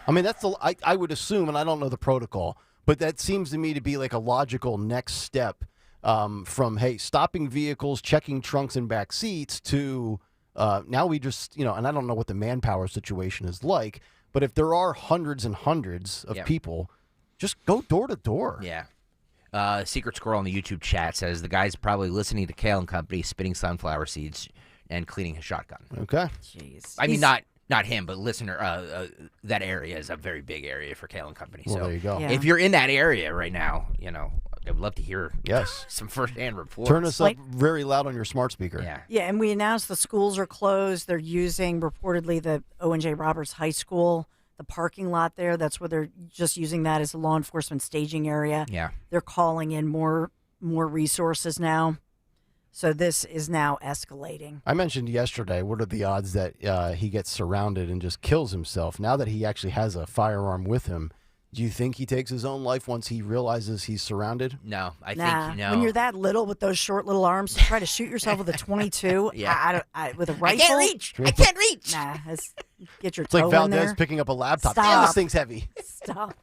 I mean, that's I would assume, and I don't know the protocol, but that seems to me to be like a logical next step from, hey, stopping vehicles, checking trunks and back seats to now we just, and I don't know what the manpower situation is like, but if there are hundreds and hundreds of people, just go door to door. Yeah. Secret Squirrel in the YouTube chat says the guy's probably listening to Kayal and Company, spitting sunflower seeds and cleaning his shotgun. Okay. Jeez. I mean, not him, but listener. That area is a very big area for Kayal and Company. Well, so there you go. If you're in that area right now, I would love to hear yes some firsthand reports. Turn us up very loud on your smart speaker. Yeah. Yeah, and we announced the schools are closed. They're using reportedly the O&J Roberts High School, the parking lot there. That's where they're just using that as a law enforcement staging area. Yeah. They're calling in more resources now. So this is now escalating. I mentioned yesterday, what are the odds that he gets surrounded and just kills himself? Now that he actually has a firearm with him, do you think he takes his own life once he realizes he's surrounded? No, I Nah. think no. When you're that little with those short little arms, to try to shoot yourself with a 22, Yeah. with a rifle. I can't reach. Nah, get your It's toe like in Valdez there. picking up a laptop. Stop. Damn, this thing's heavy. Stop.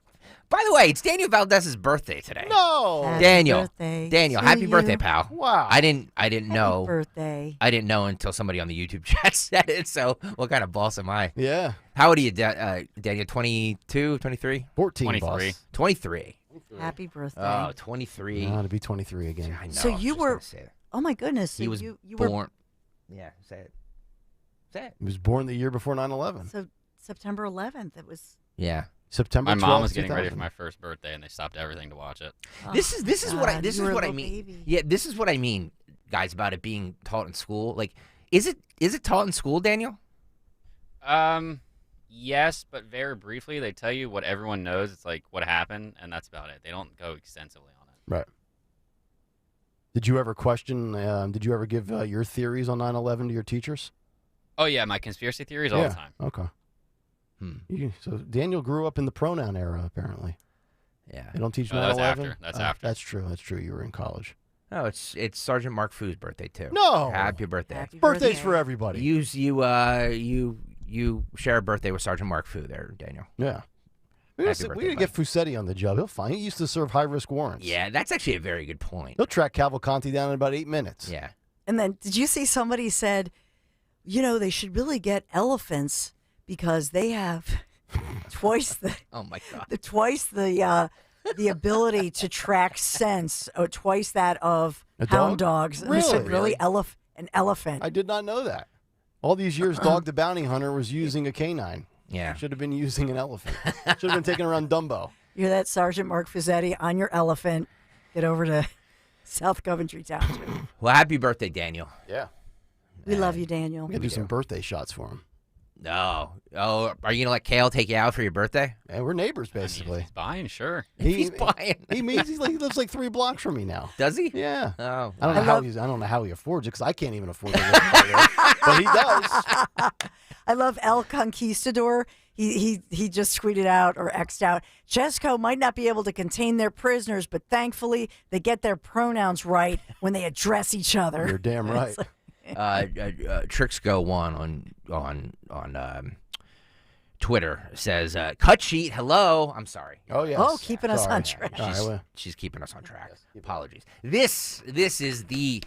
By the way, it's Daniel Valdez's birthday today. No, Daniel. birthday Daniel, to happy birthday, you. pal. Wow. I didn't know. Birthday. I didn't know until somebody on the YouTube chat said it. So what kind of boss am I? Yeah. How old are you, Daniel? 22, 23? 14, 23. boss. 23. Happy birthday. Oh, 23. To be 23 again. I know. So I was you just were. gonna say it. Oh my goodness. So He was you born. were. Yeah, say it. Say it. He was born the year before 9/11. So September 11th. It was. Yeah. September. My mom 12th, was getting ready 2000. for my first birthday, and they stopped everything to watch it. This is what I God, this you is were a what I little mean. baby. Yeah, this is what I mean, guys, about it being taught in school. Like, is it taught in school, Daniel? Yes, but very briefly, they tell you what everyone knows. It's like what happened, and that's about it. They don't go extensively on it. Right. Did you ever question? Did you ever give your theories on 9/11 to your teachers? Oh yeah, my conspiracy theories all the time. Okay. So Daniel grew up in the pronoun era, apparently. Yeah. They don't teach Oh, 9/11. that's after. That's after. That's true. That's true. You were in college. Oh, it's Sergeant Mark Fu's birthday too. No. Happy birthday. Happy Birthdays birthday. for everybody. You share a birthday with Sergeant Mark Fu there, Daniel. Yeah. We Happy gotta birthday, get Fusetti on the job. He'll find. He used to serve high-risk warrants. Yeah, that's actually a very good point. He'll track Cavalcanti down in about 8 minutes. Yeah. And then did you see somebody said, they should really get elephants because they have twice the. Oh my God. The ability to track scents, or twice that of A hound dog? dogs. And they said, Really? an elephant. I did not know that. All these years, Dog the Bounty Hunter was using a canine. Yeah. Should have been using an elephant. Should have been taking around Dumbo. You're that Sergeant Mark Fusetti on your elephant. Get over to South Coventry Township. Well, happy birthday, Daniel. Yeah. We love you, Daniel. We gotta do some birthday shots for him. No. Oh, are you gonna let Kayal take you out for your birthday? Yeah, we're neighbors basically. He's buying, sure. He's buying. He lives like 3 blocks from me now. Does he? Yeah. Oh. I don't know how he affords it because I can't even afford to live by there. But he does. I love El Conquistador. He just tweeted out or X'd out, Jesco might not be able to contain their prisoners, but thankfully they get their pronouns right when they address each other. You're damn right. Tricks Go One on Twitter says, "Cut sheet, hello." I'm sorry. Oh yes. Oh, keeping us on track. She's keeping us on track. Apologies. This is the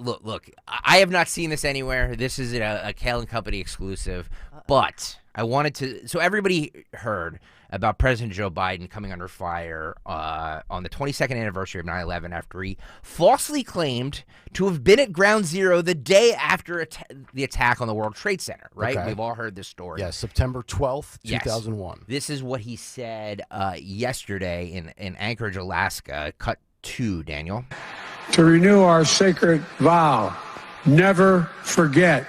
look. I have not seen this anywhere. This is a Kayal and Company exclusive, but I wanted to. So everybody heard about President Joe Biden coming under fire on the 22nd anniversary of 9/11 after he falsely claimed to have been at Ground Zero the day after the attack on the World Trade Center, right? Okay. We've all heard this story. Yes, September 12th, Yes. 2001. This is what he said yesterday in Anchorage, Alaska. Cut 2, Daniel. To renew our sacred vow, never forget,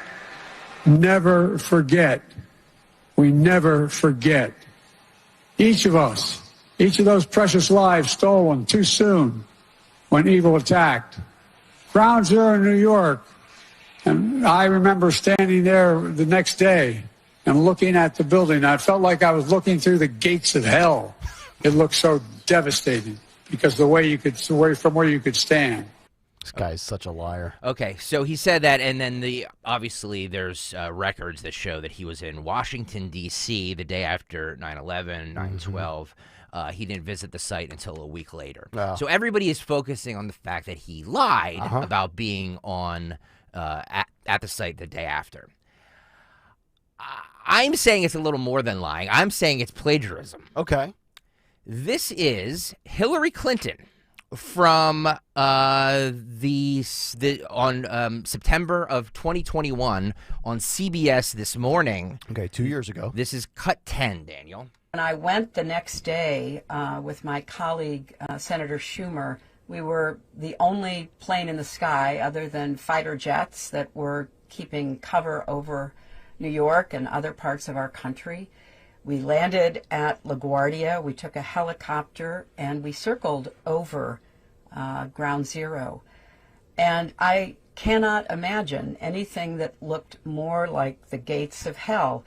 never forget. We never forget. Each of us, each of those precious lives stolen too soon when evil attacked. Ground Zero in New York, and I remember standing there the next day and looking at the building. I felt like I was looking through the gates of hell. It looked so devastating because from where you could stand. This guy is such a liar. Okay, so he said that, and then obviously there's records that show that he was in Washington, D.C. the day after 9/11, 9/12. He didn't visit the site until a week later. Oh. So everybody is focusing on the fact that he lied about being on at the site the day after. I'm saying it's a little more than lying. I'm saying it's plagiarism. Okay. This is Hillary Clinton from on September of 2021 on CBS This Morning. Okay, 2 years ago. This is cut 10, Daniel. When I went the next day with my colleague, Senator Schumer, we were the only plane in the sky other than fighter jets that were keeping cover over New York and other parts of our country. We landed at LaGuardia, we took a helicopter, and we circled over Ground Zero. And I cannot imagine anything that looked more like the gates of hell.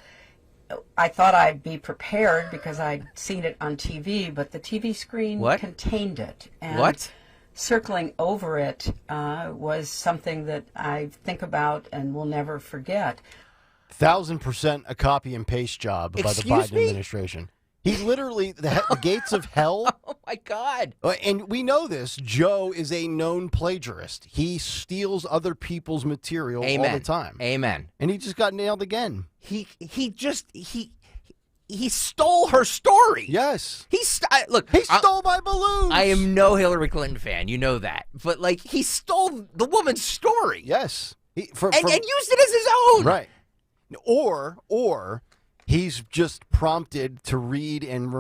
I thought I'd be prepared because I'd seen it on TV, but the TV screen contained it. And circling over it was something that I think about and will never forget. 1,000% a copy and paste job by the Biden administration. He's literally the gates of hell. Oh, my God. And we know this. Joe is a known plagiarist. He steals other people's material all the time. Amen. And he just got nailed again. He stole her story. Yes. Look, he stole my balloons. I am no Hillary Clinton fan. You know that. But, like, he stole the woman's story. Yes. And used it as his own. Right. Or he's just prompted to read and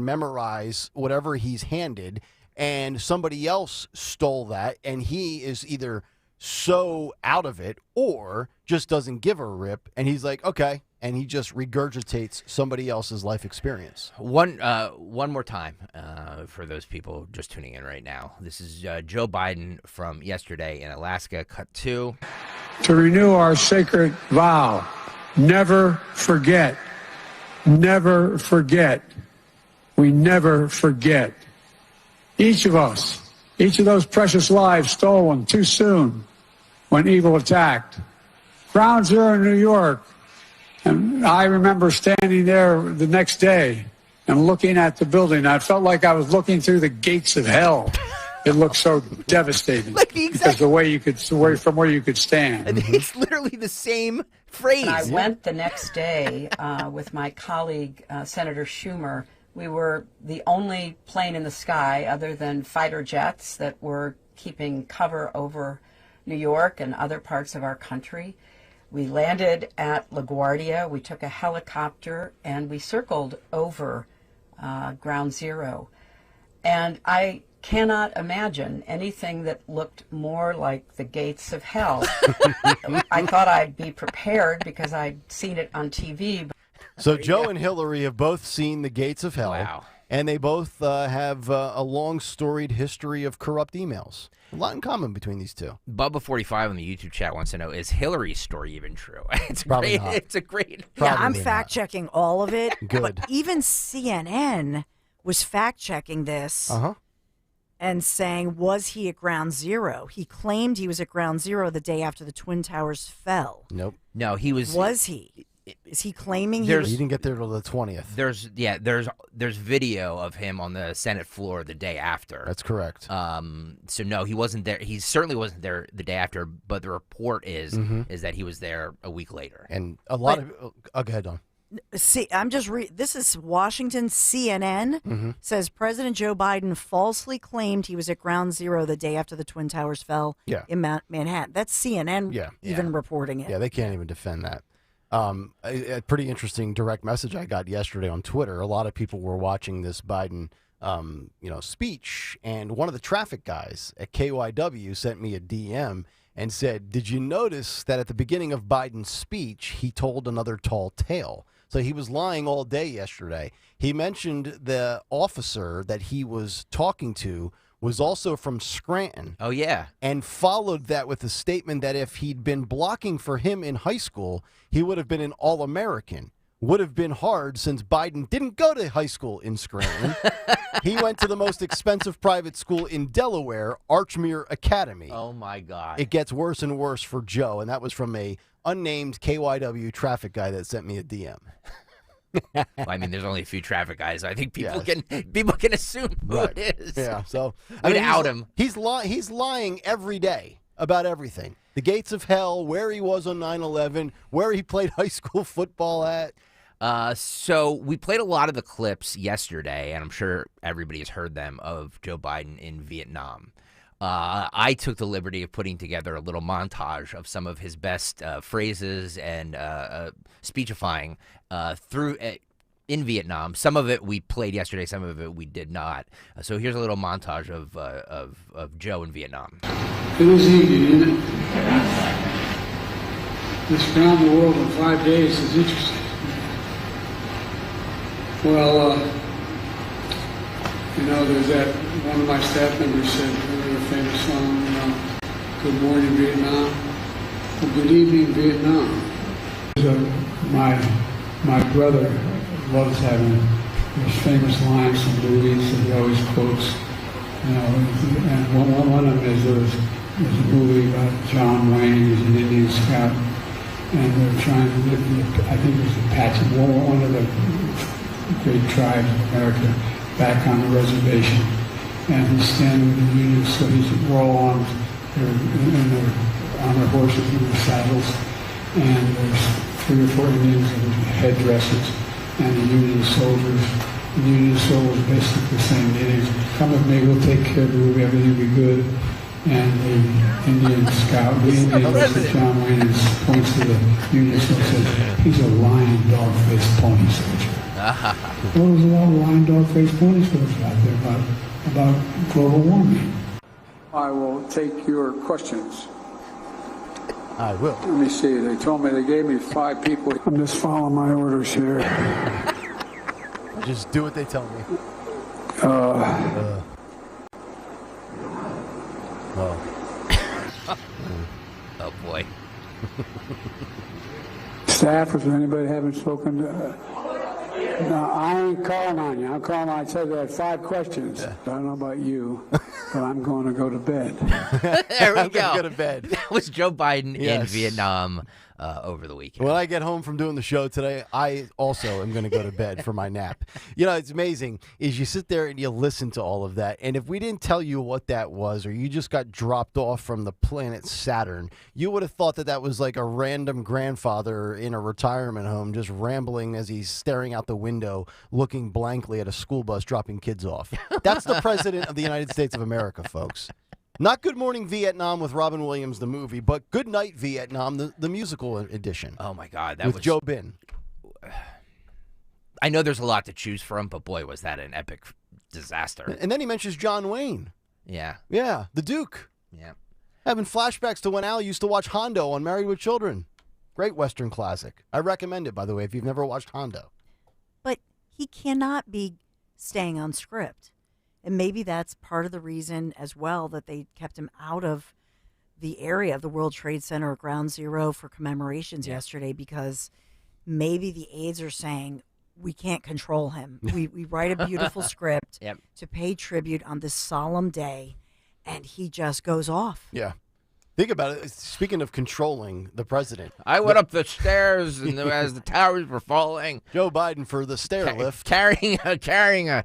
memorize whatever he's handed, and somebody else stole that, and he is either so out of it or just doesn't give a rip, and he's like, okay, and he just regurgitates somebody else's life experience. One more time for those people just tuning in right now. This is Joe Biden from yesterday in Alaska, cut 2. To renew our sacred vow, never forget, never forget. We never forget. Each of us, each of those precious lives stolen too soon when evil attacked. Ground Zero in New York, and I remember standing there the next day and looking at the building. I felt like I was looking through the gates of hell. It looked so devastating because from where you could stand. It's literally the same phrase. When I went the next day with my colleague, Senator Schumer, we were the only plane in the sky other than fighter jets that were keeping cover over New York and other parts of our country. We landed at LaGuardia, we took a helicopter, and we circled over Ground Zero. And I cannot imagine anything that looked more like the gates of hell. I thought I'd be prepared because I'd seen it on TV. So Joe and Hillary have both seen the gates of hell. Wow. And they both have a long, storied history of corrupt emails. A lot in common between these two. Bubba45 on the YouTube chat wants to know, is Hillary's story even true? It's Probably great. not. It's a great. Yeah, I'm fact-checking all of it. Good. But even CNN was fact-checking this and saying, was he at Ground Zero? He claimed he was at Ground Zero the day after the Twin Towers fell. Nope. No, he was. Was he? Is he claiming he He was? didn't get there till the 20th. There's video of him on the Senate floor the day after. That's correct. So no, he wasn't there. He certainly wasn't there the day after. But the report is that he was there a week later. And a lot of. Go ahead, Don. See, this is Washington CNN says President Joe Biden falsely claimed he was at Ground Zero the day after the Twin Towers fell in Manhattan. That's CNN even reporting it. Yeah, they can't even defend that. A pretty interesting direct message I got yesterday on Twitter. A lot of people were watching this Biden speech, and one of the traffic guys at KYW sent me a DM and said, did you notice that at the beginning of Biden's speech, he told another tall tale? So he was lying all day yesterday. He mentioned the officer that he was talking to was also from Scranton. Oh, yeah. And followed that with a statement that if he'd been blocking for him in high school, he would have been an All-American. Would have been hard since Biden didn't go to high school in Scranton. He went to the most expensive private school in Delaware, Archmere Academy. Oh, my God. It gets worse and worse for Joe, and that was from a unnamed KYW traffic guy that sent me a DM. Well, I mean, there's only a few traffic guys. I think people can assume who it is. Yeah, so I mean, out him. He's lying every day about everything. The gates of hell, where he was on 9/11, where he played high school football at. So we played a lot of the clips yesterday, and I'm sure everybody has heard them, of Joe Biden in Vietnam. I took the liberty of putting together a little montage of some of his best phrases and speechifying in Vietnam. Some of it we played yesterday, some of it we did not. So here's a little montage of Joe in Vietnam. It was easy, isn't it? This around the world in 5 days is interesting. Well, there's that one of my staff members said, a famous song, Good Morning Vietnam, or Good Evening Vietnam. My brother loves having those famous lines from movies that he always quotes. And one of them is there's a movie about John Wayne, he's an Indian scout, and they're trying to get, I think it was the Apache, one of the great tribes of America, back on the reservation. And he's standing with the Union, so we're all armed, they're on their horses in their saddles, and there's 3 or 4 Indians in headdresses, and the Union soldiers. The Union soldiers basically saying, the Indians, come with me, we'll take care of you, everything will be good. And the Indian scout, the Indian looks at John Wayne and points to the Union soldier and says, he's a lion, dog-faced pony soldier. Well, there's a lot of lion, dog-faced pony soldiers out there about global warming. I will take your questions. I will. Let me see. They told me they gave me 5 people. I'm just following my orders here. Just do what they tell me. Oh. Oh, boy. Staff, if anybody haven't spoken to... No, I ain't calling on you. I'm calling on, I said I had 5 questions. I don't know about you, but I'm going to go to bed. There we I'm go. gonna go to bed. That was Joe Biden in Yes. Vietnam over the weekend. When I get home from doing the show today, I also am going to go to bed for my nap. It's amazing is you sit there and you listen to all of that. And if we didn't tell you what that was, or you just got dropped off from the planet Saturn, you would have thought that was like a random grandfather in a retirement home just rambling as he's staring out the window, looking blankly at a school bus dropping kids off. That's the president of the United States of America, folks. Not Good Morning Vietnam with Robin Williams, the movie, but Good Night Vietnam, the musical edition. Oh, my God. That with was Joe Bin. I know there's a lot to choose from, but boy, was that an epic disaster. And then he mentions John Wayne. Yeah. Yeah, the Duke. Yeah. Having flashbacks to when Al used to watch Hondo on Married with Children. Great Western classic. I recommend it, by the way, if you've never watched Hondo. But he cannot be staying on script. And maybe that's part of the reason as well that they kept him out of the area of the World Trade Center or Ground Zero for commemorations yesterday, because maybe the aides are saying, we can't control him. We write a beautiful script to pay tribute on this solemn day, and he just goes off. Yeah. Think about it. Speaking of controlling the president. I went up the stairs and as the towers were falling. Joe Biden for the stair lift. Carrying a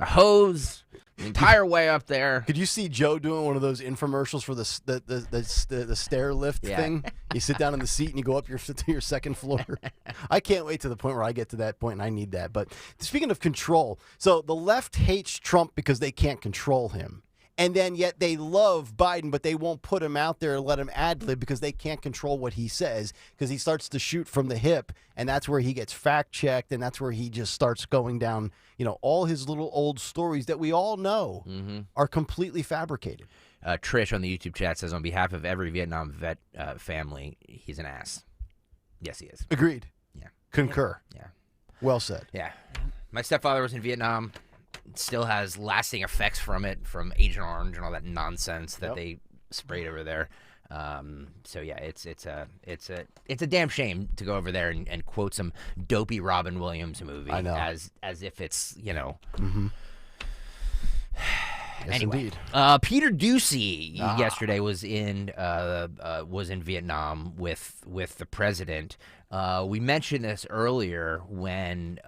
hose. the entire way up there. Could you see Joe doing one of those infomercials for the stair lift thing? You sit down in the seat and you go up to your second floor. I can't wait to the point where I get to that point and I need that. But speaking of control, so the left hates Trump because they can't control him. And then yet they love Biden, but they won't put him out there and let him ad-lib because they can't control what he says because he starts to shoot from the hip, and that's where he gets fact-checked, and that's where he just starts going down, all his little old stories that we all know are completely fabricated. Trish on the YouTube chat says, on behalf of every Vietnam vet family, he's an ass. Yes, he is. Agreed. Yeah. Concur. Yeah. Well said. Yeah. My stepfather was in Vietnam. Still has lasting effects from it, from Agent Orange and all that nonsense that they sprayed over there. So yeah, it's a damn shame to go over there and quote some dopey Robin Williams movie. I know. as if it's Yes, anyway, indeed. Peter Doocy yesterday was in Vietnam with the president. We mentioned this earlier when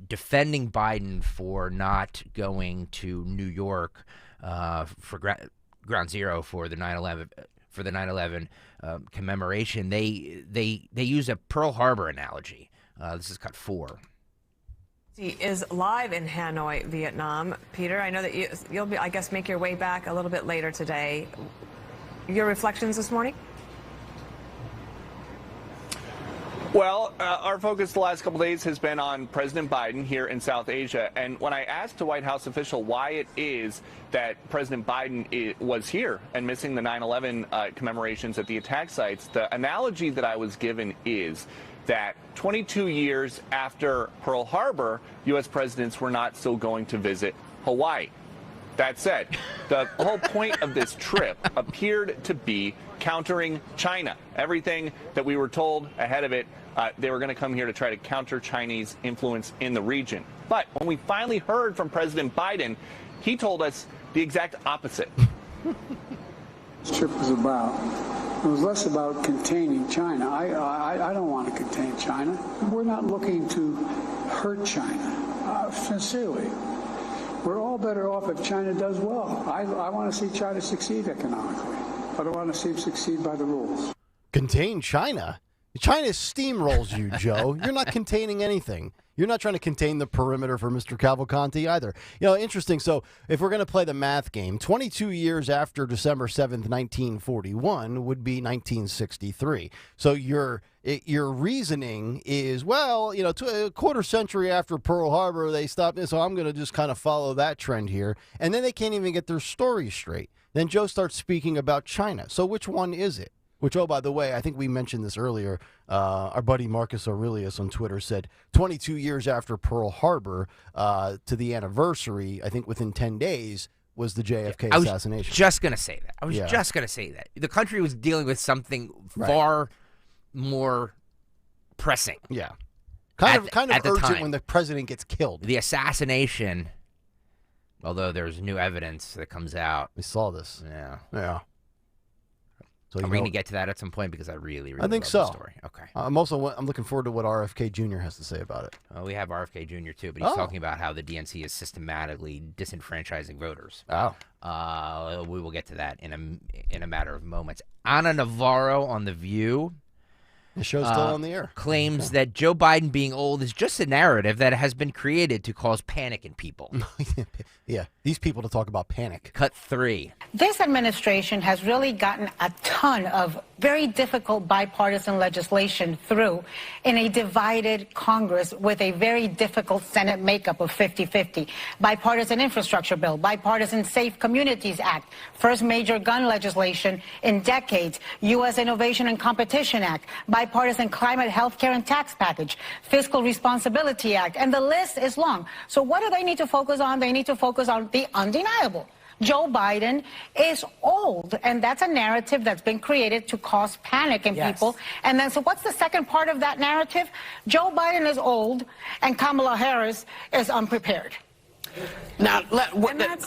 defending Biden for not going to New York for Ground Zero for the 9/11 commemoration. They use a Pearl Harbor analogy. This is cut 4. He is live in Hanoi, Vietnam. Peter, I know that you'll be, I guess, make your way back a little bit later today. Your reflections this morning? Well, our focus the last couple days has been on President Biden here in South Asia. And when I asked a White House official why it is that President Biden was here and missing the 9/11 commemorations at the attack sites, the analogy that I was given is that 22 years after Pearl Harbor, U.S. presidents were not still going to visit Hawaii. That said, the whole point of this trip appeared to be countering China. Everything that we were told ahead of it, they were going to come here to try to counter Chinese influence in the region. But when we finally heard from President Biden, he told us the exact opposite. This trip was it was less about containing China. I don't want to contain China. We're not looking to hurt China, sincerely. We're all better off if China does well. I want to see China succeed economically, but I want to see them succeed by the rules. Contain China? China steamrolls you, Joe. You're not containing anything. You're not trying to contain the perimeter for Mr. Cavalcanti either. Interesting. So if we're going to play the math game, 22 years after December 7th, 1941 would be 1963. So your reasoning is, well, a quarter century after Pearl Harbor, they stopped. So I'm going to just kind of follow that trend here. And then they can't even get their story straight. Then Joe starts speaking about China. So which one is it? Which, oh, by the way, I think we mentioned this earlier. Our buddy Marcus Aurelius on Twitter said 22 years after Pearl Harbor to the anniversary, I think within 10 days, was the JFK assassination. I was just going to say that. The country was dealing with something far more pressing. Yeah. Kind of urgent time. When the president gets killed. The assassination, although there's new evidence that comes out. We saw this. Yeah. So are we going to get to that at some point? Because I really I think love so. The story. Okay. I'm looking forward to what RFK Jr. has to say about it. Well, we have RFK Jr. too, but he's talking about how the DNC is systematically disenfranchising voters. Oh. We will get to that in a matter of moments. Ana Navarro on The View. The show's still on the air. Claims that Joe Biden being old is just a narrative that has been created to cause panic in people. Yeah, these people to talk about panic. Cut 3. This administration has really gotten a ton of very difficult bipartisan legislation through in a divided Congress with a very difficult Senate makeup of 50-50. Bipartisan infrastructure bill, bipartisan Safe Communities Act, first major gun legislation in decades, U.S. Innovation and Competition Act, bipartisan climate, health care, and tax package, Fiscal Responsibility Act, and the list is long. So what do they need to focus on? They need to focus on the undeniable. Joe Biden is old, and that's a narrative that's been created to cause panic in people. And then, so what's the second part of that narrative? Joe Biden is old, and Kamala Harris is unprepared. Now,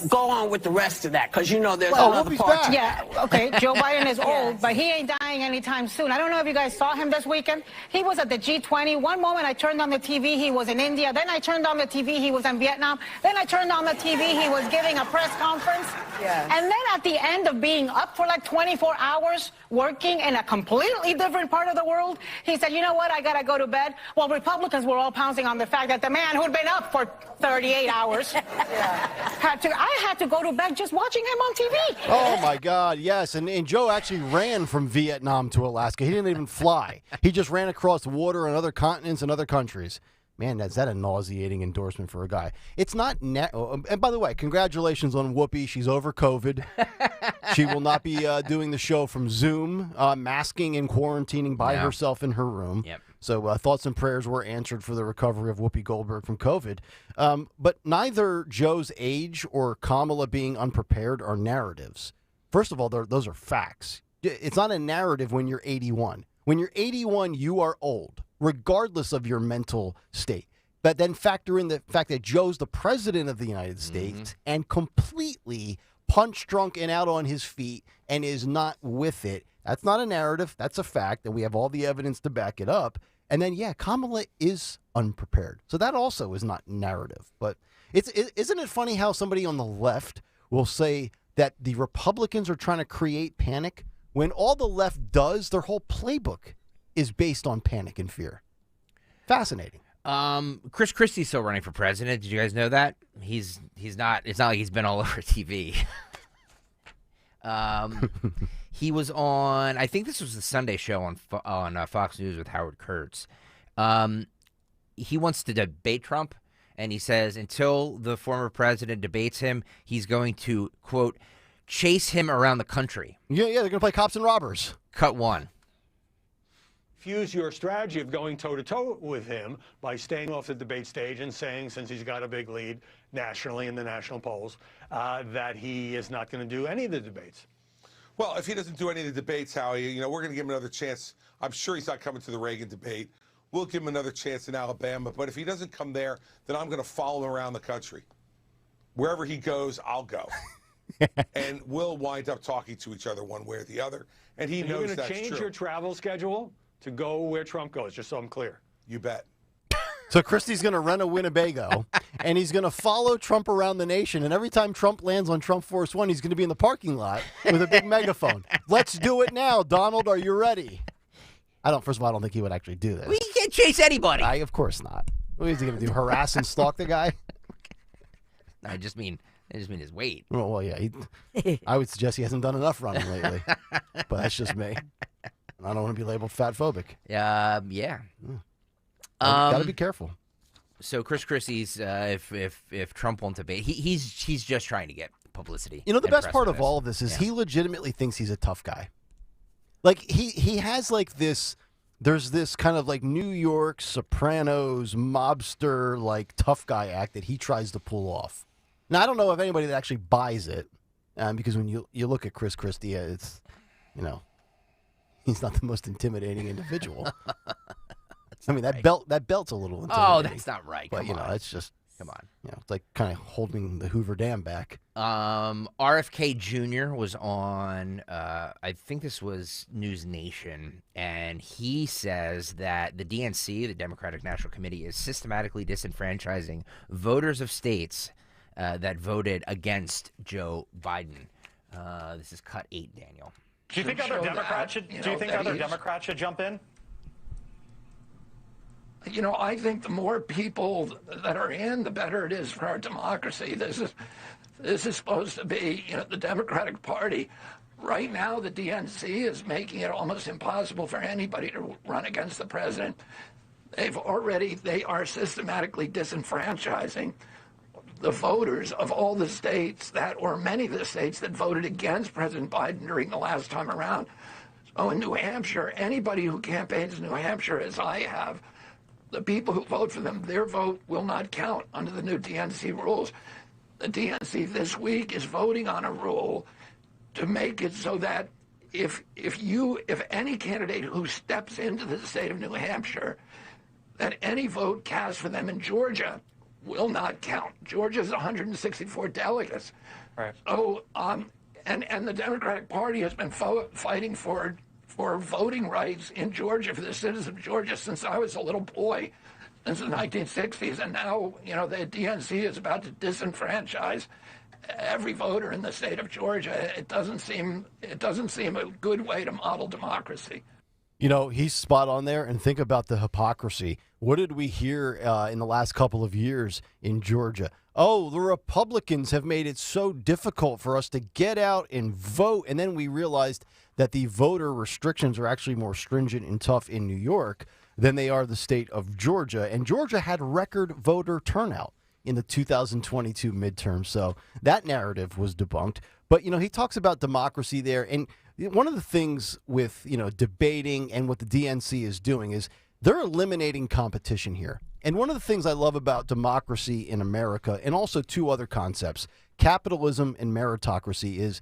go on with the rest of that, because you know there's another part. Yeah, okay, Joe Biden is old, but he ain't dying anytime soon. I don't know if you guys saw him this weekend. He was at the G20. One moment I turned on the TV, he was in India. Then I turned on the TV, he was in Vietnam. Then I turned on the TV, he was giving a press conference. Yeah. And then at the end of being up for like 24 hours, working in a completely different part of the world, he said, you know what, I got to go to bed. Well, Republicans were all pouncing on the fact that the man who'd been up for 38 hours I had to go to bed just watching him on TV. Oh, my God, yes. And Joe actually ran from Vietnam to Alaska. He didn't even fly. He just ran across water on other continents and other countries. Man, is that a nauseating endorsement for a guy. It's not and by the way, congratulations on Whoopi. She's over COVID. She will not be doing the show from Zoom, masking and quarantining by herself in her room. Yep. So thoughts and prayers were answered for the recovery of Whoopi Goldberg from COVID. But neither Joe's age or Kamala being unprepared are narratives. First of all, those are facts. It's not a narrative when you're 81. When you're 81, you are old, regardless of your mental state. But then factor in the fact that Joe's the president of the United States and completely punch drunk and out on his feet and is not with it. That's not a narrative. That's a fact, and we have all the evidence to back it up. And then, Kamala is unprepared. So that also is not narrative. But isn't it funny how somebody on the left will say that the Republicans are trying to create panic when all the left does, their whole playbook is based on panic and fear? Fascinating. Chris Christie's still running for president. Did you guys know that? He's not. It's not like he's been all over TV. He was on, I think this was the Sunday show on Fox News with Howard Kurtz. He wants to debate Trump, and he says until the former president debates him, he's going to, quote, chase him around the country. Yeah, they're going to play cops and robbers. Cut one. Fuse your strategy of going toe-to-toe with him by staying off the debate stage and saying, since he's got a big lead nationally in the national polls, that he is not going to do any of the debates. Well, if he doesn't do any of the debates, Howie, we're going to give him another chance. I'm sure he's not coming to the Reagan debate. We'll give him another chance in Alabama. But if he doesn't come there, then I'm going to follow him around the country. Wherever he goes, I'll go. And we'll wind up talking to each other one way or the other. And he knows that's true. You're going to change your travel schedule to go where Trump goes, just so I'm clear. You bet. So Christie's going to rent a Winnebago, and he's going to follow Trump around the nation. And every time Trump lands on Trump Force One, he's going to be in the parking lot with a big megaphone. Let's do it now, Donald. Are you ready? First of all, I don't think he would actually do this. We can't chase anybody. Of course not. What is he going to do? Harass and stalk the guy? No, I just mean his weight. Well, yeah. I would suggest he hasn't done enough running lately, but that's just me. I don't want to be labeled fat phobic. Yeah. Got to be careful. So Chris Christie's, if Trump won't debate, he's just trying to get publicity. The best part of all of this is he legitimately thinks he's a tough guy. Like he has like this. There's this kind of like New York Sopranos mobster like tough guy act that he tries to pull off. Now I don't know if anybody that actually buys it, because when you look at Chris Christie, it's he's not the most intimidating individual. I mean, that belt's a little intimidating. Oh, that's not right. But, it's just, come on. It's like kind of holding the Hoover Dam back. RFK Jr. was on, I think this was News Nation, and he says that the DNC, the Democratic National Committee, is systematically disenfranchising voters of states that voted against Joe Biden. This is cut 8, Daniel. Do you think other Democrats should jump in? I think the more people that are in, the better it is for our democracy. This is supposed to be, the Democratic Party. Right now, the DNC is making it almost impossible for anybody to run against the president. They are systematically disenfranchising the voters of all the states or many of the states that voted against President Biden during the last time around. So in New Hampshire, anybody who campaigns in New Hampshire, as I have, the people who vote for them, their vote will not count under the new DNC rules. The DNC this week is voting on a rule to make it so that if any candidate who steps into the state of New Hampshire, that any vote cast for them in Georgia will not count. Georgia's 164 delegates. Right. So, and the Democratic Party has been fighting for voting rights in Georgia for the citizens of Georgia since I was a little boy, since the 1960s, and now the DNC is about to disenfranchise every voter in the state of Georgia. It doesn't seem a good way to model democracy. He's spot on there, and think about the hypocrisy. What did we hear in the last couple of years in Georgia? Oh, the Republicans have made it so difficult for us to get out and vote. And then we realized that the voter restrictions are actually more stringent and tough in New York than they are the state of Georgia. And Georgia had record voter turnout in the 2022 midterm. So that narrative was debunked. But, he talks about democracy there. And one of the things with, debating and what the DNC is doing is they're eliminating competition here. And one of the things I love about democracy in America, and also two other concepts, capitalism and meritocracy, is,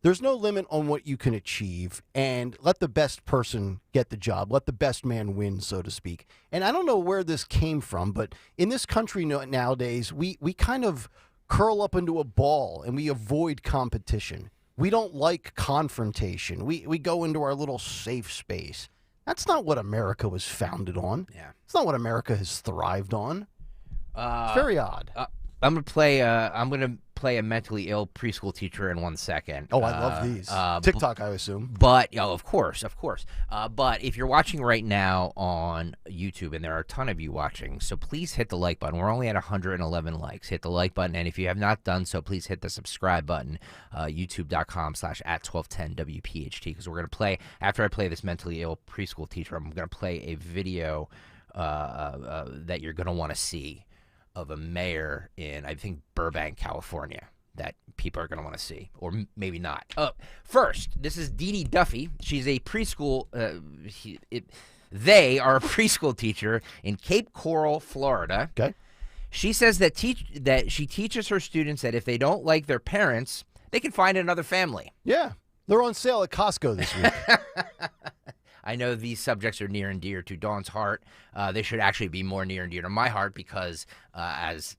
there's no limit on what you can achieve, and let the best person get the job. Let the best man win, so to speak. And I don't know where this came from, but in this country nowadays, we kind of curl up into a ball and we avoid competition. We don't like confrontation. We go into our little safe space. That's not what America was founded on. Yeah. It's not what America has thrived on. It's very odd. I'm gonna play a mentally ill preschool teacher in 1 second. Oh, I love these. TikTok, I assume. But of course. But if you're watching right now on YouTube, and there are a ton of you watching, so please hit the like button. We're only at 111 likes. Hit the like button, and if you have not done so, please hit the subscribe button. YouTube.com/@1210WPHT, because we're gonna play, after I play this mentally ill preschool teacher, I'm gonna play a video that you're gonna want to see, of a mayor in, I think, Burbank, California, that people are going to want to see, or maybe not. First, this is Dee Dee Duffy. She's a preschool, they are a preschool teacher in Cape Coral, Florida. Okay. She says that she teaches her students that if they don't like their parents, they can find another family. Yeah. They're on sale at Costco this week. I know these subjects are near and dear to Dawn's heart. They should actually be more near and dear to my heart, because as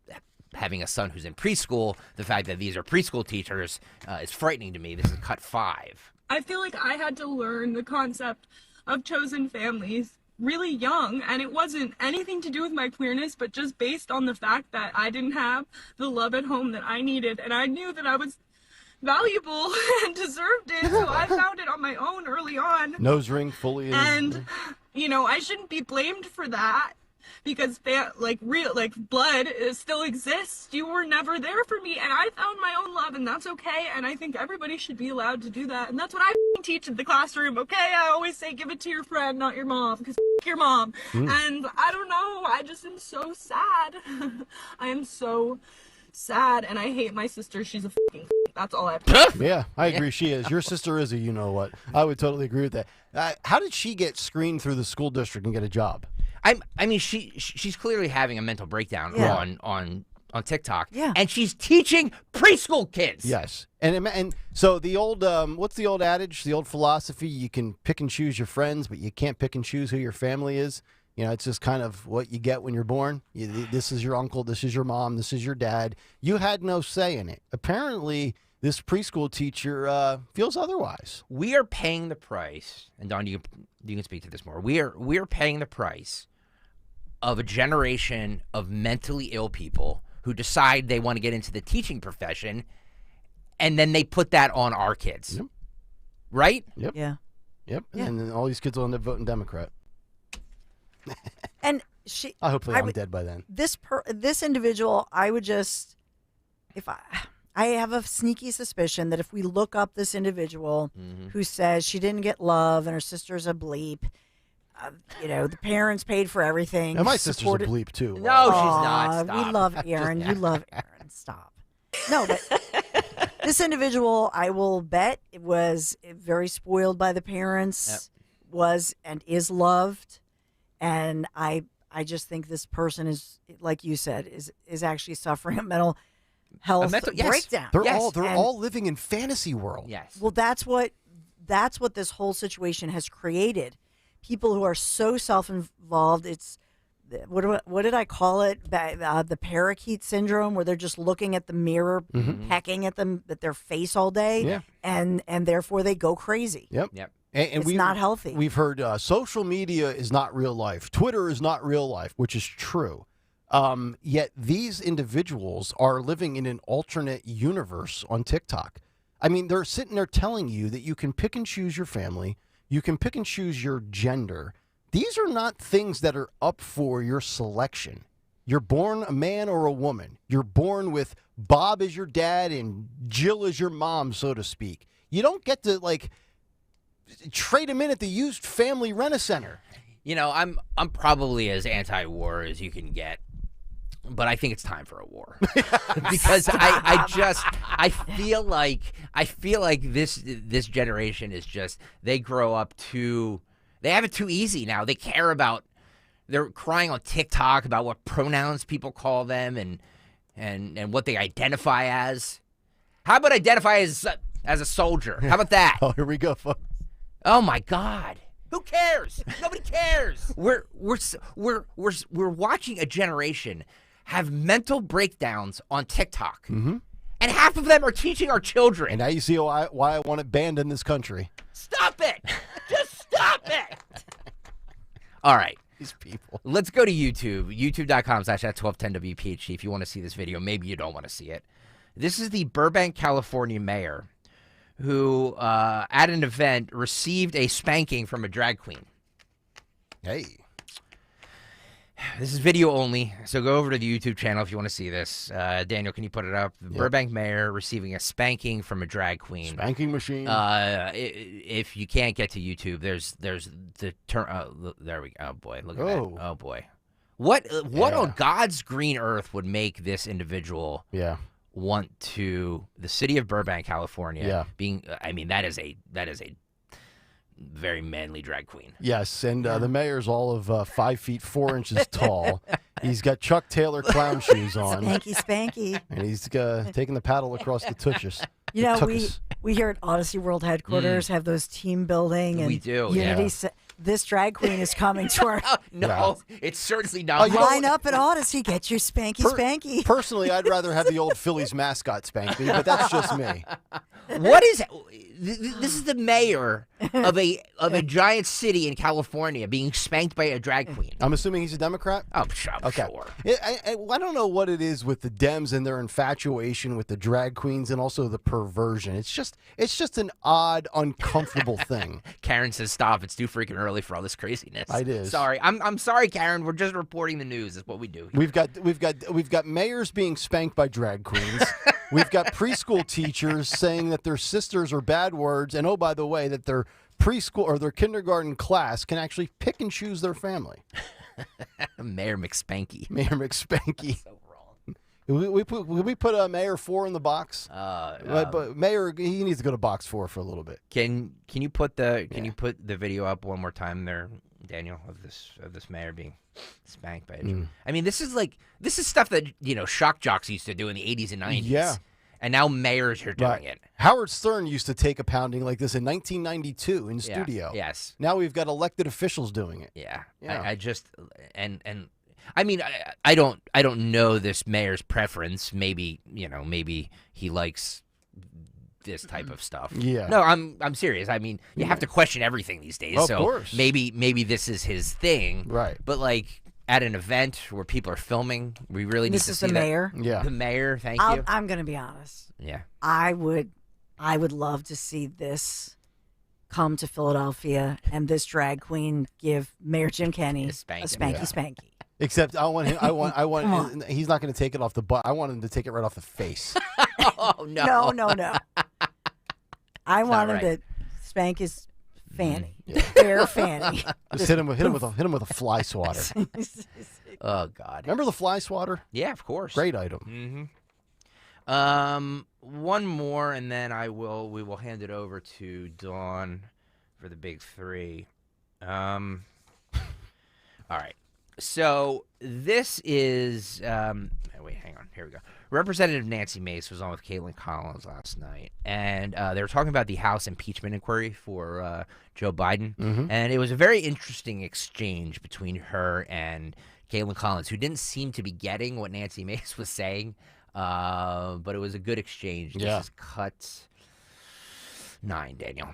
having a son who's in preschool, the fact that these are preschool teachers is frightening to me. This is cut 5. I feel like I had to learn the concept of chosen families really young, and it wasn't anything to do with my queerness, but just based on the fact that I didn't have the love at home that I needed, and I knew that I was valuable and deserved it, so I found it on my own early on. Nose ring fully in. And I shouldn't be blamed for that, because blood still exists. You were never there for me, and I found my own love, and that's okay, and I think everybody should be allowed to do that, and that's what I teach in the classroom. Okay, I always say give it to your friend, not your mom, because your mom. And I don't know, I just am so sad. I am so sad, and I hate my sister. She's a that's all I have to say. Yeah, I agree. She is. Your sister is a you-know-what. I would totally agree with that. How did she get screened through the school district and get a job? I mean, she's clearly having a mental breakdown on TikTok. Yeah. And she's teaching preschool kids. Yes. And so the old, what's the old adage, the old philosophy, you can pick and choose your friends, but you can't pick and choose who your family is. It's just kind of what you get when you're born. This is your uncle, this is your mom, this is your dad. You had no say in it. Apparently, this preschool teacher feels otherwise. We are paying the price, and Dawn, you can speak to this more. We are paying the price of a generation of mentally ill people who decide they want to get into the teaching profession, and then they put that on our kids. Yep. Right? Yep. Yeah. Yep. Yeah. And then all these kids will end up voting Democrat. And hopefully I'm dead by then. This individual, I would just, I have a sneaky suspicion that if we look up this individual who says she didn't get love and her sister's a bleep, the parents paid for everything. And my sister's a bleep too. No, she's not. Stop. We love Aaron. You love Aaron. Stop. No, but this individual, I will bet, it was very spoiled by the parents, was and is loved. And I just think this person is, like you said, is actually suffering a mental health breakdown. They're all living in fantasy world. Yes. Well, that's what this whole situation has created. People who are so self-involved. what did I call it? The parakeet syndrome, where they're just looking at the mirror, pecking at their face all day, Yeah. and therefore they go crazy. Yep. And It's not healthy. We've heard social media is not real life. Twitter is not real life, which is true. Yet these individuals are living in an alternate universe on TikTok. I mean, they're sitting there telling you that you can pick and choose your family, you can pick and choose your gender. These are not things that are up for your selection. You're born a man or a woman. You're born with Bob as your dad and Jill as your mom, so to speak. You don't get to, like, trade them in at the used family rent-a-center. You know, I'm probably as anti-war as you can get, but I think it's time for a war because I feel like this generation is just, they grow up they have it too easy now. They care about, they're crying on TikTok about what pronouns people call them and what they identify as. How about identify as a soldier? How about that? Oh, here we go, folks. Oh my God. Who cares? Nobody cares. We're watching a generation have mental breakdowns on TikTok. Mm-hmm. And half of them are teaching our children. And now you see why I want it banned in this country. Stop it. Just stop it. All right. These people. Let's go to YouTube. YouTube.com/@1210WPHT if you want to see this video. Maybe you don't want to see it. This is the Burbank, California mayor who, at an event, received a spanking from a drag queen. Hey. This is video only, so go over to the YouTube channel if you want to see this. Daniel, can you put it up? The Burbank mayor receiving a spanking from a drag queen. Spanking machine. If you can't get to YouTube, there's the term. There we go. Oh boy, look at that. Oh boy, what on God's green earth would make this individual? Want to the city of Burbank, California? Being, I mean, that is a very manly drag queen. Yes, and the mayor's all of 5 feet 4 inches tall. He's got Chuck Taylor clown shoes on. Spanky. And he's taking the paddle across the tushes. You know, we here at Odyssey World headquarters have those team building and we do, unity. This drag queen is coming to our. No, it's certainly not. Line up at Odyssey, get your spanky. Personally, I'd rather have the old Phillies mascot spank me, but that's just me. What is this? Is the mayor of a giant city in California being spanked by a drag queen? I'm assuming he's a Democrat. Oh, sure. I don't know what it is with the Dems and their infatuation with the drag queens and also the perversion. It's just an odd, uncomfortable thing. Karen says, "Stop! It's too freaking early for all this craziness." It is. Sorry, I'm sorry, Karen. We're just reporting the news. Is what we do. We've got mayors being spanked by drag queens. We've got preschool teachers saying that their sisters are bad words, and oh, by the way, that their preschool or their kindergarten class can actually pick and choose their family. Mayor McSpanky. So wrong. We put Mayor 4 in the box. But Mayor, he needs to go to box 4 for a little bit. Can you put the video up one more time there, Daniel, of this mayor being spanked by a I mean, this is stuff that, you know, shock jocks used to do in the 80s and 90s. Yeah. And now mayors are doing it. Howard Stern used to take a pounding like this in 1992 in studio. Yes. Now we've got elected officials doing it. Yeah. I just and I mean, I don't know this mayor's preference. Maybe, you know, maybe he likes this type of stuff. Yeah. No, I'm serious. I mean, you have to question everything these days. Of so course. maybe this is his thing. Right. But like at an event where people are filming, we really need to see This is the mayor. Yeah. The mayor. Thank you. I'm going to be honest. Yeah. I would love to see this come to Philadelphia and this drag queen give Mayor Jim Kenney a spanky. Except I want he's not going to take it off the butt. I want him to take it right off the face. Oh no. No. I want him to spank his fanny. Bare fanny. Just hit him with a fly swatter. Oh God. Remember the fly swatter? Yeah, of course. Great item. One more, and then we will hand it over to Dawn for the big three. All right. So this is wait, hang on. Here we go. Representative Nancy Mace was on with Caitlin Collins last night, and they were talking about the House impeachment inquiry for Joe Biden, and it was a very interesting exchange between her and Caitlin Collins, who didn't seem to be getting what Nancy Mace was saying, but it was a good exchange. Yeah. This is cut 9, Daniel.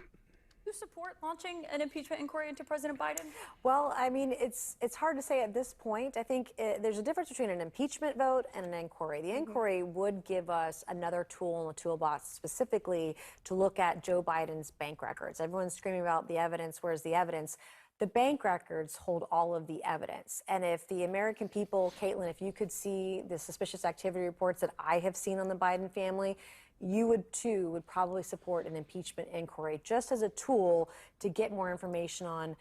You support launching an impeachment inquiry into President Biden? Well, I mean, it's hard to say at this point. I think there's a difference between an impeachment vote and an inquiry. The inquiry would give us another tool in the toolbox specifically to look at Joe Biden's bank records. Everyone's screaming about the evidence. Where's the evidence? The bank records hold all of the evidence. And if the American people, Caitlin, if you could see the suspicious activity reports that I have seen on the Biden family, you would probably support an impeachment inquiry just as a tool to get more information on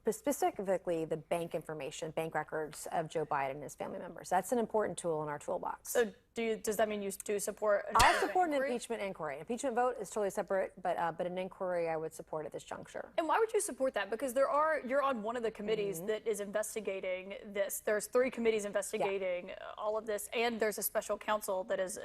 specifically the bank information, bank records of Joe Biden and his family members. That's an important tool in our toolbox. So does that mean you do support an I'll support an impeachment inquiry. Impeachment vote is totally separate, but an inquiry I would support at this juncture. And why would you support that? Because you're on one of the committees that is investigating this. There's 3 committees investigating all of this, and there's a special counsel that is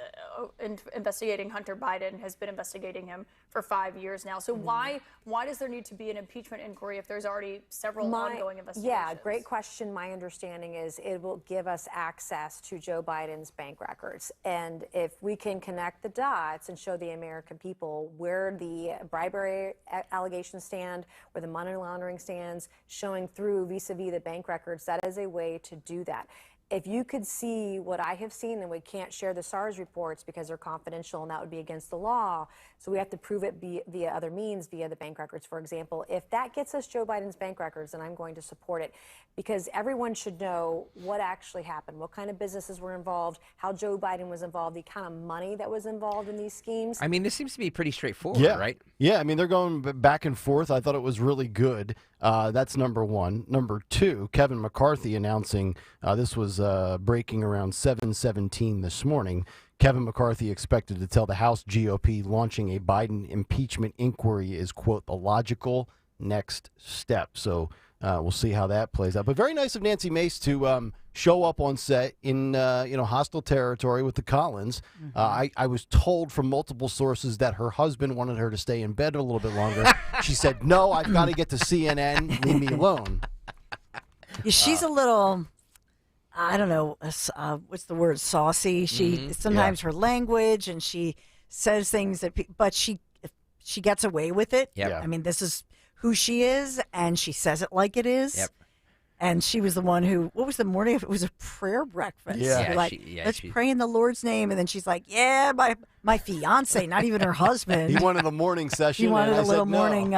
investigating Hunter Biden, has been investigating him for 5 years now. So why does there need to be an impeachment inquiry if there's already several ongoing investigations? Yeah, great question. My understanding is it will give us access to Joe Biden's bank records. And if we can connect the dots and show the American people where the bribery allegations stand, where the money laundering stands, showing through vis-a-vis the bank records, that is a way to do that. If you could see what I have seen, and we can't share the SARS reports because they're confidential and that would be against the law, so we have to prove it via other means, via the bank records, for example. If that gets us Joe Biden's bank records, then I'm going to support it because everyone should know what actually happened, what kind of businesses were involved, how Joe Biden was involved, the kind of money that was involved in these schemes. I mean, this seems to be pretty straightforward, right? Yeah, I mean, they're going back and forth. I thought it was really good. That's number one. Number two, Kevin McCarthy announcing this was breaking around 7:17 this morning. Kevin McCarthy expected to tell the House GOP launching a Biden impeachment inquiry is, quote, the logical next step. So we'll see how that plays out. But very nice of Nancy Mace to show up on set in hostile territory with the Collins. I was told from multiple sources that her husband wanted her to stay in bed a little bit longer. She said, no, I've got to get to CNN. Leave me alone. She's a little, I don't know, what's the word, saucy. She sometimes her language, and she says things but she gets away with it. Yep. I mean, this is who she is, and she says it like it is. Yep. And she was the one who, what was the morning? It was a prayer breakfast. Yeah. Let's pray in the Lord's name. And then she's like, yeah, my fiance, not even her husband. He wanted a morning session. He wanted a little morning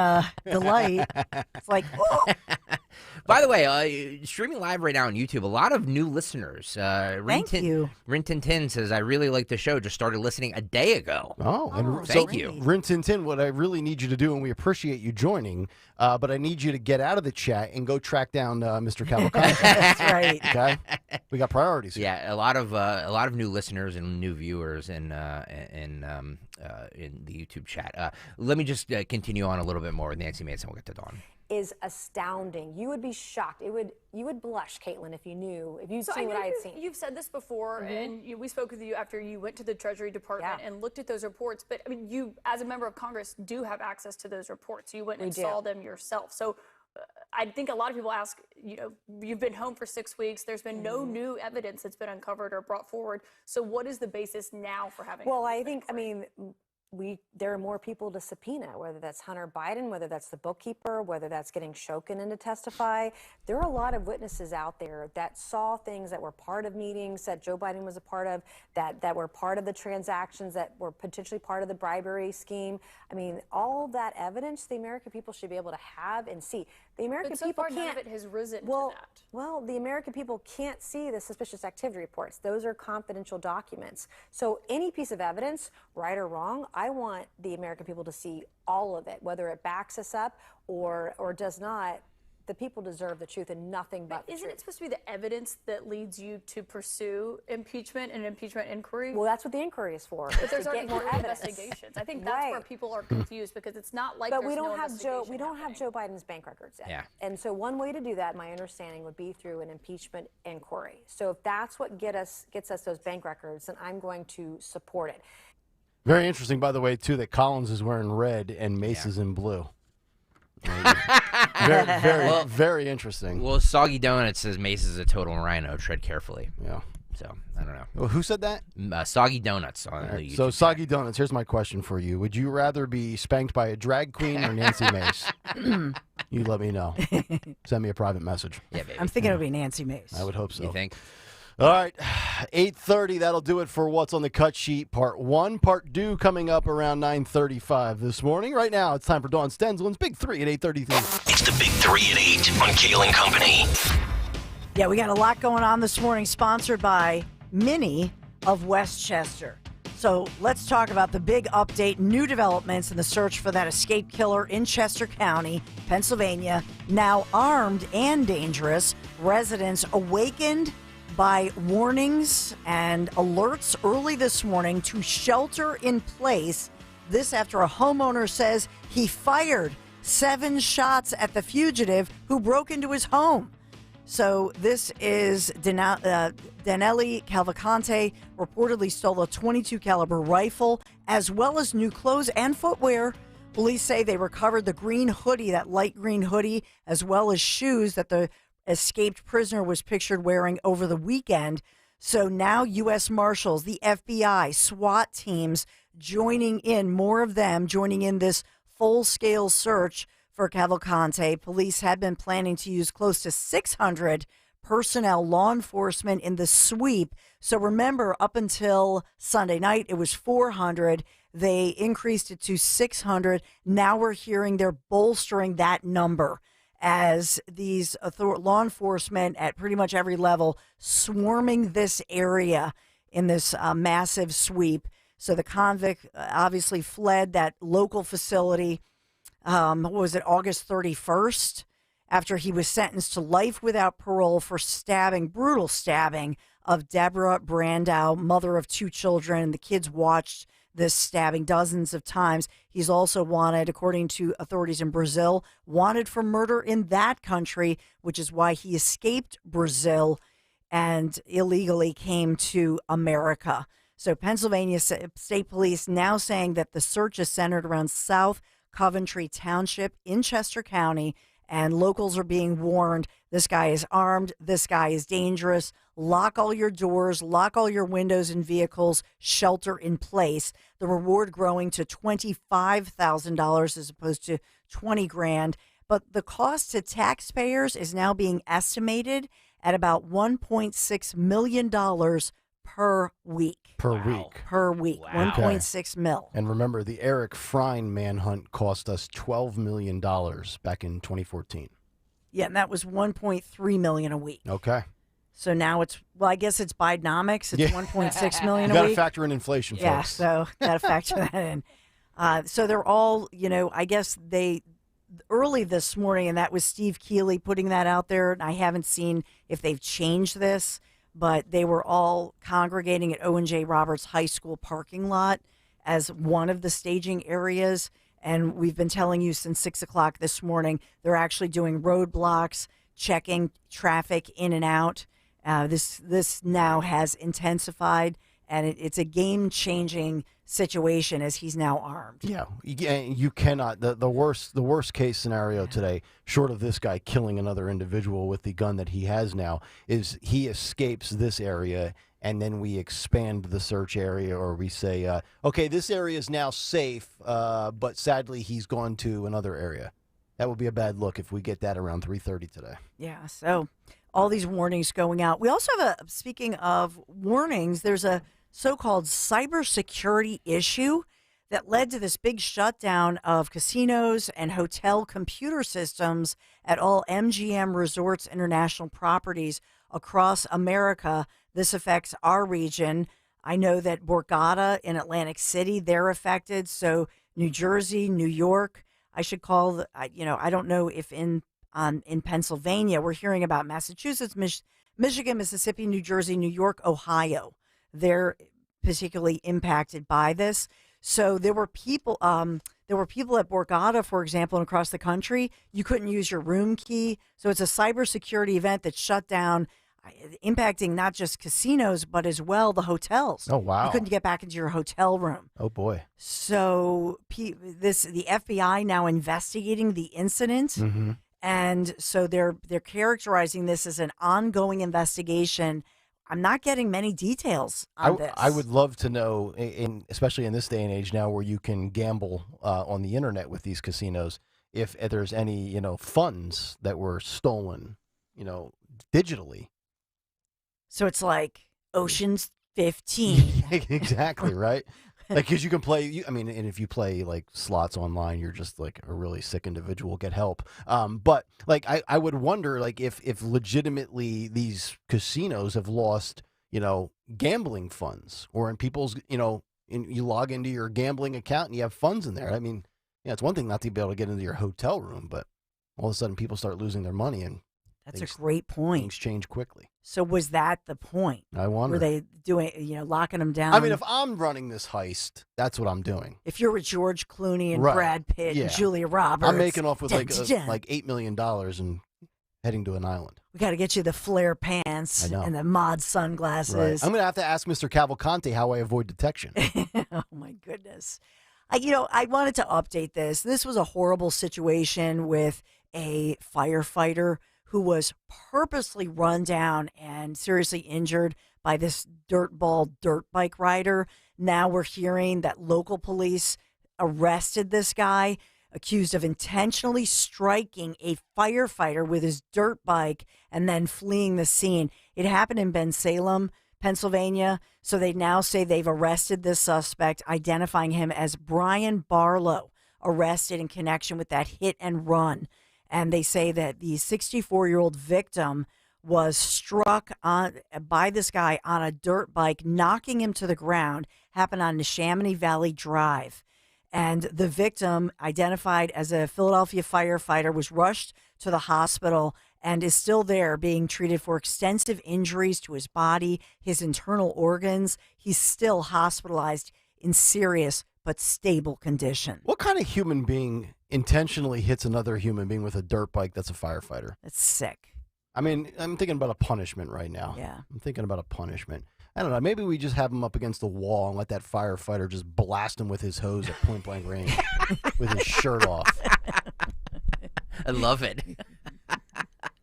delight. It's like, oh. By the way, streaming live right now on YouTube, a lot of new listeners. Thank you. Rin Tin Tin says, I really like the show. Just started listening a day ago. Thank you. Rin Tin Tin, what I really need you to do, and we appreciate you joining, but I need you to get out of the chat and go track down Mr. Cavalcante. That's right. Okay? We got priorities here. Yeah, a lot of new listeners and new viewers in the YouTube chat. Let me just continue on a little bit more with Nancy Mace, and we'll get to Dawn. Is astounding. You would be shocked. You would blush, Caitlin, if you'd seen what I had seen. You've said this before, and we spoke with you after you went to the Treasury Department and looked at those reports. But I mean, you, as a member of Congress, do have access to those reports. You went and saw them yourself. So I think a lot of people ask, you've been home for 6 weeks. There's been no new evidence that's been uncovered or brought forward. So what is the basis now for having? Well, I think, there are more people to subpoena, whether that's Hunter Biden, whether that's the bookkeeper, whether that's getting Shokin in to testify. There are a lot of witnesses out there that saw things that were part of meetings that Joe Biden was a part of, that were part of the transactions, that were potentially part of the bribery scheme. I mean, all that evidence the American people should be able to have and see. The American people can't. None of it has risen to that. Well, the American people can't see the suspicious activity reports. Those are confidential documents. So any piece of evidence, right or wrong, I want the American people to see all of it, whether it backs us up or does not. The people deserve the truth and nothing but the truth. Isn't it supposed to be the evidence that leads you to pursue impeachment and impeachment inquiry? Well, that's what the inquiry is for. But there's already more investigations. I think that's where people are confused because it's not like but there's we don't no have investigation we don't have Joe Biden's bank records yet. Yeah. And so one way to do that, my understanding, would be through an impeachment inquiry. So if that's what gets us those bank records, then I'm going to support it. Very interesting, by the way, too, that Collins is wearing red and Mace is in blue. very interesting. Well, Soggy Donuts says Mace is a total rhino. Tread carefully. Yeah. So, I don't know. Well, who said that? Soggy Donuts on the YouTube So, Soggy Donuts, here's my question for you. Would you rather be spanked by a drag queen or Nancy Mace? You let me know. Send me a private message. Yeah, baby. I'm thinking it would be Nancy Mace. I would hope so. You think? All right, 8:30. That'll do it for What's on the Cut Sheet, Part 1. Part 2 coming up around 9:35 this morning. Right now, it's time for Dawn Stenzelin's Big 3 at 8:33. It's the Big 3 at 8 on Kayal and Company. Yeah, we got a lot going on this morning, sponsored by Minnie of Westchester. So let's talk about the big update, new developments in the search for that escaped killer in Chester County, Pennsylvania, now armed and dangerous. Residents awakened by warnings and alerts early this morning to shelter in place. This after a homeowner says he fired 7 shots at the fugitive who broke into his home. So this is Danelli Cavalcante reportedly stole a .22 caliber rifle as well as new clothes and footwear. Police say they recovered the green hoodie, that light green hoodie, as well as shoes that the escaped prisoner was pictured wearing over the weekend. So now U.S. Marshals, the FBI, SWAT teams joining in, more of them joining in this full-scale search for Cavalcante. Police had been planning to use close to 600 personnel, law enforcement in the sweep. So remember, up until Sunday night, it was 400. They increased it to 600. Now we're hearing they're bolstering that number as these law enforcement at pretty much every level swarming this area in this massive sweep. So the convict obviously fled that local facility. What was it, August 31st, after he was sentenced to life without parole for brutal stabbing of Deborah Brandow, mother of 2 children. The kids watched this stabbing dozens of times. He's also wanted, according to authorities in Brazil, wanted for murder in that country, which is why he escaped Brazil and illegally came to America. So Pennsylvania State Police now saying that the search is centered around South Coventry Township in Chester County, and locals are being warned, this guy is armed, this guy is dangerous, lock all your doors, lock all your windows and vehicles, shelter in place. The reward growing to $25,000 as opposed to $20,000, but the cost to taxpayers is now being estimated at about $1.6 million per week. Per week. Per week. Wow. 1.6 mil. And remember, the Eric Frine manhunt cost us $12 million back in 2014. Yeah, and that was 1.3 million a week. Okay. So now it's, well, I guess it's Bidenomics. It's 1.6 million you a gotta week. factor in inflation, folks. Yeah, so got to factor that in. So they're all, I guess they, early this morning, and that was Steve Keeley putting that out there, and I haven't seen if they've changed this, but they were all congregating at O&J Roberts High School parking lot as one of the staging areas. And we've been telling you since 6 o'clock this morning, they're actually doing roadblocks, checking traffic in and out. This now has intensified, and it's a game-changing situation as he's now armed. Yeah, you cannot. The worst case scenario today, short of this guy killing another individual with the gun that he has now, is he escapes this area, and then we expand the search area, or we say, okay, this area is now safe, but sadly he's gone to another area. That would be a bad look if we get that around 3:30 today. Yeah, so all these warnings going out. We also have speaking of warnings, there's a so-called cybersecurity issue that led to this big shutdown of casinos and hotel computer systems at all MGM Resorts International properties across America. This affects our region. I know that Borgata in Atlantic City, they're affected. So New Jersey, New York, I should call, I don't know if in Pennsylvania, we're hearing about Massachusetts, Michigan, Mississippi, New Jersey, New York, Ohio. They're particularly impacted by this. So there were people at Borgata, for example, and across the country, you couldn't use your room key. So it's a cybersecurity event that shut down, impacting not just casinos, but as well the hotels. Oh, wow. You couldn't get back into your hotel room. Oh, boy. So the FBI now investigating the incident. Mm-hmm. And so they're characterizing this as an ongoing investigation. I'm not getting many details on this. I would love to know, especially in this day and age now where you can gamble on the internet with these casinos, if there's any, funds that were stolen, digitally. So it's like Ocean's 15. Exactly, right? Like, because you can play, and if you play, like, slots online, you're just, like, a really sick individual, get help. But, like, I would wonder, like, if legitimately these casinos have lost, gambling funds, or in people's, you log into your gambling account and you have funds in there. I mean, it's one thing not to be able to get into your hotel room, but all of a sudden people start losing their money, and that's a great point. Things change quickly. So was that the point? I wonder. Were they doing, locking them down? I mean, if I'm running this heist, that's what I'm doing. If you're with George Clooney and Right. Brad Pitt Yeah. and Julia Roberts. I'm making off with Dun, like dun, dun. like $8 million and heading to an island. We got to get you the flare pants I know. and the mod sunglasses. Right. I'm going to have to ask Mr. Cavalcante how I avoid detection. Oh, my goodness. I wanted to update this. This was a horrible situation with a firefighter who was purposely run down and seriously injured by this dirtball dirt bike rider. Now we're hearing that local police arrested this guy, accused of intentionally striking a firefighter with his dirt bike and then fleeing the scene. It happened in Bensalem, Pennsylvania. So they now say they've arrested this suspect, identifying him as Brian Barlow, arrested in connection with that hit and run. And they say that the 64-year-old victim was struck by this guy on a dirt bike, knocking him to the ground. Happened on Neshaminy Valley Drive. And the victim, identified as a Philadelphia firefighter, was rushed to the hospital and is still there being treated for extensive injuries to his body, his internal organs. He's still hospitalized in serious but stable condition. What kind of human being intentionally hits another human being with a dirt bike that's a firefighter? That's sick. I mean, I'm thinking about a punishment right now. Yeah. I'm thinking about a punishment. I don't know. Maybe we just have him up against the wall and let that firefighter just blast him with his hose at point blank range with his shirt off. I love it.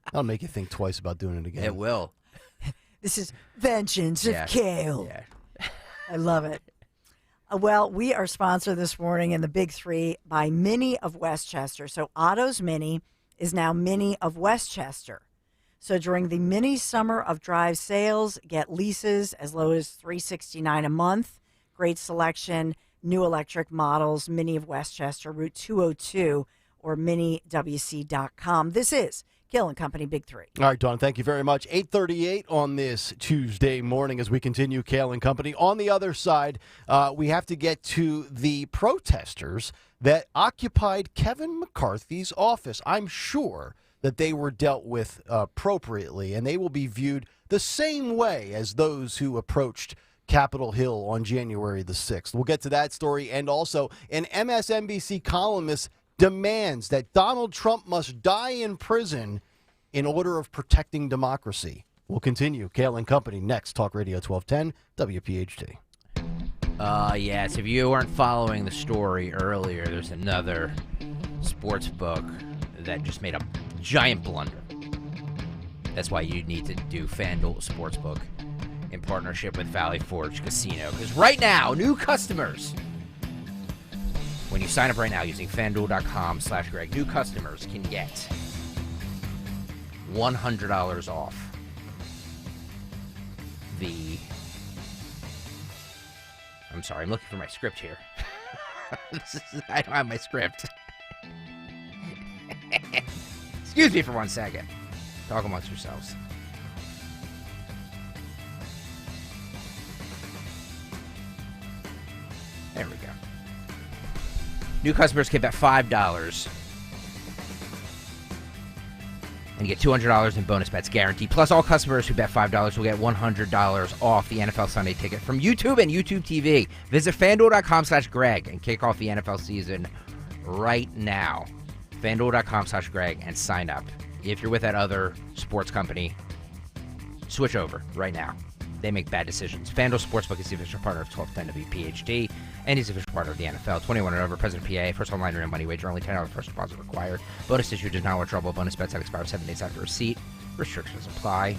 That'll make you think twice about doing it again. It will. This is Vengeance of Yeah. Kale. Yeah. I love it. Well, we are sponsored this morning in the Big Three by Mini of Westchester. So Otto's Mini is now Mini of Westchester. So during the Mini Summer of Drive sales, get leases as low as $369 a month. Great selection, new electric models, Mini of Westchester, Route 202, or miniwc.com. This is Kayal and Company Big Three. All right, Dawn, thank you very much. 8:38 on this Tuesday morning as we continue Kayal and Company. On the other side, we have to get to the protesters that occupied Kevin McCarthy's office. I'm sure that they were dealt with appropriately, and they will be viewed the same way as those who approached Capitol Hill on January the 6th. We'll get to that story, and also an MSNBC columnist demands that Donald Trump must die in prison in order of protecting democracy. We'll continue. Kayal and Company next. Talk Radio 1210, WPHT. Yes, if you weren't following the story earlier, there's another sports book that just made a giant blunder. That's why you need to do FanDuel Sportsbook in partnership with Valley Forge Casino. Because right now, new customers, when you sign up right now using FanDuel.com/Greg, new customers can get $100 off the... I'm sorry, I'm looking for my script here. I don't have my script. Excuse me for 1 second. Talk amongst yourselves. There we go. New customers can bet $5 and get $200 in bonus bets guaranteed. Plus, all customers who bet $5 will get $100 off the NFL Sunday Ticket from YouTube and YouTube TV. Visit FanDuel.com/Greg and kick off the NFL season right now. FanDuel.com/Greg and sign up. If you're with that other sports company, switch over right now. They make bad decisions. FanDuel Sportsbook is the official partner of 1210 WPHT. and he's an official partner of the NFL. 21 and over, President PA, first online real money wager, only $10 first deposit required. Bonus issued does not want trouble. Bonus bets that expire 7 days after receipt. Restrictions apply.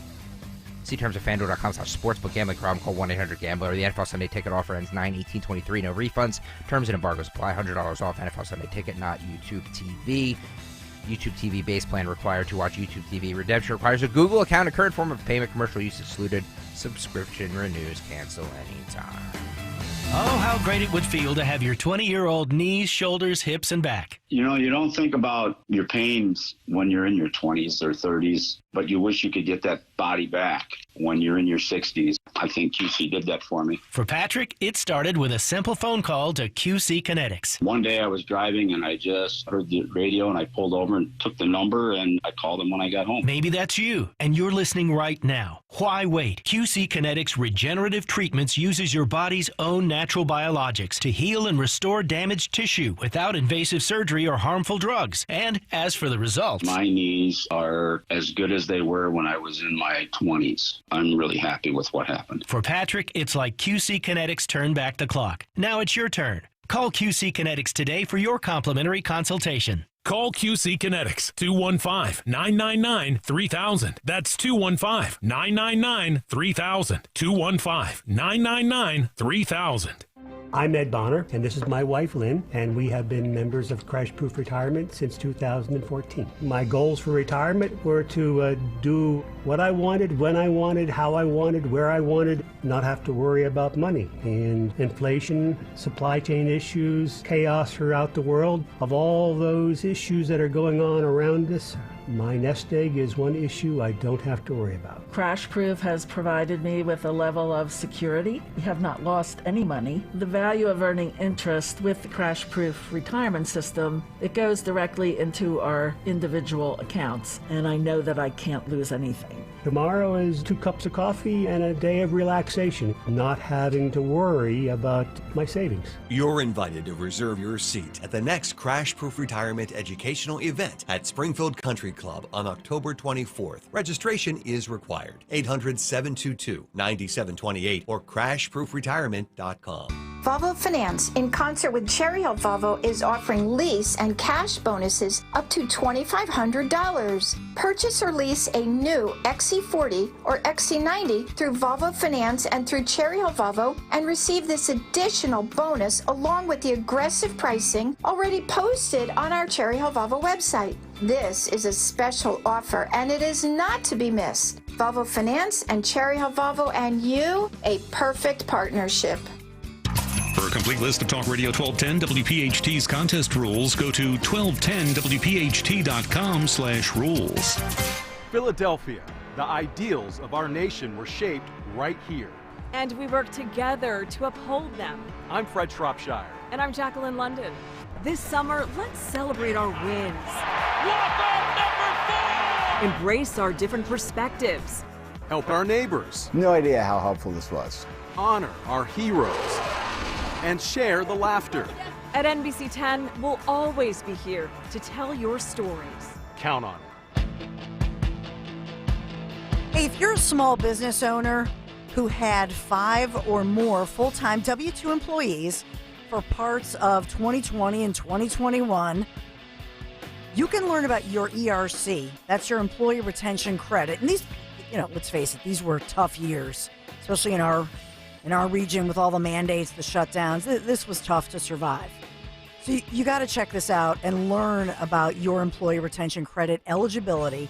See terms at FanDuel.com/sportsbook. Gambling problem, call 1-800-GAMBLER. The NFL Sunday Ticket offer ends 9/18/23. No refunds. Terms and embargoes apply. $100 off NFL Sunday Ticket, not YouTube TV. YouTube TV base plan required to watch YouTube TV. Redemption requires a Google account. A current form of payment. Commercial use excluded. Subscription renews. Cancel anytime. Oh, how great it would feel to have your 20-year-old knees, shoulders, hips, and back. You know, you don't think about your pains when you're in your 20s or 30s, but you wish you could get that body back when you're in your 60s. I think QC did that for me. For Patrick, it started with a simple phone call to QC Kinetics. One day I was driving and I just heard the radio and I pulled over and took the number and I called them when I got home. Maybe that's you, and you're listening right now. Why wait? QC Kinetics Regenerative Treatments uses your body's own natural biologics to heal and restore damaged tissue without invasive surgery or harmful drugs. And as for the results, my knees are as good as they were when I was in my 20s. I'm really happy with what happened. For Patrick, it's like QC Kinetics turned back the clock. Now it's your turn. Call QC Kinetics today for your complimentary consultation. Call QC Kinetics, 215-999-3000. That's 215-999-3000. 215-999-3000. I'm Ed Bonner, and this is my wife, Lynn, and we have been members of Crash Proof Retirement since 2014. My goals for retirement were to do what I wanted, when I wanted, how I wanted, where I wanted, not have to worry about money. And inflation, supply chain issues, chaos throughout the world, of all those issues that are going on around us, my nest egg is one issue I don't have to worry about. Crash Proof has provided me with a level of security. We have not lost any money. The value of earning interest with the Crash Proof retirement system, it goes directly into our individual accounts, and I know that I can't lose anything. Tomorrow is 2 cups of coffee and a day of relaxation, not having to worry about my savings. You're invited to reserve your seat at the next Crash Proof Retirement Educational Event at Springfield Country Club on October 24th. Registration is required. 800-722-9728 or crashproofretirement.com. Volvo Finance, in concert with Cherry Hill Volvo, is offering lease and cash bonuses up to $2,500. Purchase or lease a new XC40 or XC90 through Volvo Finance and through Cherry Hill Volvo and receive this additional bonus along with the aggressive pricing already posted on our Cherry Hill Volvo website. This is a special offer and it is not to be missed. Volvo Finance and Cherry Hill Volvo and you, a perfect partnership. For a complete list of Talk Radio 1210 WPHT's contest rules, go to 1210WPHT.com/rules. Philadelphia, the ideals of our nation were shaped right here. And we work together to uphold them. I'm Fred Shropshire. And I'm Jacqueline London. This summer, let's celebrate our wins. Walk-off number 4! Embrace our different perspectives. Help our neighbors. No idea how helpful this was. Honor our heroes. And share the laughter. At NBC 10, we'll always be here to tell your stories. Count on it. Hey, if you're a small business owner who had 5 or more full-time W-2 employees for parts of 2020 and 2021, you can learn about your ERC. That's your Employee Retention Credit. And these, let's face it, these were tough years, especially in our region with all the mandates, the shutdowns. This was tough to survive. So you got to check this out and learn about your Employee Retention Credit eligibility.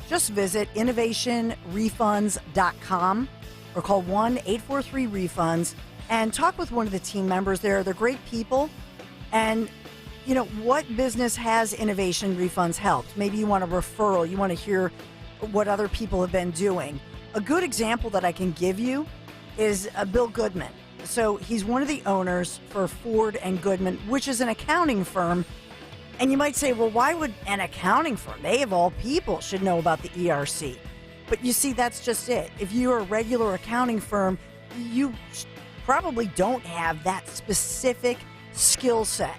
Just visit innovationrefunds.com or call 1-843-REFUNDS and talk with one of the team members there. They're great people. And, what business has Innovation Refunds helped? Maybe you want a referral. You want to hear what other people have been doing. A good example that I can give you is Bill Goodman. So he's one of the owners for Ford and Goodman, which is an accounting firm. And you might say, well, why would an accounting firm, they of all people, should know about the ERC? But you see, that's just it. If you're a regular accounting firm, you probably don't have that specific skill set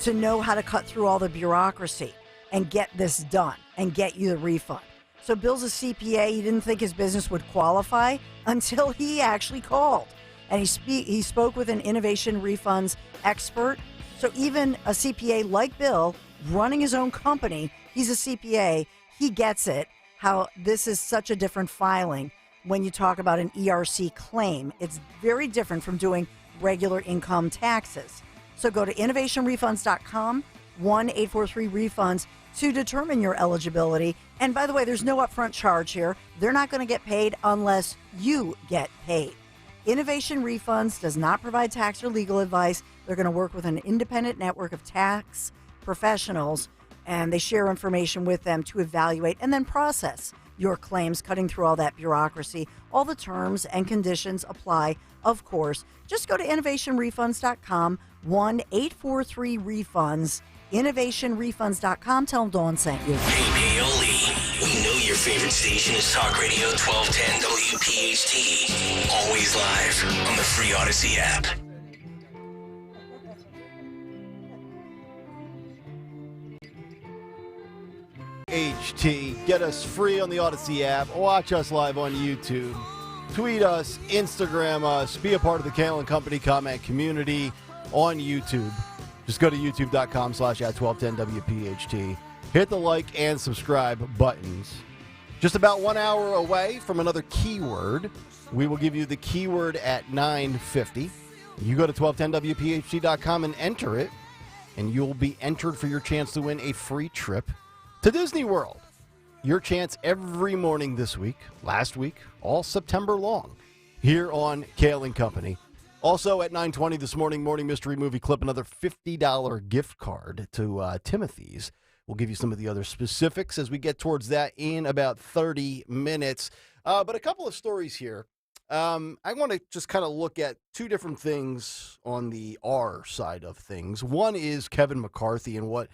to know how to cut through all the bureaucracy and get this done and get you the refund. So Bill's a CPA. He didn't think his business would qualify until he actually called. And he spoke with an innovation refunds expert. So even a CPA like Bill, running his own company, he's a CPA, he gets it, how this is such a different filing when you talk about an ERC claim. It's very different from doing regular income taxes. So go to innovationrefunds.com, 1-843-REFUNDS, to determine your eligibility. And by the way, there's no upfront charge here. They're not going to get paid unless you get paid. Innovation Refunds does not provide tax or legal advice. They're going to work with an independent network of tax professionals, and they share information with them to evaluate and then process your claims, cutting through all that bureaucracy. All the terms and conditions apply, of course. Just go to innovationrefunds.com, 1-843-REFUNDS, innovationrefunds.com. Tell them Dawn sent you. Hey, Paoli, we know your favorite station is Talk Radio 1210 WPHT. Always live on the free Odyssey app. HT. Get us free on the Odyssey app. Watch us live on YouTube. Tweet us, Instagram us, be a part of the Kayal and Company comment community on YouTube. Just go to youtube.com/@1210WPHT. Hit the like and subscribe buttons. Just about 1 hour away from another keyword. We will give you the keyword at 9:50. You go to 1210WPHT.com and enter it, and you'll be entered for your chance to win a free trip to Disney World. Your chance every morning this week, last week, all September long, here on Kayal and Company. Also at 9:20 this morning, Morning Mystery Movie Clip, another $50 gift card to Timothy's. We'll give you some of the other specifics as we get towards that in about 30 minutes. But a couple of stories here. I want to just kind of look at two different things on the R side of things. One is Kevin McCarthy and what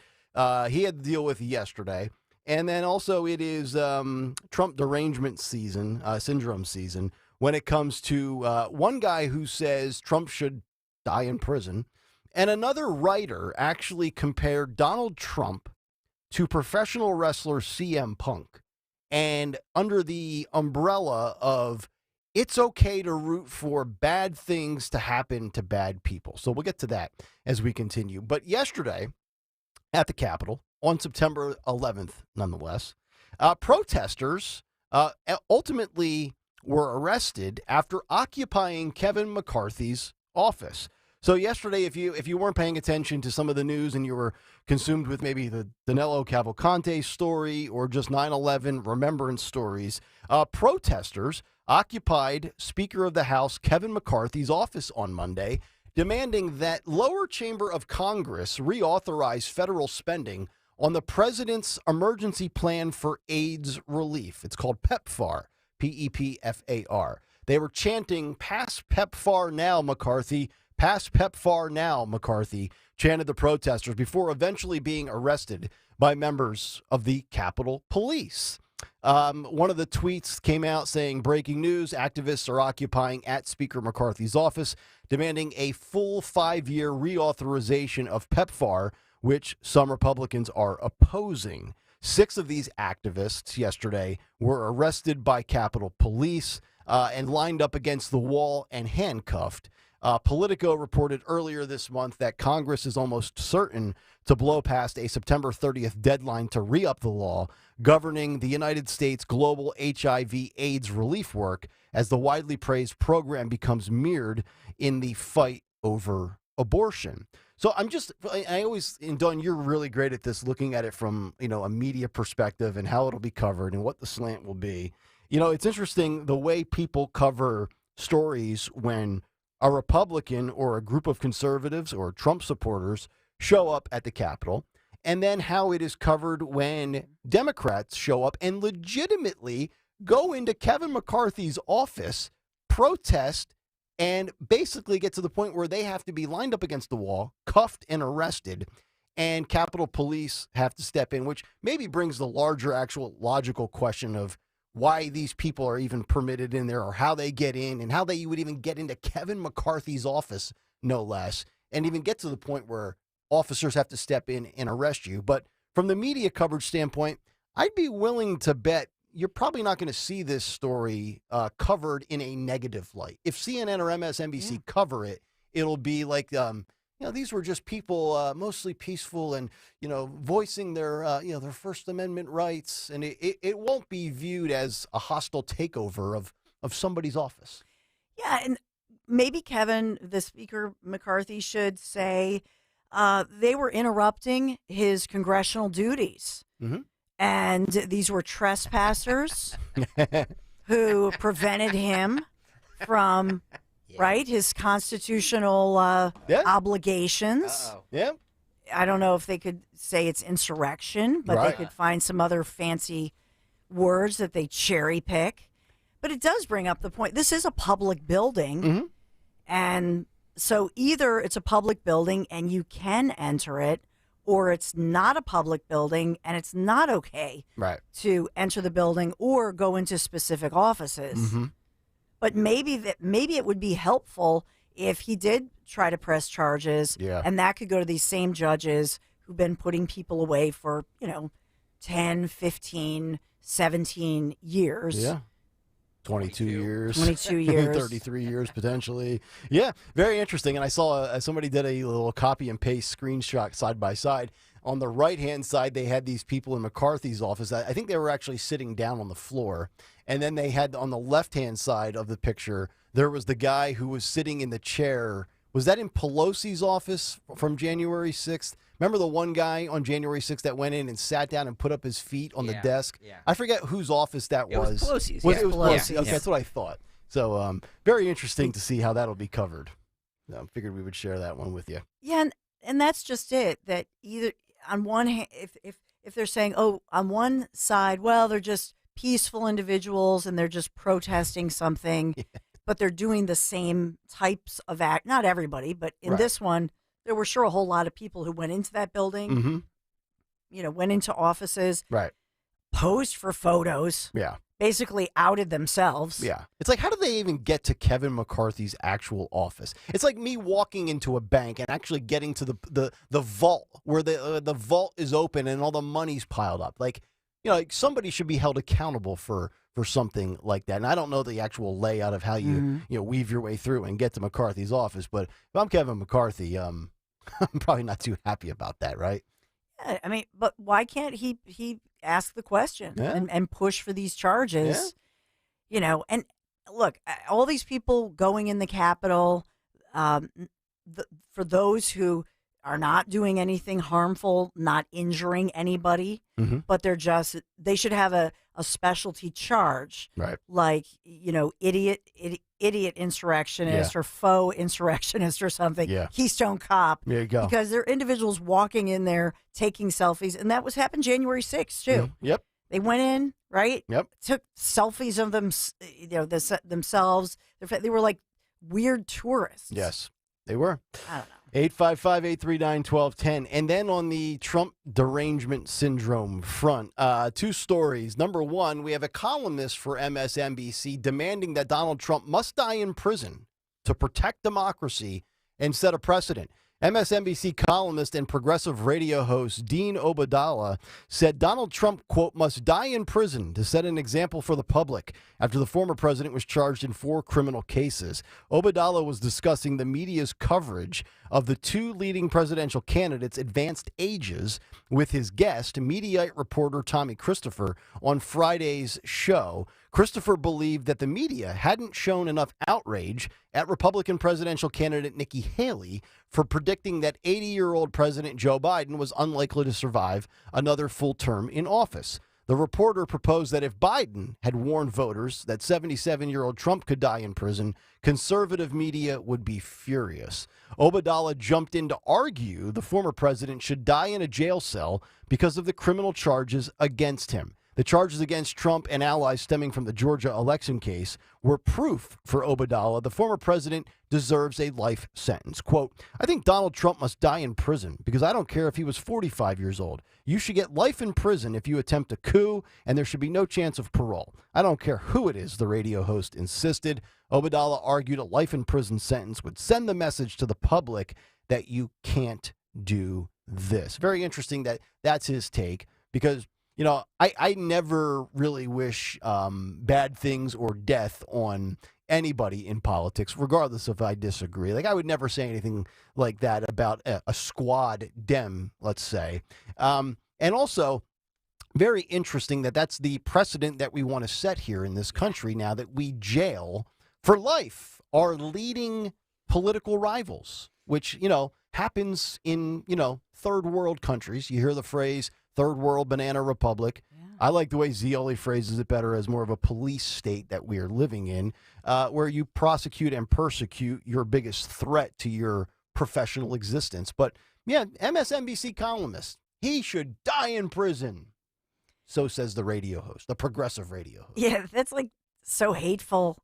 he had to deal with yesterday. And then also it is Trump derangement syndrome season, when it comes to one guy who says Trump should die in prison. And another writer actually compared Donald Trump to professional wrestler CM Punk. And under the umbrella of it's okay to root for bad things to happen to bad people. So we'll get to that as we continue. But yesterday at the Capitol, on September 11th, nonetheless, protesters ultimately were arrested after occupying Kevin McCarthy's office. So yesterday, if you weren't paying attention to some of the news and you were consumed with maybe the Danilo Cavalcante story or just 9/11 remembrance stories, protesters occupied Speaker of the House Kevin McCarthy's office on Monday, demanding that lower chamber of Congress reauthorize federal spending on the president's emergency plan for AIDS relief. It's called PEPFAR, PEPFAR. They were chanting, "Pass PEPFAR now, McCarthy. Pass PEPFAR now, McCarthy," chanted the protesters before eventually being arrested by members of the Capitol Police. One of the tweets came out saying, "Breaking news, activists are occupying at Speaker McCarthy's office, demanding a full 5-year reauthorization of PEPFAR, which some Republicans are opposing." 6 of these activists yesterday were arrested by Capitol Police and lined up against the wall and handcuffed. Politico reported earlier this month that Congress is almost certain to blow past a September 30th deadline to re-up the law governing the United States global HIV/AIDS relief work as the widely praised program becomes mirrored in the fight over abortion. So I always, and Dawn, you're really great at this, looking at it from, a media perspective and how it'll be covered and what the slant will be. It's interesting the way people cover stories when a Republican or a group of conservatives or Trump supporters show up at the Capitol, and then how it is covered when Democrats show up and legitimately go into Kevin McCarthy's office, protest, and basically get to the point where they have to be lined up against the wall, cuffed and arrested, and Capitol Police have to step in, which maybe brings the larger actual logical question of why these people are even permitted in there or how they get in and how they would even get into Kevin McCarthy's office, no less, and even get to the point where officers have to step in and arrest you. But from the media coverage standpoint, I'd be willing to bet you're probably not going to see this story covered in a negative light. If CNN or MSNBC cover it, it'll be like, these were just people mostly peaceful and, voicing their, their First Amendment rights. And it won't be viewed as a hostile takeover of somebody's office. Yeah, and maybe Kevin, the Speaker McCarthy, should say they were interrupting his congressional duties. Mm-hmm. And these were trespassers who prevented him from, right, his constitutional obligations. Yeah. I don't know if they could say it's insurrection, but they could find some other fancy words that they cherry pick. But it does bring up the point. This is a public building. And so either it's a public building and you can enter it, or it's not a public building and it's not okay to enter the building or go into specific offices. But maybe it would be helpful if he did try to press charges, and that could go to these same judges who've been putting people away for, 10, 15, 17 years. Yeah. 22 years. 22 years. 33 years, potentially. Yeah, very interesting. And I saw somebody did a little copy and paste screenshot side by side. On the right-hand side, they had these people in McCarthy's office. I think they were actually sitting down on the floor. And then they had, on the left-hand side of the picture, there was the guy who was sitting in the chair. Was that in Pelosi's office from January 6th? Remember the one guy on January 6th that went in and sat down and put up his feet on the desk? Yeah. I forget whose office that was. It was Pelosi's. It was Pelosi's. Yeah. Okay, that's what I thought. So very interesting to see how that'll be covered. I figured we would share that one with you. Yeah, and that's just it. That either on one hand, if they're saying, on one side, well, they're just peaceful individuals and they're just protesting something, but they're doing the same types of act. Not everybody, but in this one, there were sure a whole lot of people who went into that building, went into offices, posed for photos, basically outed themselves. Yeah. It's like, how do they even get to Kevin McCarthy's actual office? It's like me walking into a bank and actually getting to the vault where the vault is open and all the money's piled up. Like somebody should be held accountable for something like that. And I don't know the actual layout of how you weave your way through and get to McCarthy's office, but if I'm Kevin McCarthy, I'm probably not too happy about that, right? Yeah, I mean, but why can't he ask the question and push for these charges? And look, all these people going in the Capitol, for those who are not doing anything harmful, not injuring anybody, but they should have a specialty charge, like idiot insurrectionist or faux insurrectionist or something. Keystone Cop. There you go. Because they're individuals walking in there taking selfies, and that was happened January 6th too. Yep. They went in, right? Yep. Took selfies of them, themselves. They were like weird tourists. Yes, they were. I don't know. 855-839-1210. And then on the Trump derangement syndrome front, two stories. Number one, we have a columnist for MSNBC demanding that Donald Trump must die in prison to protect democracy and set a precedent. MSNBC columnist and progressive radio host Dean Obeidallah said Donald Trump, quote, must die in prison to set an example for the public after the former president was charged in 4 criminal cases. Obeidallah was discussing the media's coverage of the 2 leading presidential candidates' advanced ages with his guest, Mediaite reporter Tommy Christopher, on Friday's show. Christopher believed that the media hadn't shown enough outrage at Republican presidential candidate Nikki Haley for predicting that 80-year-old President Joe Biden was unlikely to survive another full term in office. The reporter proposed that if Biden had warned voters that 77-year-old Trump could die in prison, conservative media would be furious. Obeidallah jumped in to argue the former president should die in a jail cell because of the criminal charges against him. The charges against Trump and allies stemming from the Georgia election case were proof for Obeidallah the former president deserves a life sentence. Quote, I think Donald Trump must die in prison because I don't care if he was 45 years old. You should get life in prison if you attempt a coup, and there should be no chance of parole. I don't care who it is, the radio host insisted. Obeidallah argued a life in prison sentence would send the message to the public that you can't do this. Very interesting that that's his take, because You know, I never really wish bad things or death on anybody in politics, regardless if I disagree. Like, I would never say anything like that about a squad Dem, let's say. And also, very interesting that that's the precedent that we want to set here in this country now, that we jail for life our leading political rivals, which, you know, happens in, you know, third world countries. You hear the phrase third world banana republic. I like the way Zioli phrases it better as more of a police state that we are living in, where you prosecute and persecute your biggest threat to your professional existence. But yeah, MSNBC columnist, he should die in prison. So says the radio host, the progressive radio host. Yeah, that's like so hateful.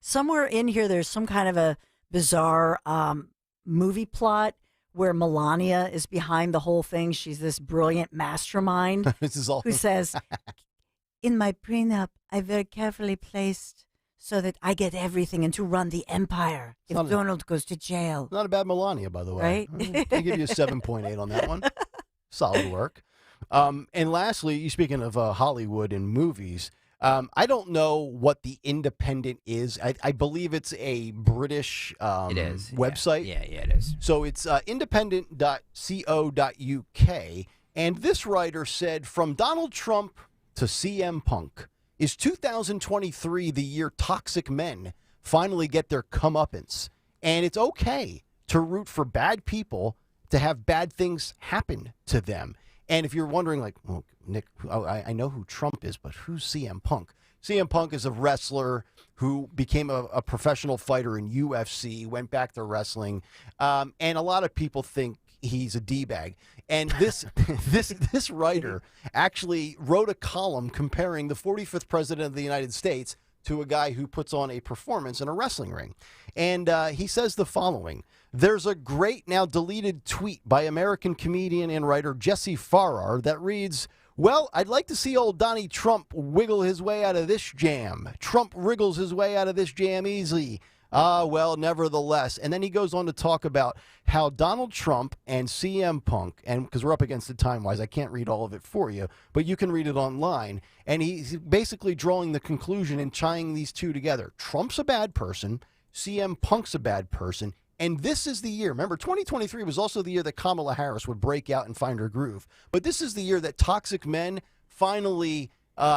Somewhere in here, there's some kind of a bizarre movie plot where Melania is behind the whole thing. She's this brilliant mastermind This is all who says, in my prenup, I very carefully placed so that I get everything and to run the empire if Donald goes to jail. Not a bad Melania, by the way. Right? I give you a 7.8 on that one. Solid work. And lastly, you speaking of Hollywood and movies, I don't know what The Independent is. I believe it's a British It is, website. Yeah, it is. So it's independent.co.uk. And this writer said, from Donald Trump to CM Punk, is 2023 the year toxic men finally get their comeuppance? And it's okay to root for bad people to have bad things happen to them. And if you're wondering, like, well, Nick, I know who Trump is, but who's CM Punk? CM Punk is a wrestler who became a professional fighter in UFC, went back to wrestling, and a lot of people think he's a D-bag. And this writer actually wrote a column comparing the 45th president of the United States to a guy who puts on a performance in a wrestling ring. And he says the following: there's a great, now deleted tweet by American comedian and writer Jesse Farrar that reads, well, I'd like to see old Donnie Trump wiggle his way out of this jam. Trump wriggles his way out of this jam easily. Well, nevertheless. And then he goes on to talk about how Donald Trump and CM Punk, and because we're up against it time-wise, I can't read all of it for you, but you can read it online. And he's basically drawing the conclusion and tying these two together. Trump's a bad person. CM Punk's a bad person. And this is the year. Remember, 2023 was also the year that Kamala Harris would break out and find her groove. But this is the year that toxic men finally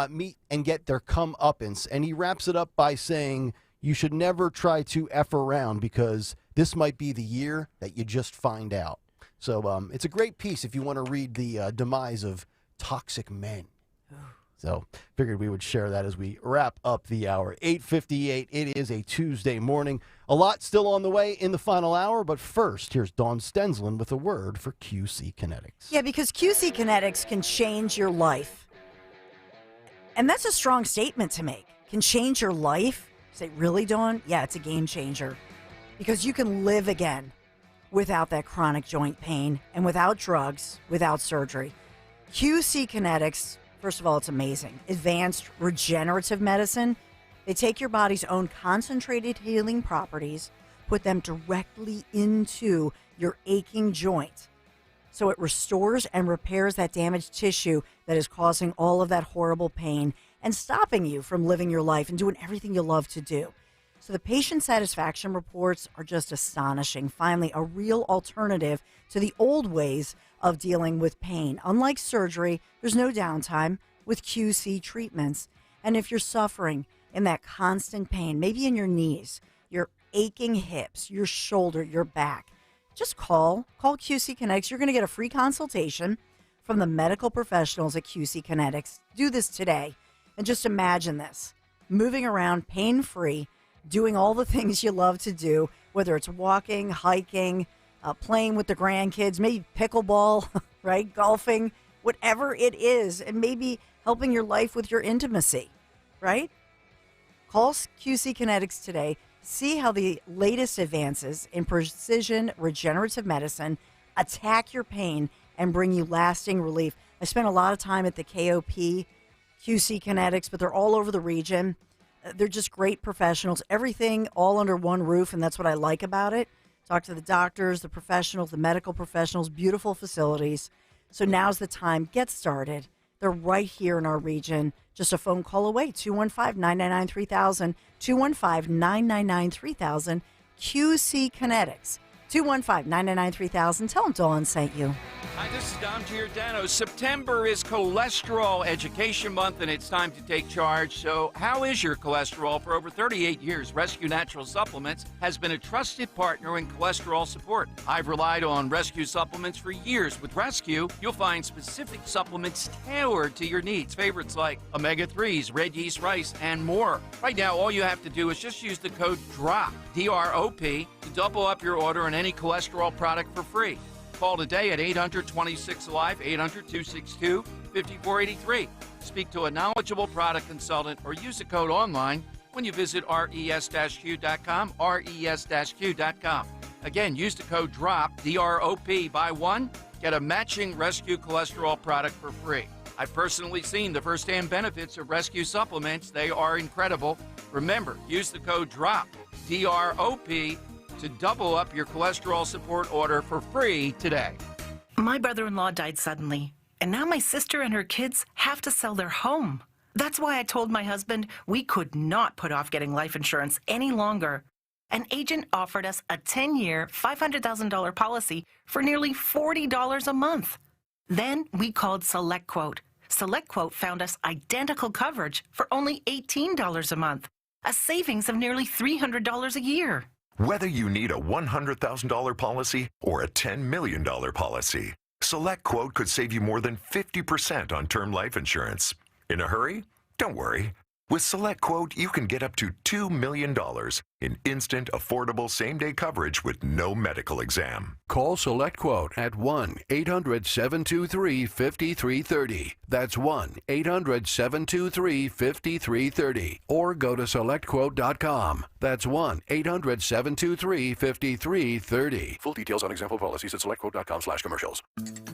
meet and get their comeuppance. And he wraps it up by saying, you should never try to F around because this might be the year that you just find out. So it's a great piece if you want to read the demise of toxic men. So figured we would share that as we wrap up the hour. 8:58, it is a Tuesday morning. A lot still on the way in the final hour, but first, here's Dawn Stensland with a word for QC Kinetics. Yeah, because QC Kinetics can change your life. And that's a strong statement to make. Can change your life? Say, really, Dawn? Yeah, it's a game changer. Because you can live again without that chronic joint pain and without drugs, without surgery. QC Kinetics, first of all, it's amazing. Advanced regenerative medicine. They take your body's own concentrated healing properties, put them directly into your aching joint. So it restores and repairs that damaged tissue that is causing all of that horrible pain and stopping you from living your life and doing everything you love to do. So the patient satisfaction reports are just astonishing. Finally, a real alternative to the old ways of dealing with pain. Unlike surgery, there's no downtime with QC treatments. And if you're suffering in that constant pain, maybe in your knees, your aching hips, your shoulder, your back, just call QC Kinetics. You're going to get a free consultation from the medical professionals at QC Kinetics. Do this today. And just imagine this, moving around pain-free, doing all the things you love to do, whether it's walking, hiking, playing with the grandkids, maybe pickleball, right, golfing, whatever it is, and maybe helping your life with your intimacy, right? Call QC Kinetics today. See how the latest advances in precision regenerative medicine attack your pain and bring you lasting relief. I spent a lot of time at the KOP, QC Kinetics, but they're all over the region. They're just great professionals, everything all under one roof, and that's what I like about it. Talk to the doctors, the professionals, the medical professionals, beautiful facilities. So now's the time. Get started. They're right here in our region. Just a phone call away, 215-999-3000, 215-999-3000, QC Kinetics, 215-999-3000. Tell them Dawn sent you. Hi, this is Dom Giordano. September is Cholesterol Education Month, and it's time to take charge. So how is your cholesterol? For over 38 years, Rescue Natural Supplements has been a trusted partner in cholesterol support. I've relied on Rescue supplements for years. With Rescue, you'll find specific supplements tailored to your needs. Favorites like omega-3s, red yeast rice, and more. Right now, all you have to do is just use the code DROP, D-R-O-P, to double up your order on any cholesterol product for free. Call today at 800-26-ALIVE, 800-262-5483. Speak to a knowledgeable product consultant or use the code online when you visit res-q.com, res-q.com. Again, use the code DROP, D-R-O-P, buy one, get a matching Rescue cholesterol product for free. I've personally seen the firsthand benefits of Rescue supplements. They are incredible. Remember, use the code DROP, D-R-O-P, to double up your cholesterol support order for free today. My brother-in-law died suddenly, and now my sister and her kids have to sell their home. That's why I told my husband we could not put off getting life insurance any longer. An agent offered us a 10-year, $500,000 policy for nearly $40 a month. Then we called SelectQuote. SelectQuote found us identical coverage for only $18 a month, a savings of nearly $300 a year. Whether you need a $100,000 policy or a $10 million policy, SelectQuote could save you more than 50% on term life insurance. In a hurry? Don't worry. With SelectQuote, you can get up to $2 million in instant, affordable same-day coverage with no medical exam. Call SelectQuote at 1-800-723-5330. That's 1-800-723-5330. Or go to SelectQuote.com. That's 1-800-723-5330. Full details on example policies at SelectQuote.com/commercials.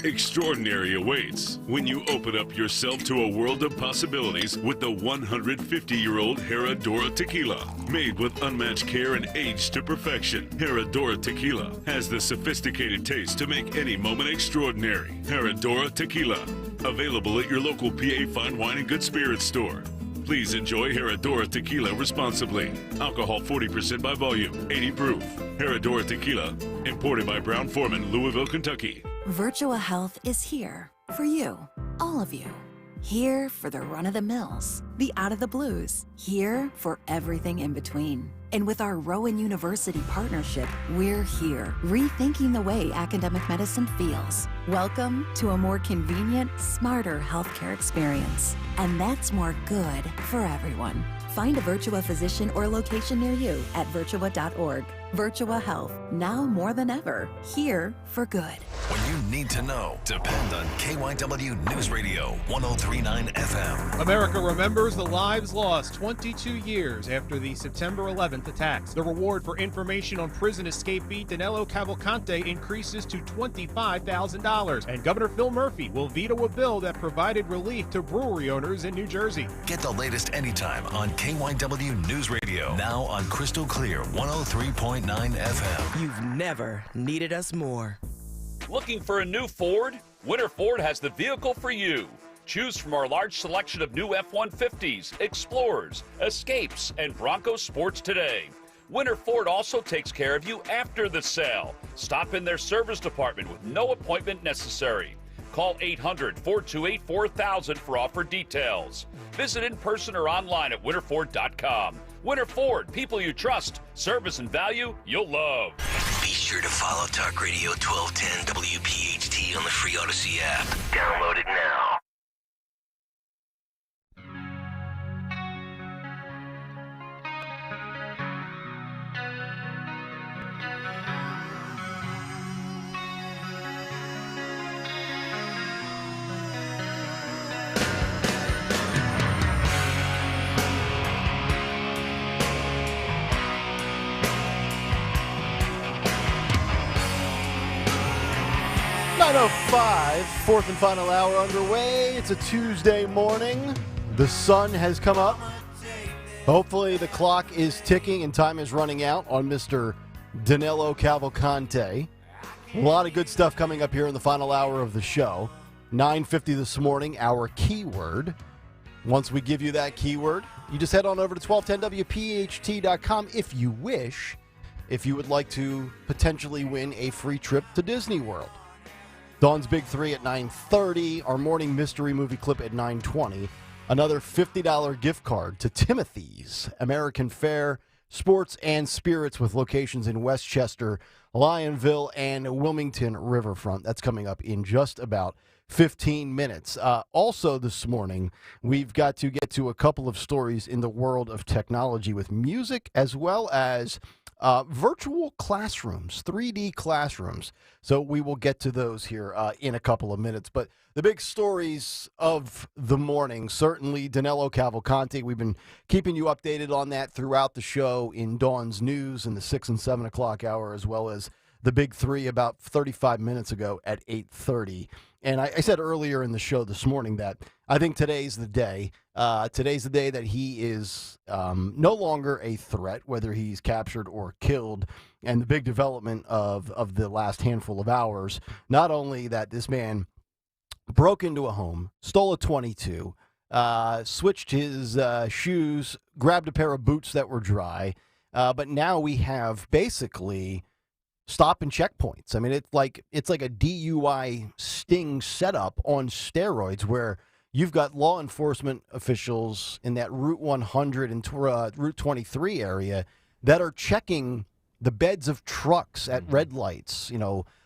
Extraordinary awaits when you open up yourself to a world of possibilities with the 150-year-old Herradura Tequila. Made with unmatched care and aged to perfection, Herradura Tequila has the sophisticated taste to make any moment extraordinary. Herradura Tequila, available at your local PA Fine Wine and Good Spirits store. Please enjoy Herradura Tequila responsibly. Alcohol 40% by volume, 80 proof. Herradura Tequila, imported by Brown-Forman, Louisville, Kentucky. Virtua Health is here for you, all of you. Here for the run-of-the-mills, the out-of-the-blues. Here for everything in between. And with our Rowan University partnership, we're here, rethinking the way academic medicine feels. Welcome to a more convenient, smarter healthcare experience. And that's more good for everyone. Find a Virtua physician or location near you at virtua.org. Virtua Health, now more than ever, here for good. When you need to know, depend on KYW News Radio 103.9 FM. America remembers the lives lost 22 years after the September 11th attacks. The reward for information on prison escapee Danilo Cavalcante increases to $25,000. And Governor Phil Murphy will veto a bill that provided relief to brewery owners in New Jersey. Get the latest anytime on KYW News Radio. Now on Crystal Clear 103.9 FM. You've never needed us more. Looking for a new Ford? Winter Ford has the vehicle for you. Choose from our large selection of new F-150s, Explorers, Escapes, and Bronco Sports today. Winter Ford also takes care of you after the sale. Stop in their service department with no appointment necessary. Call 800-428-4000 for offer details. Visit in person or online at winterford.com. Winter Ford, people you trust, service and value you'll love. Be sure to follow Talk Radio 1210 WPHT on the free Odyssey app. Download it now. Fourth and final hour underway. It's a Tuesday morning. The sun has come up. Hopefully the clock is ticking and time is running out on Mr. Danilo Cavalcante. A lot of good stuff coming up here in the final hour of the show. 9:50 this morning, our keyword. Once we give you that keyword, you just head on over to 1210WPHT.com if you wish, if you would like to potentially win a free trip to Disney World. Dawn's Big Three at 9:30, our morning mystery movie clip at 9:20, another $50 gift card to Timothy's American Fair Sports and Spirits with locations in Westchester, Lionville, and Wilmington Riverfront. That's coming up in just about 15 minutes. Also this morning, we've got to get to a couple of stories in the world of technology with music as well as virtual classrooms, 3D classrooms. So we will get to those here in a couple of minutes. But the big stories of the morning, certainly Danilo Cavalcante. We've been keeping you updated on that throughout the show in Dawn's News in the 6 and 7 o'clock hour, as well as the Big Three about 35 minutes ago at 8:30. And I said earlier in the show this morning that I think today's the day. Today's the day that he is no longer a threat, whether he's captured or killed. And the big development of the last handful of hours, not only that this man broke into a home, stole a .22, switched his shoes, grabbed a pair of boots that were dry, but now we have basically stop and checkpoints. I mean, it's like a DUI sting setup on steroids, where you've got law enforcement officials in that Route 100 and Route 23 area that are checking the beds of trucks at red lights,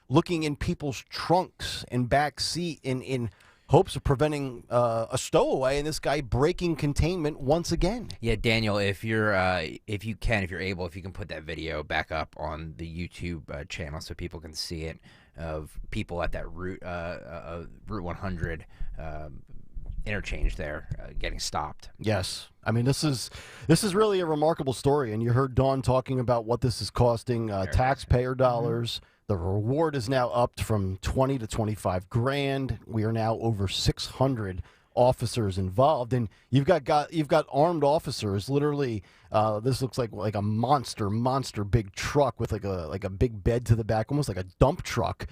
looking in people's trunks and back seat in hopes of preventing a stowaway, and this guy breaking containment once again. Yeah, Daniel, if you're able, if you can put that video back up on the YouTube channel so people can see it, of people at that Route 100 interchange there getting stopped. Yes. I mean, this is really a remarkable story, and you heard Dawn talking about what this is costing taxpayer dollars. The reward is now upped from 20 to 25 grand. We are now over 600 officers involved, and you've got armed officers. Literally, this looks like a monster big truck with like a big bed to the back, almost like a dump truck.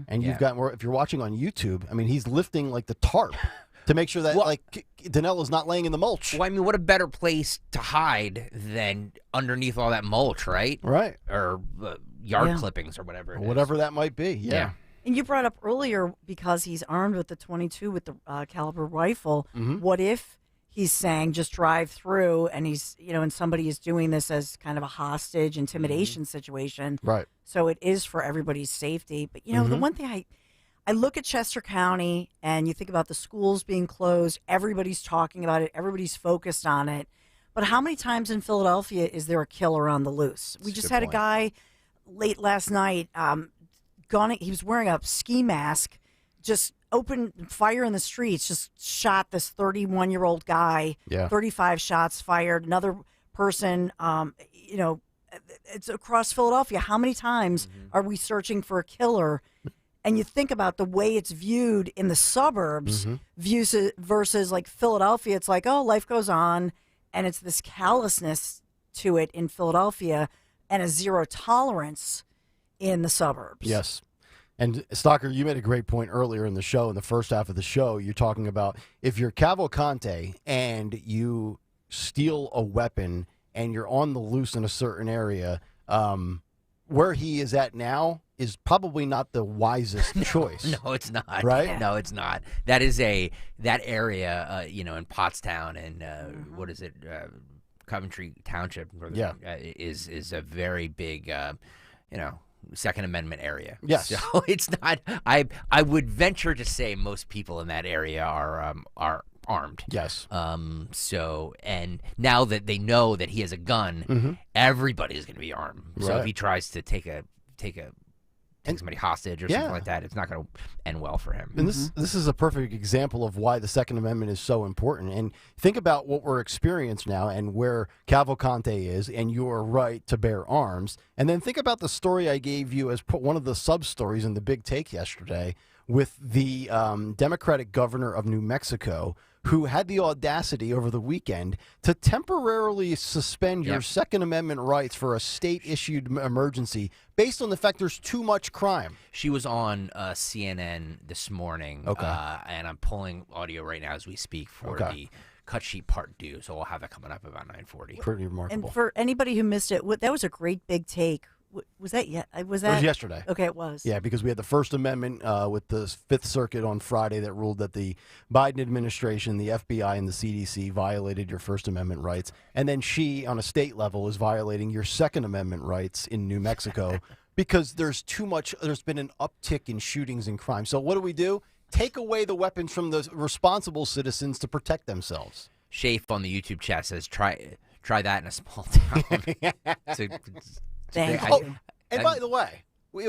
And you've got, if you're watching on YouTube, I mean, he's lifting like the tarp to make sure that Danilo's not laying in the mulch. Well, I mean, what a better place to hide than underneath all that mulch, right? Right. Or yard clippings or whatever it is. Whatever that might be, yeah. And you brought up earlier, because he's armed with the .22 with the caliber rifle, what if he's saying just drive through, and he's, and somebody is doing this as kind of a hostage intimidation situation. Right. So it is for everybody's safety. But, the one thing I look at Chester County, and you think about the schools being closed, everybody's talking about it, everybody's focused on it. But how many times in Philadelphia is there a killer on the loose? We just had a guy late last night, he was wearing a ski mask, just opened fire in the streets, just shot this 31-year-old guy, 35 shots fired. Another person, it's across Philadelphia. How many times are we searching for a killer? And you think about the way it's viewed in the suburbs versus like Philadelphia. It's like, oh, life goes on, and it's this callousness to it in Philadelphia and a zero tolerance in the suburbs. Yes. And Stalker, you made a great point earlier in the show, in the first half of the show. You're talking about if you're Cavalcante and you steal a weapon and you're on the loose in a certain area, where he is at now is probably not the wisest choice. No, it's not. Right? No, it's not. That area, in Pottstown and what is it, Coventry Township, is a very big, Second Amendment area. Yes. So it's not. I would venture to say most people in that area are armed. Yes. So, and now that they know that he has a gun, everybody's going to be armed. So if he tries to take somebody hostage or something like that, it's not going to end well for him. And this is a perfect example of why the Second Amendment is so important. And think about what we're experiencing now and where Cavalcante is and your right to bear arms. And then think about the story I gave you as one of the sub-stories in the Big Take yesterday, with the Democratic governor of New Mexico, who had the audacity over the weekend to temporarily suspend your Second Amendment rights for a state-issued emergency based on the fact there's too much crime. She was on CNN this morning, and I'm pulling audio right now as we speak for the cut sheet part due, so we'll have that coming up about 9:40. Pretty remarkable. And for anybody who missed it, that was a great big take. Was that yet? Was that? It was yesterday. Okay, it was. Yeah, because we had the First Amendment with the Fifth Circuit on Friday that ruled that the Biden administration, the FBI, and the CDC violated your First Amendment rights. And then she, on a state level, is violating your Second Amendment rights in New Mexico because there's been an uptick in shootings and crime. So what do? Take away the weapons from the responsible citizens to protect themselves. Shafe on the YouTube chat says, try that in a small town. Thank you. And by the way, we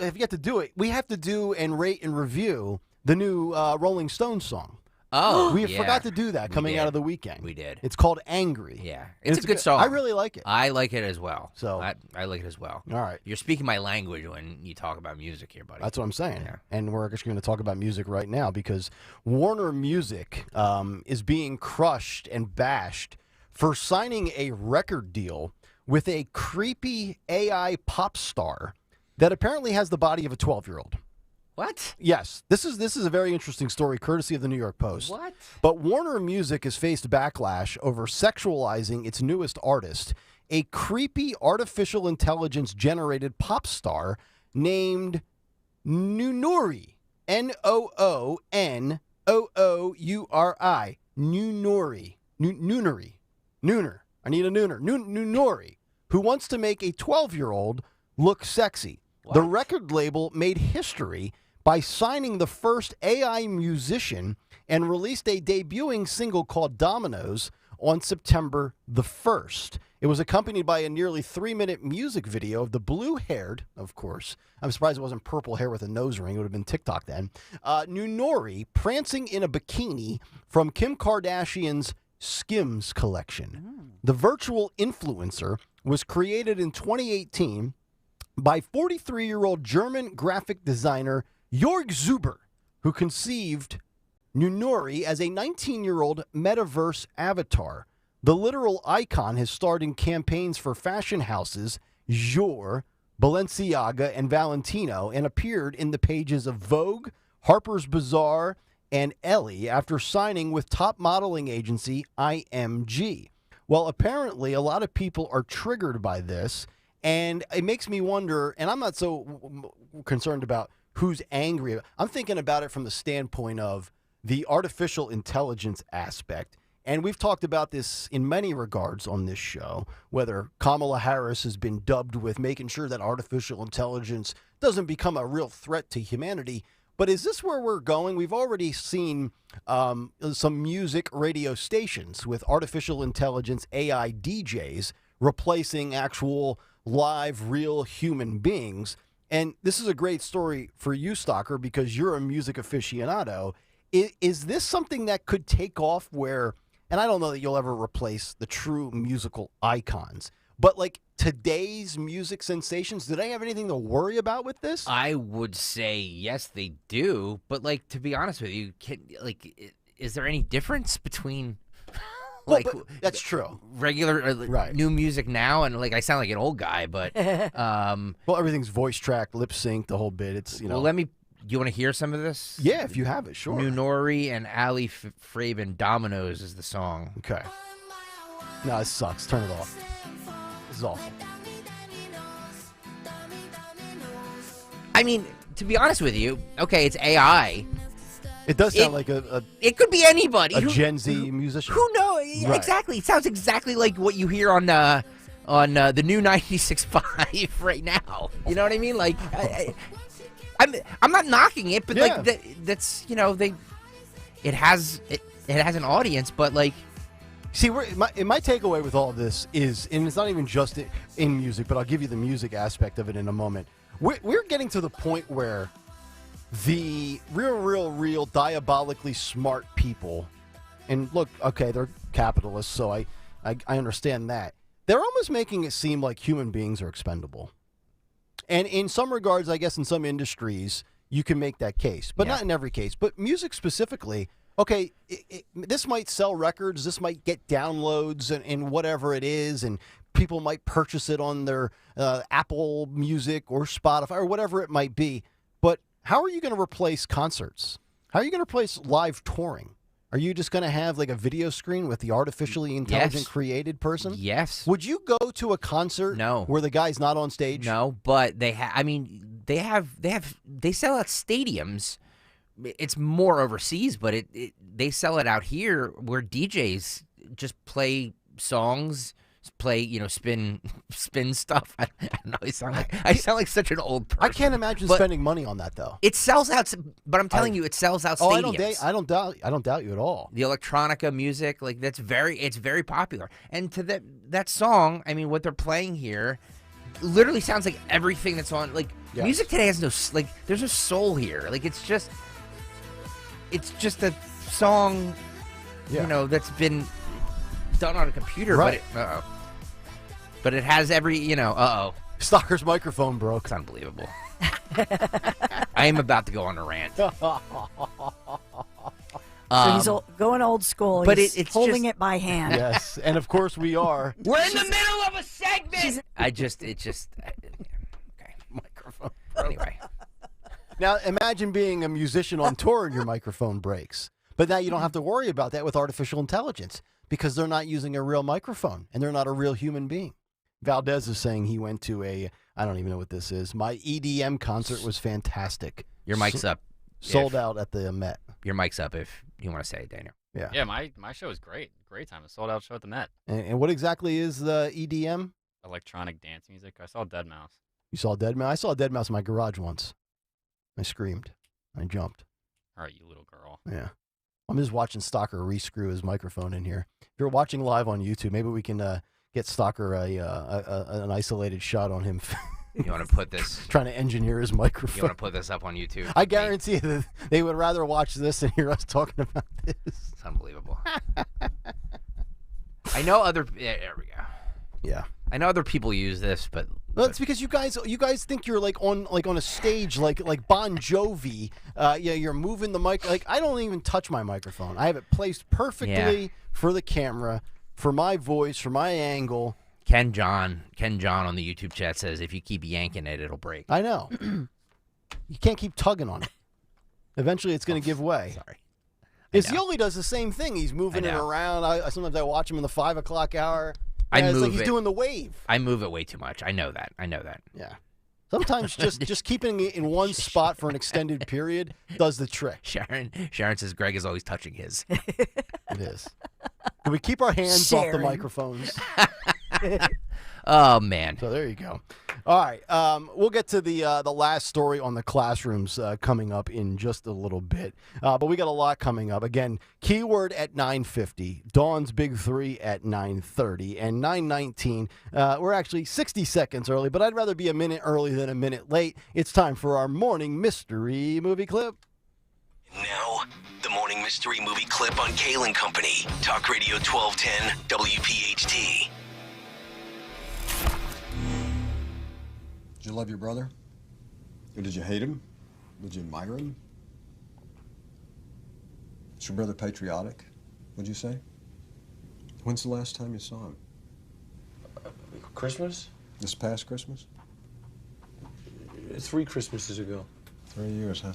have yet to do it. We have to do and rate and review the new Rolling Stones song. Oh, we forgot to do that coming out of the weekend. We did. It's called Angry. Yeah, it's a good song. I really like it. I like it as well. So I like it as well. All right. You're speaking my language when you talk about music here, buddy. That's what I'm saying. Yeah. And we're actually going to talk about music right now because Warner Music is being crushed and bashed for signing a record deal with a creepy AI pop star that apparently has the body of a 12-year-old. What? Yes. This is a very interesting story, courtesy of the New York Post. What? But Warner Music has faced backlash over sexualizing its newest artist, a creepy artificial intelligence-generated pop star named Noonuri. Noonouri. Noonuri. Nooner. I need a nooner. Noonuri, who wants to make a 12-year-old look sexy. What? The record label made history by signing the first AI musician and released a debuting single called Dominoes on September the 1st. It was accompanied by a nearly 3-minute music video of the blue-haired, of course, I'm surprised it wasn't purple hair with a nose ring, it would have been TikTok then, Noonuri prancing in a bikini from Kim Kardashian's Skims collection. The virtual influencer was created in 2018 by 43-year-old German graphic designer Jörg Zuber, who conceived Noonuri as a 19-year-old metaverse avatar. The literal icon has starred in campaigns for fashion houses Dior, Balenciaga, and Valentino, and appeared in the pages of Vogue, Harper's Bazaar, and Elle after signing with top modeling agency IMG. Well, apparently a lot of people are triggered by this, and it makes me wonder, and I'm not so concerned about who's angry. I'm thinking about it from the standpoint of the artificial intelligence aspect. And we've talked about this in many regards on this show, whether Kamala Harris has been dubbed with making sure that artificial intelligence doesn't become a real threat to humanity. But is this where we're going? We've already seen some music radio stations with artificial intelligence AI DJs replacing actual live, real human beings. And this is a great story for you, Stalker, because you're a music aficionado. Is this something that could take off where, and I don't know that you'll ever replace the true musical icons, but like today's music sensations, do they have anything to worry about with this? I would say yes, they do. But like, to be honest with you, is there any difference between like that's true regular new music now and like I sound like an old guy, but well, everything's voice tracked, lip synced, the whole bit. It's Well, do you want to hear some of this? Yeah, if you have it, sure. Noonuri and Ali Fraben, Dominoes is the song. Okay. No, this sucks. Turn it off. This is awful. I mean, to be honest with you, okay, it's AI. It does sound like a it could be anybody. A Gen Z musician. Who knows? Right. Exactly. It sounds exactly like what you hear on the new 96.5 right now. You know what I mean? Like, I'm not knocking it, but like that's it has an audience, but like. See, my takeaway with all of this is, and it's not even just in music, but I'll give you the music aspect of it in a moment. We're getting to the point where the real diabolically smart people, and look, okay, they're capitalists, so I understand that. They're almost making it seem like human beings are expendable. And in some regards, I guess in some industries, you can make that case. But not in every case. But music specifically, okay, this might sell records, this might get downloads and whatever it is, and people might purchase it on their Apple Music or Spotify or whatever it might be. But how are you going to replace concerts? How are you going to replace live touring? Are you just going to have like a video screen with the artificially intelligent created person? Yes. Would you go to a concert where the guy's not on stage? No, but they have. I mean, they sell out stadiums. It's more overseas, but they sell it out here where DJs just play songs, play spin stuff. I don't know. I sound like such an old person. I can't imagine spending money on that though. It sells out, but I'm telling you, it sells out stadiums. I don't doubt you at all. The electronica music, like it's very popular. And to that song, I mean, what they're playing here, literally sounds like everything that's on. Like music today has there's no soul here. Like it's just a song, that's been done on a computer, right. But it has every, Stalker's microphone broke. It's unbelievable. I am about to go on a rant. So he's going old school. But he's it's holding just, it by hand. Yes, and of course we are. We're in the middle of a segment. Microphone. Anyway. Now imagine being a musician on tour and your microphone breaks. But now you don't have to worry about that with artificial intelligence because they're not using a real microphone and they're not a real human being. Valdez is saying he went to I don't even know what this is. My EDM concert was fantastic. Your mic's up. Sold out at the Met. Your mic's up if you want to say it, Daniel. Yeah. Yeah, my show was great. Great time. A sold out show at the Met. And what exactly is the EDM? Electronic dance music. I saw Deadmau5. You saw Deadmau5? I saw Deadmau5 in my garage once. I screamed. I jumped. All right, you little girl. Yeah. I'm just watching Stalker re-screw his microphone in here. If you're watching live on YouTube, maybe we can get Stalker an isolated shot on him. You want to put this... trying to engineer his microphone. You want to put this up on YouTube? I guarantee that they would rather watch this than hear us talking about this. It's unbelievable. I know other... Yeah, there we go. Yeah. I know other people use this, but... Well, it's because you guys think you're like on a stage like Bon Jovi. You're moving the mic. Like I don't even touch my microphone. I have it placed perfectly for the camera, for my voice, for my angle. Ken John on the YouTube chat says if you keep yanking it, it'll break. I know. You can't keep tugging on it. Eventually, it's going to give way. Sorry. Izzioli does the same thing. He's moving it around. Sometimes I watch him in the 5 o'clock hour. It's like he's doing the wave. I move it way too much. I know that. Yeah. Sometimes just keeping it in one spot for an extended period does the trick. Sharon says Greg is always touching his. It is. Can we keep our hands off the microphones? Oh, man. So there you go. All right. We'll get to the last story on the classrooms coming up in just a little bit. But we got a lot coming up. Again, keyword at 9:50, Dawn's Big 3 at 9:30, and 9:19. We're actually 60 seconds early, but I'd rather be a minute early than a minute late. It's time for our morning mystery movie clip. Now, the morning mystery movie clip on Kayal Company. Talk Radio 1210 WPHT. Did you love your brother? Or did you hate him? Did you admire him? Is your brother patriotic, would you say? When's the last time you saw him? Christmas? This past Christmas? 3 Christmases ago. 3 years, huh?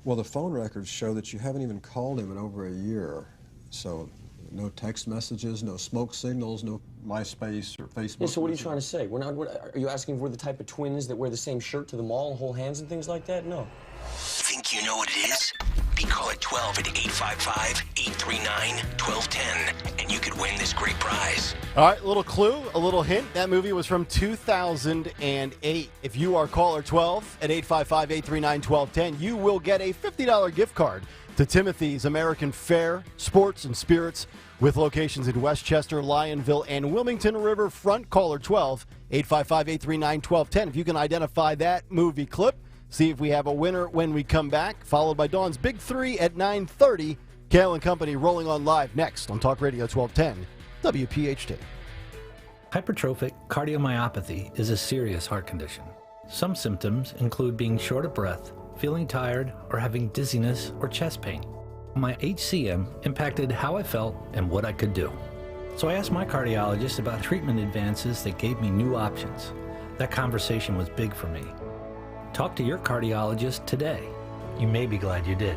Well, the phone records show that you haven't even called him in over a year. So, no text messages, no smoke signals, no MySpace or Facebook. Yeah, so what are you trying to say? Are you asking if we're the type of twins that wear the same shirt to the mall and hold hands and things like that? No. Think you know what it is? Be call at 12 at 855-839-1210, and you could win this great prize. All right, a little clue, a little hint. That movie was from 2008. If you are caller 12 at 855-839-1210, you will get a $50 gift card to Timothy's American Fair Sports and Spirits with locations in Westchester, Lionville, and Wilmington Riverfront. Caller 12 855-839-1210. If you can identify that movie clip, see if we have a winner when we come back, followed by Dawn's Big 3 at 9:30. Kayal Company rolling on live next on Talk Radio 1210 WPHT. Hypertrophic cardiomyopathy is a serious heart condition. Some symptoms include being short of breath, feeling tired, or having dizziness or chest pain. My HCM impacted how I felt and what I could do. So I asked my cardiologist about treatment advances that gave me new options. That conversation was big for me. Talk to your cardiologist today. You may be glad you did.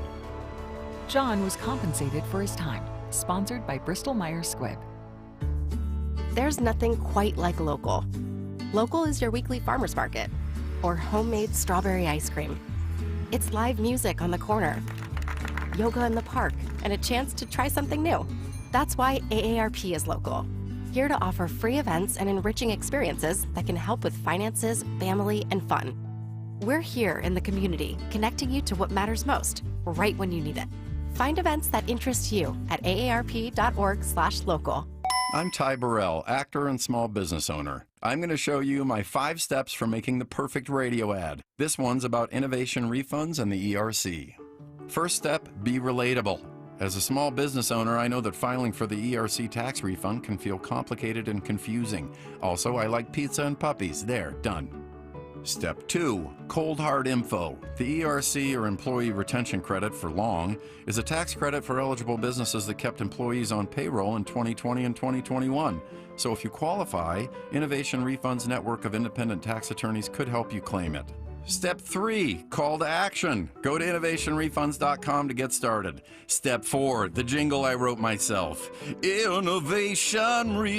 John was compensated for his time. Sponsored by Bristol Myers Squibb. There's nothing quite like local. Local is your weekly farmer's market or homemade strawberry ice cream. It's live music on the corner, yoga in the park, and a chance to try something new. That's why AARP is local. Here to offer free events and enriching experiences that can help with finances, family, and fun. We're here in the community, connecting you to what matters most, right when you need it. Find events that interest you at aarp.org/local. I'm Ty Burrell, actor and small business owner. I'm going to show you my 5 steps for making the perfect radio ad. This one's about innovation refunds and the ERC. First step, be relatable. As a small business owner, I know that filing for the ERC tax refund can feel complicated and confusing. Also, I like pizza and puppies. There, done. Step 2, cold hard info. The ERC, or Employee Retention Credit for long, is a tax credit for eligible businesses that kept employees on payroll in 2020 and 2021. So if you qualify, Innovation Refund's network of independent tax attorneys could help you claim it. Step 3, call to action. Go to innovationrefunds.com to get started. Step 4, the jingle I wrote myself.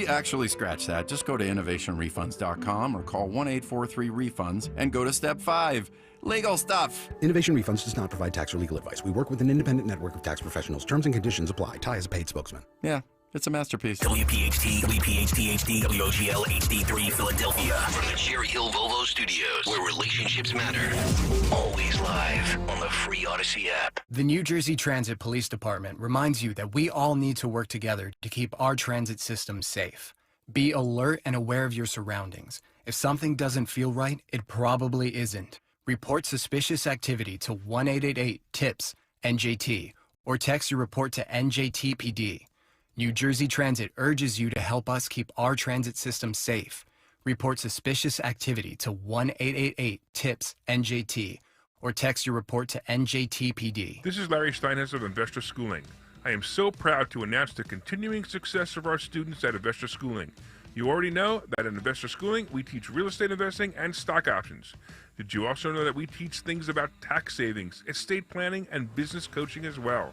Actually, scratch that. Just go to innovationrefunds.com or call 1-843-REFUNDS and go to Step 5. Legal stuff. Innovation Refunds does not provide tax or legal advice. We work with an independent network of tax professionals. Terms and conditions apply. Ty is a paid spokesman. Yeah, it's a masterpiece. WPHT, WPHT-HD, WOGL HD3 Philadelphia. From the Cherry Hill Volvo Studios, where relationships matter. Always live on the free Odyssey app. The New Jersey Transit Police Department reminds you that we all need to work together to keep our transit system safe. Be alert and aware of your surroundings. If something doesn't feel right, it probably isn't. Report suspicious activity to 1-888-TIPS-NJT or text your report to NJTPD. New Jersey Transit urges you to help us keep our transit system safe. Report suspicious activity to 1-888-TIPS-NJT or text your report to NJTPD. This is Larry Steinhess of Investor Schooling. I am so proud to announce the continuing success of our students at Investor Schooling. You already know that at Investor Schooling, we teach real estate investing and stock options. Did you also know that we teach things about tax savings, estate planning, and business coaching as well?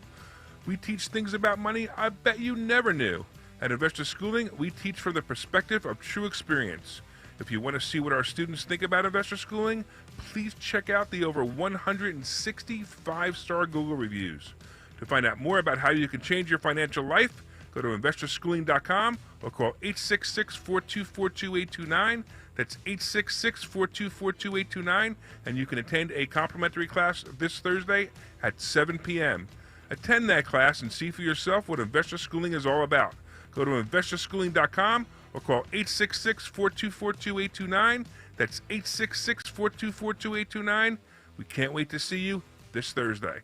We teach things about money I bet you never knew. At Investor Schooling, we teach from the perspective of true experience. If you want to see what our students think about Investor Schooling, please check out the over 160 5-star Google reviews. To find out more about how you can change your financial life, go to investorschooling.com or call 866-424-2829. That's 866-424-2829, and you can attend a complimentary class this Thursday at 7 p.m. Attend that class and see for yourself what Investor Schooling is all about. Go to investorschooling.com or call 866-424-2829. That's 866-424-2829. We can't wait to see you this Thursday.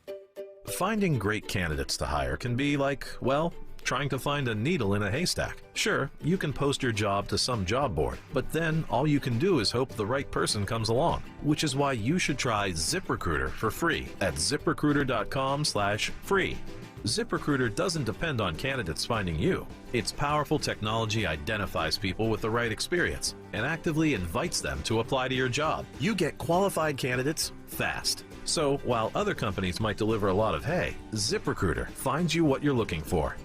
Finding great candidates to hire can be like, well, trying to find a needle in a haystack. Sure, you can post your job to some job board, but then all you can do is hope the right person comes along, which is why you should try ZipRecruiter for free at ziprecruiter.com/free. ZipRecruiter doesn't depend on candidates finding you. Its powerful technology identifies people with the right experience and actively invites them to apply to your job. You get qualified candidates fast. So while other companies might deliver a lot of hay, ZipRecruiter finds you what you're looking for.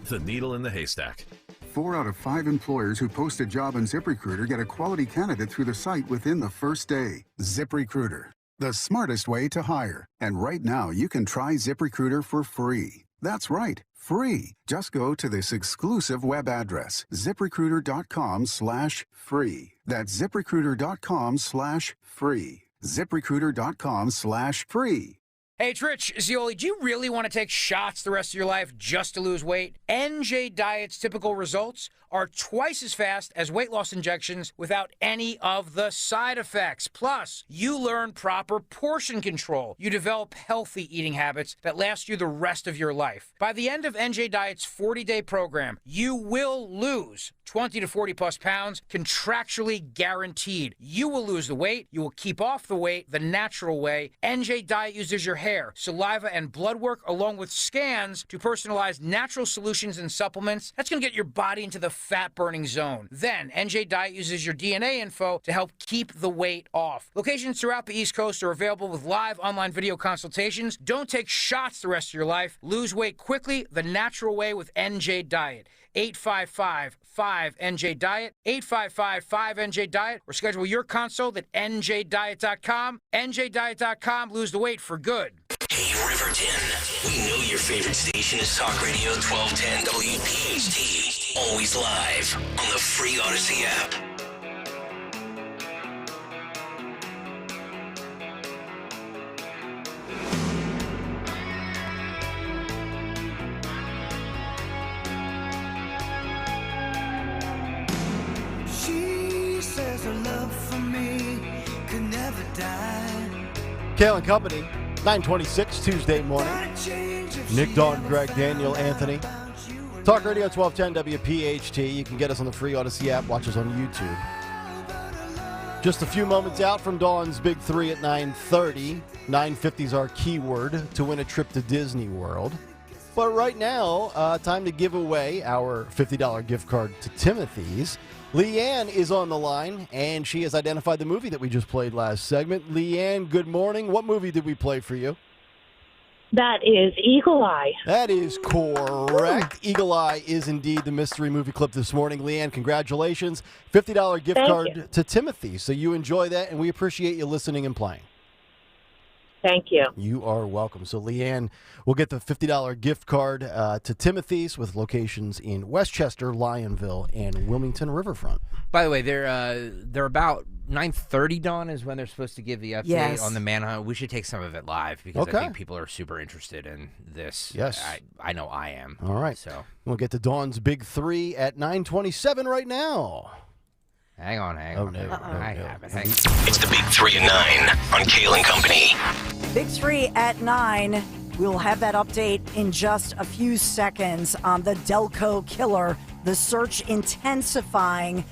The needle in the haystack. 4 out of 5 employers who post a job on ZipRecruiter get a quality candidate through the site within the first day. ZipRecruiter, the smartest way to hire. And right now, you can try ZipRecruiter for free. That's right, free. Just go to this exclusive web address, ziprecruiter.com/free. That's ziprecruiter.com/free. ZipRecruiter.com/free. Hey, it's Rich Zioli. Do you really want to take shots the rest of your life just to lose weight? NJ Diet's typical results are twice as fast as weight loss injections without any of the side effects. Plus, you learn proper portion control. You develop healthy eating habits that last you the rest of your life. By the end of NJ Diet's 40-day program, you will lose 20 to 40 plus pounds, contractually guaranteed. You will lose the weight. You will keep off the weight the natural way. NJ Diet uses your hair, saliva, and blood work along with scans to personalize natural solutions and supplements. That's going to get your body into the fat-burning zone. Then, NJ Diet uses your DNA info to help keep the weight off. Locations throughout the East Coast are available with live online video consultations. Don't take shots the rest of your life. Lose weight quickly the natural way with NJ Diet. 855-5NJ-DIET, 855-5NJ-DIET, or schedule your consult at njdiet.com. njdiet.com, lose the weight for good. Hey, Riverton, we know your favorite station is Talk Radio 1210 WPHT. Always live on the free Odyssey app. Kayal and Company, 926, Tuesday morning. Nick, Dawn, Greg, Daniel, Anthony. Talk Radio 1210 WPHT. You can get us on the free Odyssey app. Watch us on YouTube. Just a few moments out from Dawn's Big 3 at 9:30. 9:50 is our keyword to win a trip to Disney World. But right now, time to give away our $50 gift card to Timothy's. Leanne is on the line, and she has identified the movie that we just played last segment. Leanne, good morning. What movie did we play for you? That is Eagle Eye. That is correct. Eagle Eye is indeed the mystery movie clip this morning. Leanne, congratulations. $50 gift Thank card you. to Timothy. So you enjoy that, and we appreciate you listening and playing. Thank you. You are welcome. So, Leanne, we'll get the $50 gift card to Timothy's with locations in Westchester, Lionville, and Wilmington Riverfront. By the way, they're about 9:30, Dawn, is when they're supposed to give the update on the manhunt. We should take some of it live because I think people are super interested in this. Yes. I know I am. All right. So we'll get to Dawn's Big 3 at 9:27 right now. Hang on. No, I have it. Hang on. It's the Big 3 at 9 on Kayal and Company. Big 3 at 9. We'll have that update in just a few seconds on the Delco killer, the search intensifying.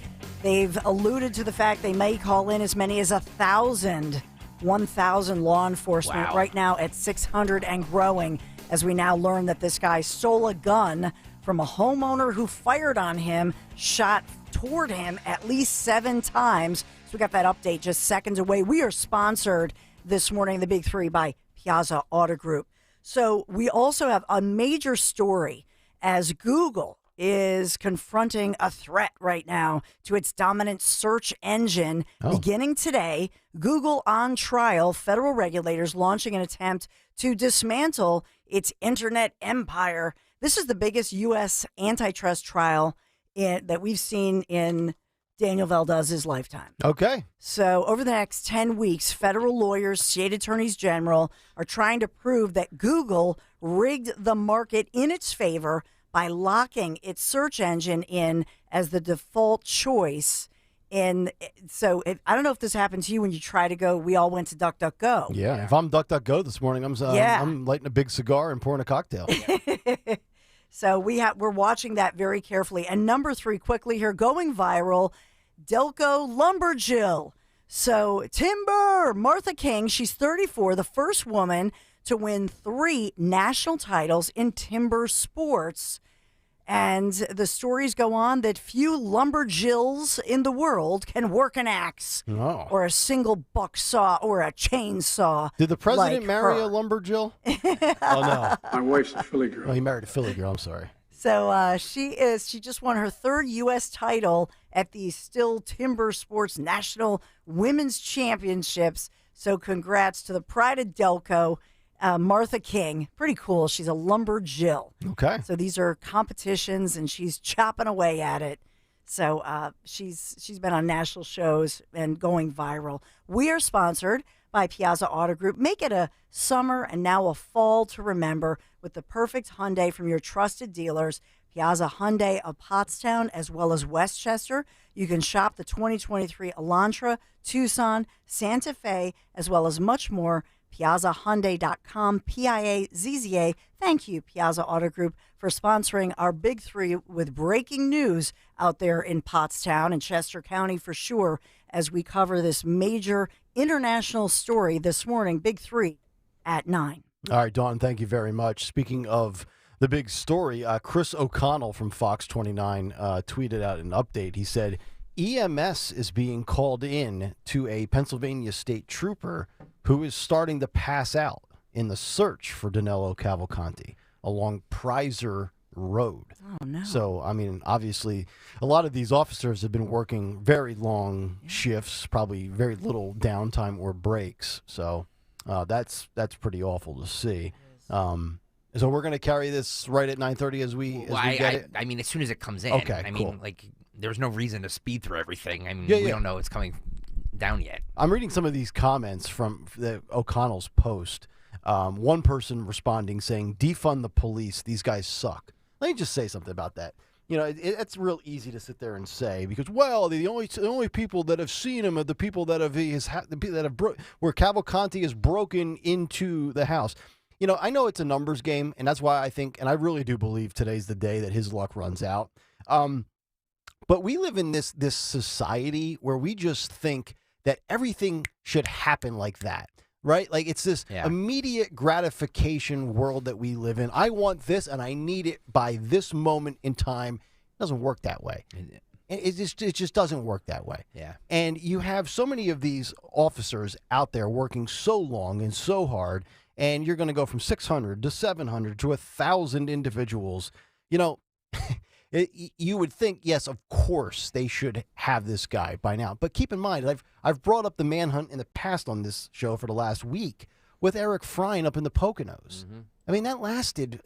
They've alluded to the fact they may call in as many as 1,000 law enforcement. Wow. Right now at 600 and growing, as we now learn that this guy stole a gun from a homeowner who fired on him, shot toward him at least 7 times. So we got that update just seconds away. We are sponsored this morning, the Big 3, by Piazza Auto Group. So we also have a major story as Google is confronting a threat right now to its dominant search engine. Beginning today, Google on trial, federal regulators launching an attempt to dismantle its internet empire. This is the biggest U.S. antitrust trial that we've seen in Daniel Valdez's lifetime. Okay. So over the next 10 weeks, federal lawyers, state attorneys general are trying to prove that Google rigged the market in its favor by locking its search engine in as the default choice. And so I don't know if this happened to you when you try to go, we all went to DuckDuckGo. Yeah, if I'm DuckDuckGo this morning, I'm lighting a big cigar and pouring a cocktail. So we're watching that very carefully. And number 3, quickly here, going viral, Delco Lumberjill. So timber, Martha King, she's 34, the first woman to win 3 national titles in timber sports. And the stories go on that few lumberjills in the world can work an axe or a single buck saw or a chainsaw. Did the president like marry her. a lumberjill? Oh, no. My wife's a Philly girl. Oh, he married a Philly girl. I'm sorry. So she just won her 3rd U.S. title at the Still Timber Sports National Women's Championships. So congrats to the pride of Delco, Martha King. Pretty cool. She's a lumberjill. Okay. So these are competitions, and she's chopping away at it. So she's been on national shows and going viral. We are sponsored by Piazza Auto Group. Make it a summer and now a fall to remember with the perfect Hyundai from your trusted dealers, Piazza Hyundai of Pottstown as well as Westchester. You can shop the 2023 Elantra, Tucson, Santa Fe, as well as much more. PiazzaHyundai.com, PIAZZA. Thank you, Piazza Auto Group, for sponsoring our Big Three with breaking news out there in Pottstown and Chester County for sure as we cover this major international story this morning. Big Three at 9. All right, Dawn, thank you very much. Speaking of the big story, Chris O'Connell from Fox 29 tweeted out an update. He said, EMS is being called in to a Pennsylvania state trooper who is starting to pass out in the search for Danilo Cavalcanti along Prizer Road. Oh, no. So, I mean, obviously, a lot of these officers have been working very long shifts, probably very little downtime or breaks. So that's pretty awful to see. So we're going to carry this right at 9:30 as we get it? I mean, as soon as it comes in. Okay, I cool. mean, like, there's no reason to speed through everything. I mean, Yeah, we yeah. don't know it's coming down yet. I'm reading some of these comments from O'Connell's post. One person responding saying, defund the police. These guys suck. Let me just say something about that. You know, it's real easy to sit there and say because, well, the only people that have seen him are the people that where Cavalcanti has broken into the house. You know, I know it's a numbers game, and that's why I think, and I really do believe today's the day that his luck runs out. But we live in this society where we just think that everything should happen like that, right? Like it's this immediate gratification world that we live in. I want this, and I need it by this moment in time. It doesn't work that way. It just doesn't work that way. Yeah. And you have so many of these officers out there working so long and so hard, and you're going to go from 600 to 700 to 1,000 individuals. You know, you would think, yes, of course they should have this guy by now. But keep in mind, I've brought up the manhunt in the past on this show for the last week with Eric Frine up in the Poconos. Mm-hmm. I mean, that lasted,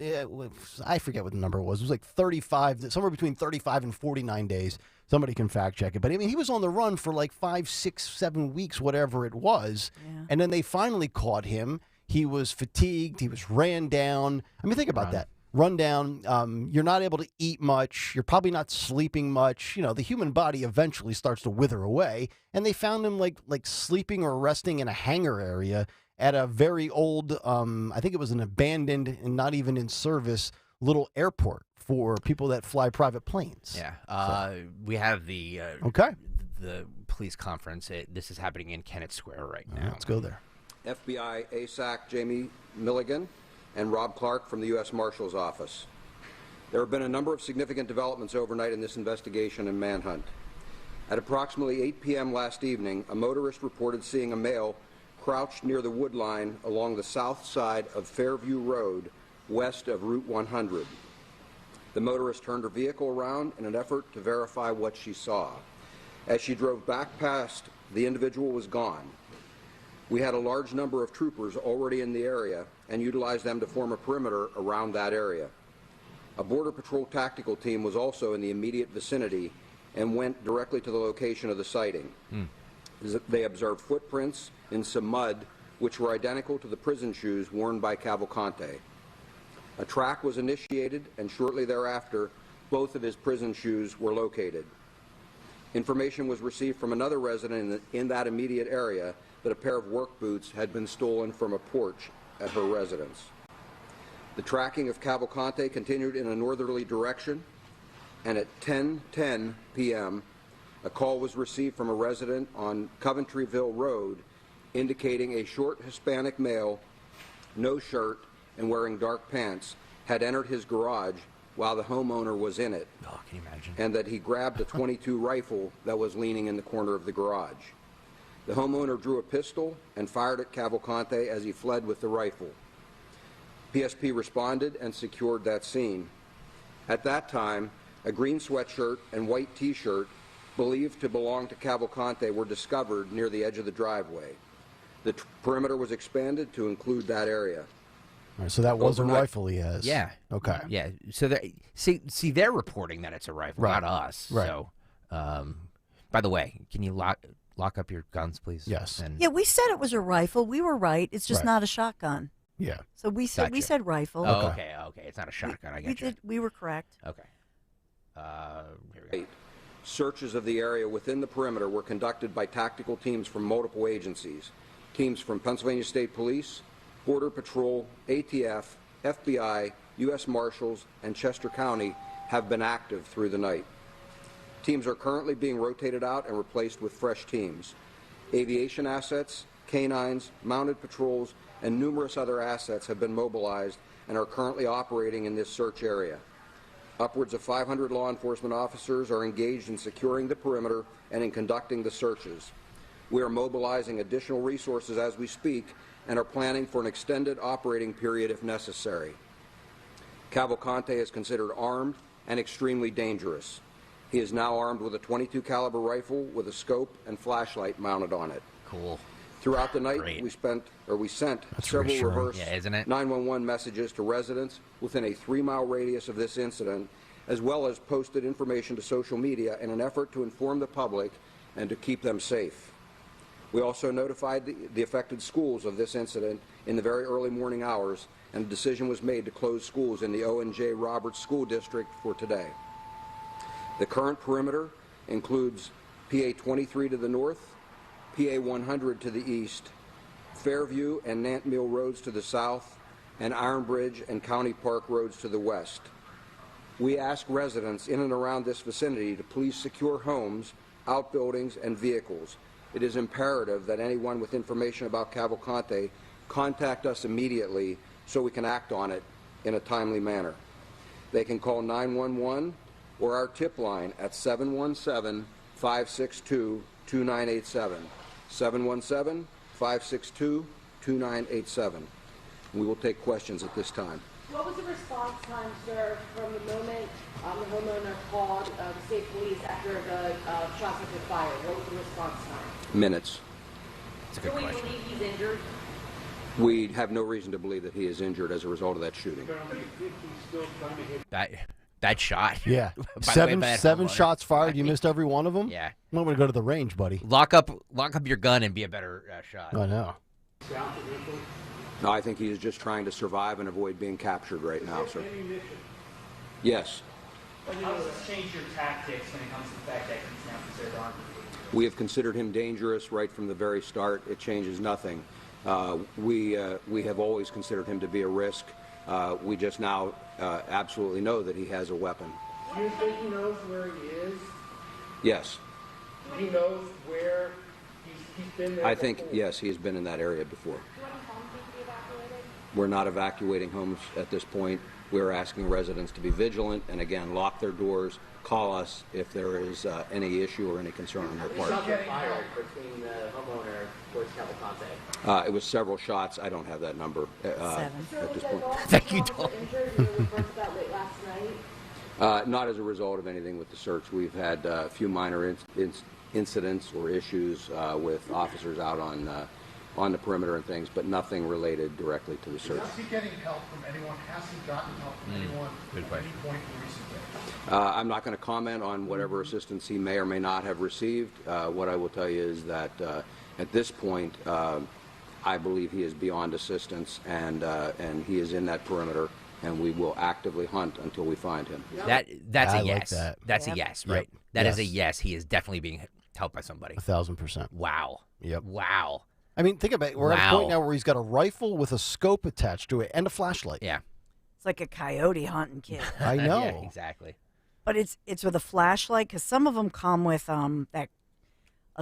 I forget what the number was. It was like 35, somewhere between 35 and 49 days. Somebody can fact check it. But I mean, he was on the run for like 5, 6, 7 weeks, whatever it was. Yeah. And then they finally caught him. He was fatigued. He was ran down. I mean, think about that. Run down. You're not able to eat much. You're probably not sleeping much. You know, the human body eventually starts to wither away. And they found him like sleeping or resting in a hangar area at a very old, I think it was an abandoned and not even in service little airport for people that fly private planes. Yeah. We have the police conference. This is happening in Kennett Square right now. Let's go there. FBI ASAC Jamie Milligan and Rob Clark from the U.S. Marshal's Office. There have been a number of significant developments overnight in this investigation and manhunt. At approximately 8 p.m. last evening, a motorist reported seeing a male crouched near the wood line along the south side of Fairview Road, west of Route 100. The motorist turned her vehicle around in an effort to verify what she saw. As she drove back past, the individual was gone. We had a large number of troopers already in the area and utilized them to form a perimeter around that area. A Border Patrol tactical team was also in the immediate vicinity and went directly to the location of the sighting. They observed footprints in some mud which were identical to the prison shoes worn by Cavalcanti. A track was initiated, and shortly thereafter, both of his prison shoes were located. Information was received from another resident in that immediate area that a pair of work boots had been stolen from a porch at her residence. The tracking of Cavalcanti continued in a northerly direction, and at 10:10 p.m., a call was received from a resident on Coventryville Road indicating a short Hispanic male, no shirt and wearing dark pants, had entered his garage while the homeowner was in it. Oh, can you imagine? And that he grabbed a .22 rifle that was leaning in the corner of the garage. The homeowner drew a pistol and fired at Cavalcanti as he fled with the rifle. PSP responded and secured that scene. At that time, a green sweatshirt and white T-shirt believed to belong to Cavalcanti were discovered near the edge of the driveway. The perimeter was expanded to include that area. All right, so that was a rifle he has. Yeah. Okay. Yeah. So see, they're reporting that it's a rifle, Right. not us. Right. So, by the way, can you lock up your guns, please? Yes. And Yeah, we said it was a rifle. We were right. It's just Right. not a shotgun. Yeah. So we said rifle. Oh, okay. It's not a shotgun. I get you. We were correct. Okay. Here we go. Searches of the area within the perimeter were conducted by tactical teams from multiple agencies. Teams from Pennsylvania State Police, Border Patrol, ATF, FBI, U.S. Marshals, and Chester County have been active through the night. Teams are currently being rotated out and replaced with fresh teams. Aviation assets, canines, mounted patrols, and numerous other assets have been mobilized and are currently operating in this search area. Upwards of 500 law enforcement officers are engaged in securing the perimeter and in conducting the searches. We are mobilizing additional resources as we speak and are planning for an extended operating period if necessary. Cavalcante is considered armed and extremely dangerous. He is now armed with a .22 caliber rifle with a scope and flashlight mounted on it. Cool. Throughout the night, we sent several reverse 911 messages to residents within a 3-mile radius of this incident, as well as posted information to social media in an effort to inform the public and to keep them safe. We also notified the affected schools of this incident in the very early morning hours, and a decision was made to close schools in the O&J Roberts School District for today. The current perimeter includes PA 23 to the north, PA 100 to the east, Fairview and Nant Mill roads to the south, and Iron Bridge and County Park roads to the west. We ask residents in and around this vicinity to please secure homes, outbuildings, and vehicles. It is imperative that anyone with information about Cavalcante contact us immediately so we can act on it in a timely manner. They can call 911 or our tip line at 717-562-2987. 717-562-2987. We will take questions at this time. What was the response time, sir, from the moment the homeowner called the state police after the shots had been fired? What was the response time? Minutes. That's a good question. Do we believe he's injured? We have no reason to believe that he is injured as a result of that shooting. That shot. Yeah. By the way, by that seven homeowner. shots fired. You missed every one of them? Yeah. I'm going to go to the range, buddy. Lock up your gun and be a better shot. I know. No, I think he is just trying to survive and avoid being captured right now, sir. Yes. How does this change your tactics when it comes to the fact that he's now considered armed? We have considered him dangerous right from the very start. It changes nothing. We have always considered him to be a risk. We just now absolutely know that he has a weapon. Do you think he knows where he is? Yes. He knows where he's been there I think, before? yes, he has been in that area before. We're not evacuating homes at this point. We're asking residents to be vigilant and, again, lock their doors, call us if there is any issue or any concern on their part. Shots were fired between the homeowner towards Cavalcante. It was several shots. I don't have that number at this point. Thank you, Tom. Not as a result of anything with the search. We've had a few minor incidents or issues with officers out on the perimeter and things, but nothing related directly to the search. Is he getting help from anyone? Has he gotten help from anyone Good at question. any point in recent days? I'm not going to comment on whatever assistance he may or may not have received. What I will tell you is that at this point, I believe he is beyond assistance, and he is in that perimeter, and we will actively hunt until we find him. That's I a like yes. that. That's Yep. a yes, Yep. right? That is Yes. a yes. He is definitely being helped by somebody. 1,000%. Wow. Yep. Wow. I mean, think about it. We're at a point now where he's got a rifle with a scope attached to it and a flashlight. Yeah. It's like a coyote hunting kid. I know. Yeah, exactly. But it's with a flashlight because some of them come with a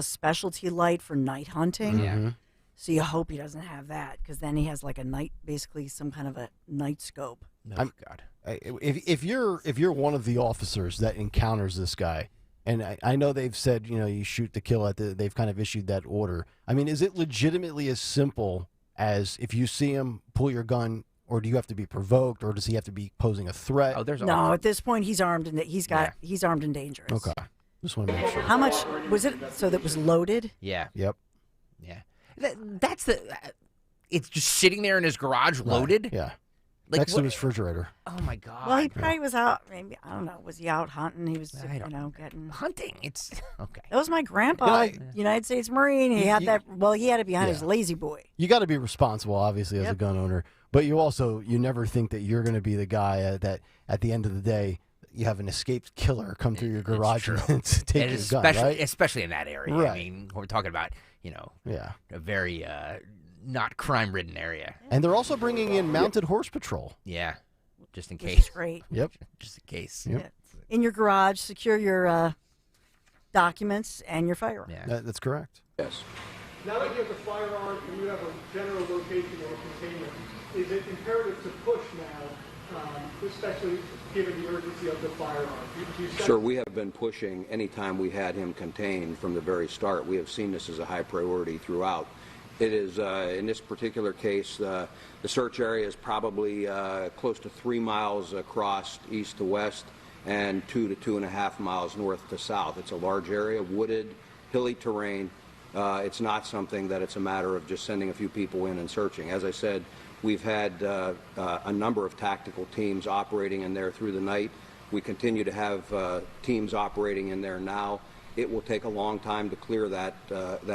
specialty light for night hunting. Yeah. Mm-hmm. So you hope he doesn't have that because then he has like a night, basically some kind of a night scope. Oh, God. If you're one of the officers that encounters this guy, and I know they've said, you shoot to kill they've kind of issued that order. I mean, is it legitimately as simple as if you see him, pull your gun, or do you have to be provoked, or does he have to be posing a threat? Oh, there's No, at this point he's armed and he's armed and dangerous. Okay. Just want to make sure. How much was it? So that was loaded? Yeah. Yep. Yeah. That's the. It's just sitting there in his garage, loaded. Yeah. Like, Next what- to his refrigerator. Oh my God. Well, he probably was out. Maybe I don't know. Was he out hunting? He was, I don't getting hunting. It's okay. That was my grandpa, United States Marine. He had that. Well, he had it behind his lazy boy. You got to be responsible, obviously, as a gun owner. But you never think that you're going to be the guy that at the end of the day, you have an escaped killer come through your garage and take And your gun, right? especially in that area. I Right. mean, we're talking about a very not crime-ridden area. And they're also bringing in mounted horse patrol. Yeah, just in Which case. is great. Yep. Just in case. Yep. In your garage, secure your documents and your firearm. Yeah. That's correct. Yes. Now that you have the firearm and you have a general location or containment, is it imperative to push now, especially given the urgency of the firearm? Sir, we have been pushing anytime we had him contained from the very start. We have seen this as a high priority throughout. It is, in this particular case, the search area is probably close to 3 miles across east to west and 2 to 2.5 miles north to south. It's a large area, wooded, hilly terrain. It's not something that it's a matter of just sending a few people in and searching. As I said, we've had a number of tactical teams operating in there through the night. We continue to have teams operating in there now. It will take a long time to clear that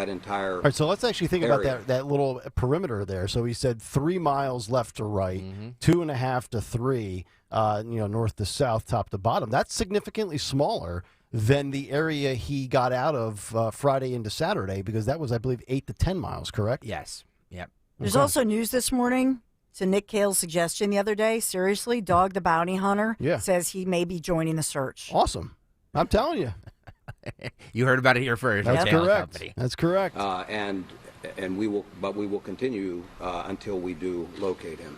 entire All right, so let's actually think area. about that little perimeter there. So he said 3 miles left to right, 2.5 to 3, north to south, top to bottom. That's significantly smaller than the area he got out of Friday into Saturday, because that was, I believe, 8 to 10 miles, correct? Yes. Yep. There's also news this morning to Nick Kayle's suggestion the other day. Seriously, Dog the Bounty Hunter says he may be joining the search. Awesome. I'm telling you. You heard about it here first. That's Kayal correct. Company. That's correct. And we will continue until we do locate him.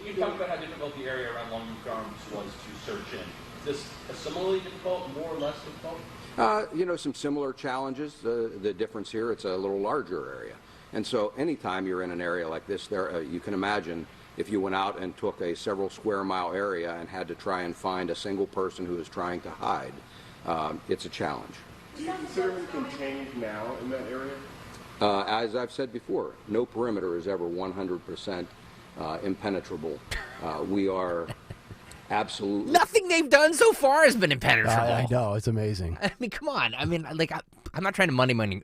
You talked about how difficult the area around Long Beach Arms was to search in. Is this a similarly difficult, more or less difficult? Some similar challenges. The difference here, it's a little larger area. And so anytime you're in an area like this, you can imagine if you went out and took a several square mile area and had to try and find a single person who is trying to hide, it's a challenge. Do you consider him contained now in that area? As I've said before, no perimeter is ever 100% impenetrable. We are absolutely... Nothing they've done so far has been impenetrable. I know. It's amazing. I mean, come on. I mean, like, I'm not trying to Monday morning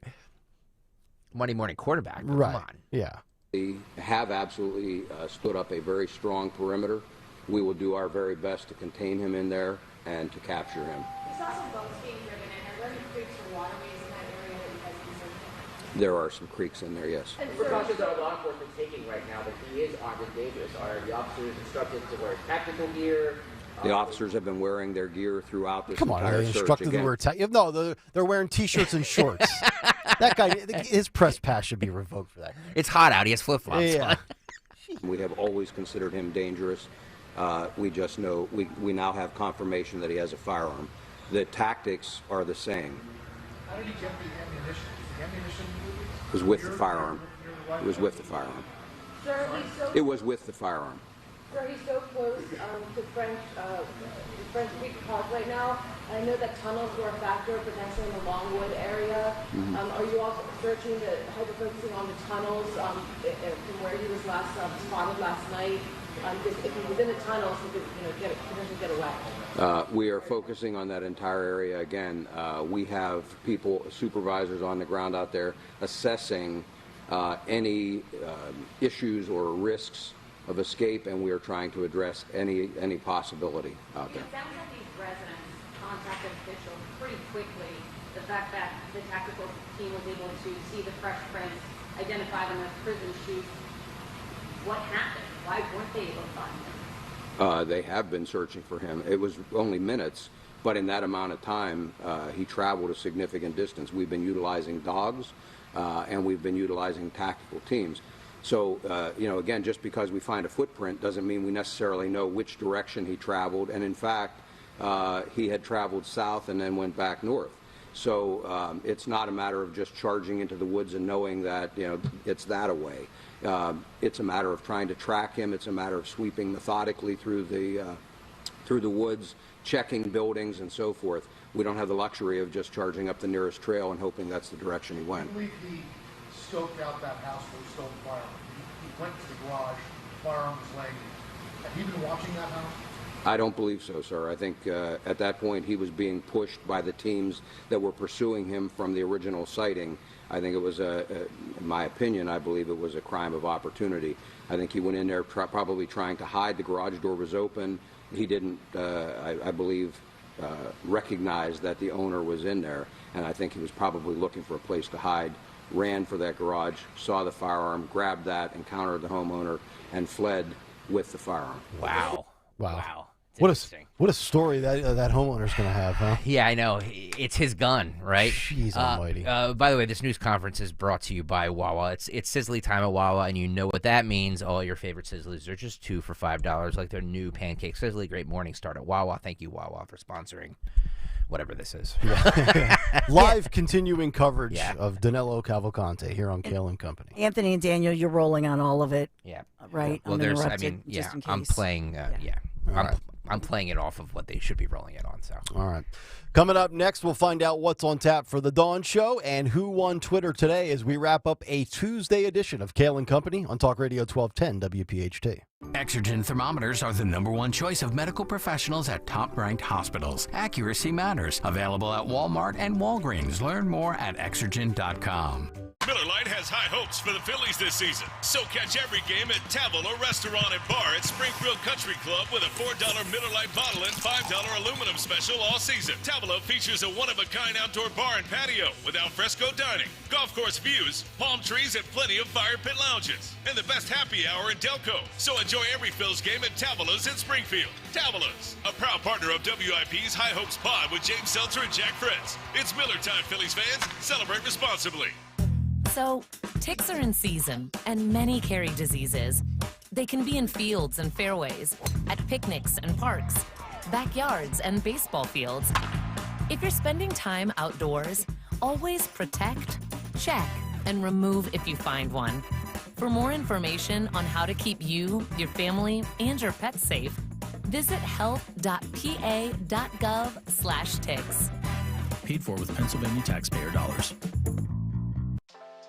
quarterback. But Right. Come on. Yeah. We have absolutely stood up a very strong perimeter. We will do our very best to contain him in there and to capture him. We saw some boats being driven in. Are there any creeks or waterways in that area that you guys can search? There are some creeks in there, yes. And precautions are law enforcement taking right now that he is armed and dangerous? Are the officers instructed to wear tactical gear? The officers have been wearing their gear throughout this Come on, entire they search. instructed them to wear No, they're wearing T-shirts and shorts. That guy, his press pass should be revoked for that. It's hot out. He has flip-flops Yeah. on. We have always considered him dangerous. We just know, we now have confirmation that he has a firearm. The tactics are the same. How did he get the ammunition? The ammunition It was with the firearm. It was with the firearm. Sir, he's so It was with the firearm. Sir, he's so close to French Creek Park right now. I know that tunnels were a factor potentially in the Longwood area. Are you also searching hyper-focusing on the tunnels from where he was last spotted last night? Because if he's within the tunnels, he could potentially get away. We are focusing on that entire area again. We have people, supervisors on the ground out there assessing any issues or risks of escape, and we are trying to address any possibility out there. It sounds like these residents contacted officials pretty quickly. The fact that the tactical team was able to see the fresh prints, identify them as prison shoes. What happened? Why weren't they able to find him? They have been searching for him. It was only minutes, but in that amount of time, he traveled a significant distance. We've been utilizing dogs, and we've been utilizing tactical teams. So, again, just because we find a footprint doesn't mean we necessarily know which direction he traveled. And in fact, he had traveled south and then went back north. So it's not a matter of just charging into the woods and knowing that, it's that away. It's a matter of trying to track him. It's a matter of sweeping methodically through the woods, checking buildings and so forth. We don't have the luxury of just charging up the nearest trail and hoping that's the direction he went. I believe he scoped out that house where he stole the firearm. He went to the garage, the firearm was laying there. Have you been watching that house? I don't believe so, sir. I think at that point he was being pushed by the teams that were pursuing him from the original sighting. I think it was, in my opinion, I believe it was a crime of opportunity. I think he went in there probably trying to hide. The garage door was open. He didn't, I believe, recognize that the owner was in there, and I think he was probably looking for a place to hide ran for that garage, saw the firearm, grabbed that, encountered the homeowner, and fled with the firearm. Wow. What a story that homeowner's going to have, huh? Yeah, I know. It's his gun, right? Jeez almighty. By the way, this news conference is brought to you by Wawa. It's Sizzly time at Wawa, and you know what that means. All your favorite Sizzlies are just 2 for $5, like their new pancake Sizzly. Great morning start at Wawa. Thank you, Wawa, for sponsoring whatever this is. Live continuing coverage of Danilo Cavalcante here on Kayal and Company. Anthony and Daniel, you're rolling on all of it. Yeah. Right? Well, Uninterrupted, just in case. I'm playing, I'm playing it off of what they should be rolling it on. So, all right. Coming up next, we'll find out what's on tap for the Dawn Show and who won Twitter today as we wrap up a Tuesday edition of Kayal and Company on Talk Radio 1210 WPHT. Exergen thermometers are the #1 choice of medical professionals at top-ranked hospitals. Accuracy matters. Available at Walmart and Walgreens. Learn more at Exergen.com. Miller Lite has high hopes for the Phillies this season. So catch every game at Tavolo Restaurant and Bar at Springfield Country Club with a $4 Miller Lite bottle and $5 aluminum special all season. Tavolo features a one-of-a-kind outdoor bar and patio with alfresco dining, golf course views, palm trees, and plenty of fire pit lounges. And the best happy hour in Delco. So enjoy every Phil's game at Tavolo's in Springfield. Tavolo's, a proud partner of WIP's High Hopes Pod with James Seltzer and Jack Fritz. It's Miller time, Phillies fans. Celebrate responsibly. So, ticks are in season, and many carry diseases. They can be in fields and fairways, at picnics and parks, backyards and baseball fields. If you're spending time outdoors, always protect, check, and remove if you find one. For more information on how to keep you, your family, and your pets safe, visit health.pa.gov/ticks. Paid for with Pennsylvania taxpayer dollars.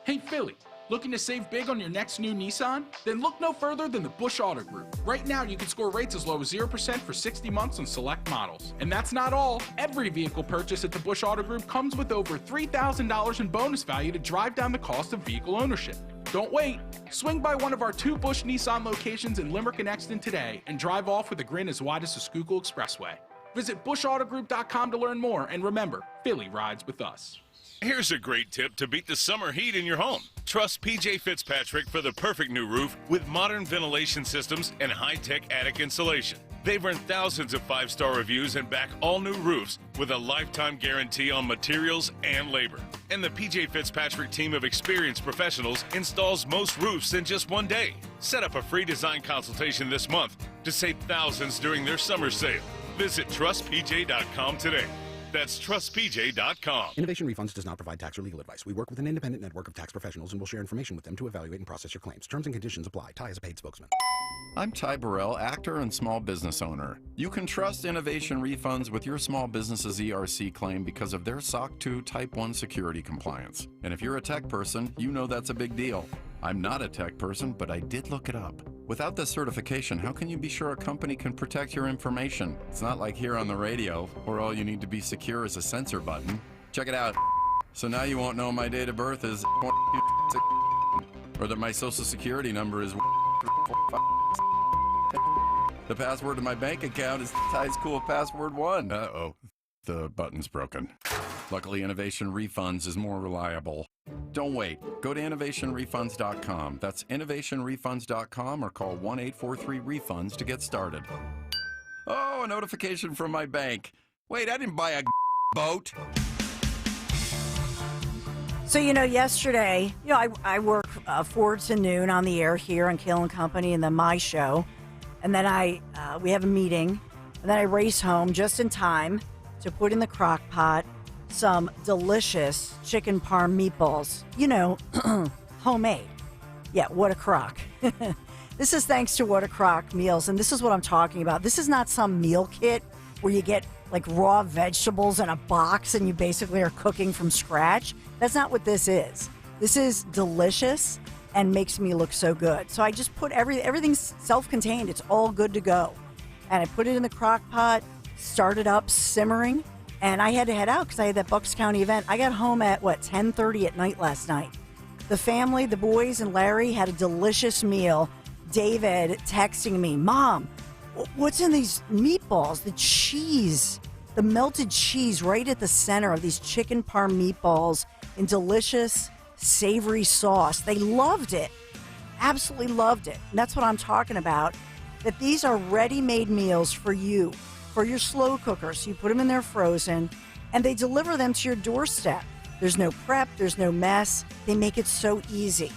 Hey Philly, looking to save big on your next new Nissan? Then look no further than the Bush Auto Group. Right now you can score rates as low as 0% for 60 months on select models. And that's not all. Every vehicle purchase at the Bush Auto Group comes with over $3,000 in bonus value to drive down the cost of vehicle ownership. Don't wait. Swing by one of our 2 Bush Nissan locations in Limerick and Exton today and drive off with a grin as wide as the Schuylkill Expressway. Visit bushautogroup.com to learn more, and remember, Philly rides with us. Here's a great tip to beat the summer heat in your home. Trust PJ Fitzpatrick for the perfect new roof with modern ventilation systems and high-tech attic insulation. They've earned thousands of 5-star reviews and back all new roofs with a lifetime guarantee on materials and labor. And the PJ Fitzpatrick team of experienced professionals installs most roofs in just 1 day. Set up a free design consultation this month to save thousands during their summer sale. Visit trustpj.com today. That's trustpj.com. Innovation Refunds does not provide tax or legal advice. We work with an independent network of tax professionals and will share information with them to evaluate and process your claims. Terms and conditions apply. Ty is a paid spokesman. I'm Ty Burrell, actor and small business owner. You can trust Innovation Refunds with your small business's ERC claim because of their SOC 2 Type 1 security compliance. And if you're a tech person, you know that's a big deal. I'm not a tech person, but I did look it up. Without this certification, how can you be sure a company can protect your information? It's not like here on the radio, where all you need to be secure is a sensor button. Check it out. So now you won't know my date of birth is or that my social security number is the password to my bank account is Ty's Cool Password 1. Uh-oh. The button's broken. Luckily, Innovation Refunds is more reliable. Don't wait. Go to innovationrefunds.com. That's innovationrefunds.com or call 1-843-REFUNDS to get started. Oh, a notification from my bank. Wait, I didn't buy a boat. So, yesterday, I work 4 to noon on the air here on Kayal and Company and then my show. And then we have a meeting. And then I race home just in time to put in the crock pot some delicious chicken parm meatballs. Homemade. Yeah, What a Crock. This is thanks to What a Crock meals, and this is what I'm talking about. This is not some meal kit where you get like raw vegetables in a box and you basically are cooking from scratch. That's not what this is. This is delicious and makes me look so good. So I just put everything's self-contained. It's all good to go. And I put it in the crock pot, started up simmering, and I had to head out because I had that Bucks County event. I got home at, 10:30 at night last night. The family, the boys and Larry had a delicious meal. David texting me, Mom, what's in these meatballs? The cheese, the melted cheese right at the center of these chicken parm meatballs in delicious savory sauce. They loved it. Absolutely loved it. And that's what I'm talking about. That these are ready-made meals for you, for your slow cooker. So you put them in there frozen, and they deliver them to your doorstep. There's no prep. There's no mess. They make it so easy.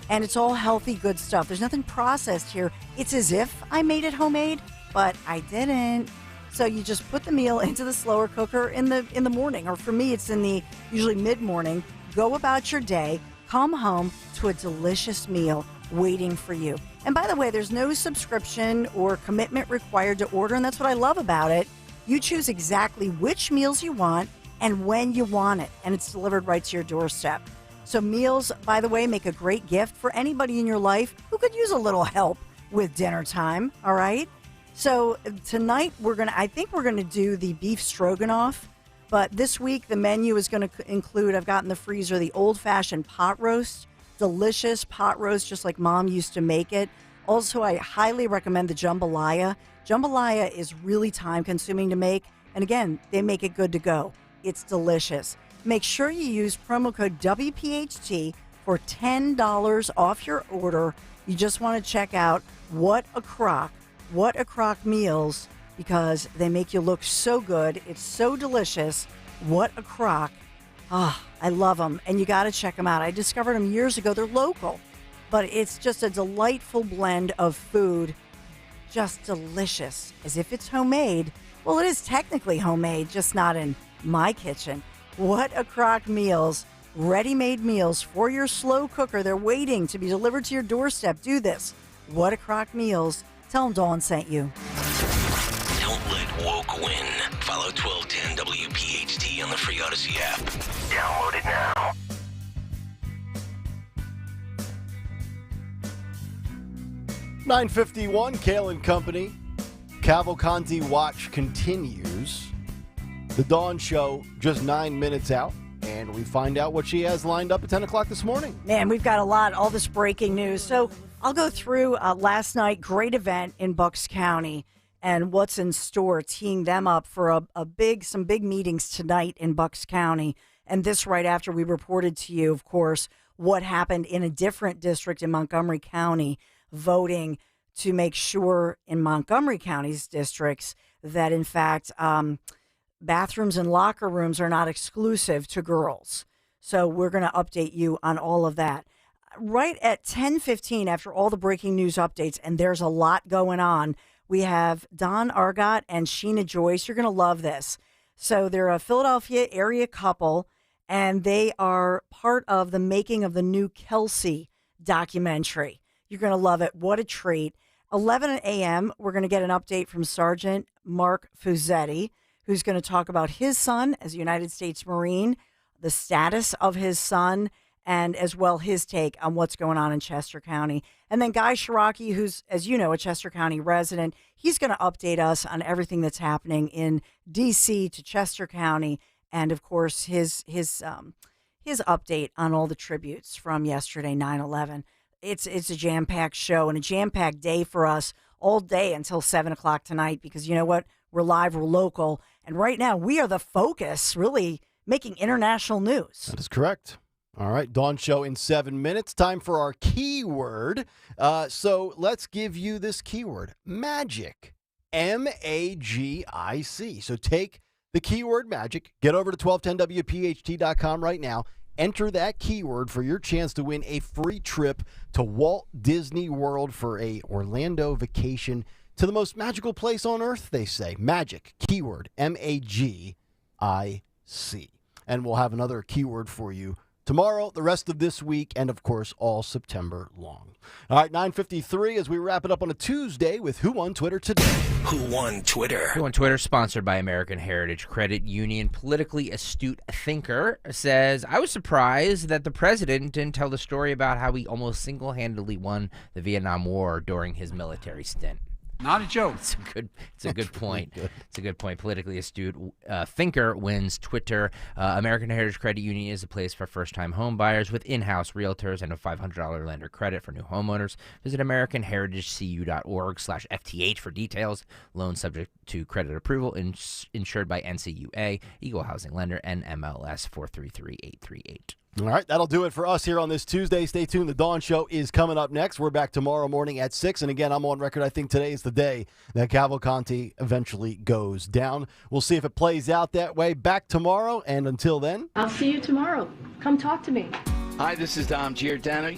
And it's all healthy, good stuff. There's nothing processed here. It's as if I made it homemade, but I didn't. So you just put the meal into the slower cooker in the morning, or for me, it's in the usually mid-morning. Go about your day, come home to a delicious meal waiting for you. And by the way, there's no subscription or commitment required to order, and that's what I love about it. You choose exactly which meals you want and when you want it, and it's delivered right to your doorstep. So meals, by the way, make a great gift for anybody in your life who could use a little help with dinner time, all right? So tonight I think we're gonna do the beef stroganoff, but this week the menu is gonna include, I've got in the freezer, the old-fashioned pot roast, delicious pot roast just like Mom used to make it. Also, I highly recommend the jambalaya. Jambalaya is really time-consuming to make, and again, they make it good to go. It's delicious. Make sure you use promo code WPHT for $10 off your order. You just want to check out What a Crock meals, because they make you look so good. It's so delicious. What a Crock. I love them, and you got to check them out. I discovered them years ago. They're local, but it's just a delightful blend of food. Just delicious, as if it's homemade. Well, it is technically homemade, just not in my kitchen. What a Crock meals, ready-made meals for your slow cooker. They're waiting to be delivered to your doorstep. Do this. What a Crock meals. Tell them Dawn sent you. Don't let woke win. Follow 1210 WPHT on the free Odyssey app. Download it now. $9:51, Kayal and Company. Cavalcanti Watch continues. The Dawn Show just 9 minutes out, and we find out what she has lined up at 10 o'clock this morning. Man, we've got a lot, all this breaking news. So I'll go through last night, great event in Bucks County, and what's in store, teeing them up for some big meetings tonight in Bucks County. And this right after we reported to you, of course, what happened in a different district in Montgomery County, voting to make sure in Montgomery County's districts that, in fact, bathrooms and locker rooms are not exclusive to girls. So we're going to update you on all of that. Right at 10:15, after all the breaking news updates, and there's a lot going on, we have Don Argot and Sheena Joyce. You're going to love this. So they're a Philadelphia area couple, and they are part of the making of the new Kelsey documentary. You're going to love it. What a treat. 11 a.m., we're going to get an update from Sergeant Mark Fuzzetti, who's going to talk about his son as a United States Marine, the status of his son, and as well his take on what's going on in Chester County. And then Guy Shiraki, who's, as you know, a Chester County resident, he's going to update us on everything that's happening in D.C. to Chester County, and, of course, his update on all the tributes from yesterday, 9/11. It's a jam-packed show and a jam-packed day for us all day until 7 o'clock tonight, because you know what? We're live, we're local, and right now we are the focus, really making international news. That is correct. All right, Dawn Show in 7 minutes. Time for our keyword. So let's give you this keyword, magic, M-A-G-I-C. So take the keyword magic, get over to 1210WPHT.com right now, enter that keyword for your chance to win a free trip to Walt Disney World for a Orlando vacation to the most magical place on earth, they say. Magic, keyword, M-A-G-I-C. And we'll have another keyword for you tomorrow, the rest of this week, and, of course, all September long. All right, 9:53 as we wrap it up on a Tuesday with Who Won Twitter Today. Who won Twitter? Who won Twitter, sponsored by American Heritage Credit Union. Politically astute thinker says, I was surprised that the president didn't tell the story about how he almost single-handedly won the Vietnam War during his military stint. Not a joke. It's a good point. It's a good point. Politically astute thinker wins Twitter. American Heritage Credit Union is a place for first-time home buyers with in-house realtors and a $500 lender credit for new homeowners. Visit AmericanHeritageCU.org/FTH for details. Loan subject to credit approval, insured by NCUA, Equal Housing Lender, and MLS 433838. All right, that'll do it for us here on this Tuesday. Stay tuned. The Dawn Show is coming up next. We're back tomorrow morning at 6. And again, I'm on record. I think today is the day that Cavalcanti eventually goes down. We'll see if it plays out that way. Back tomorrow. And until then, I'll see you tomorrow. Come talk to me. Hi, this is Dom Giordano.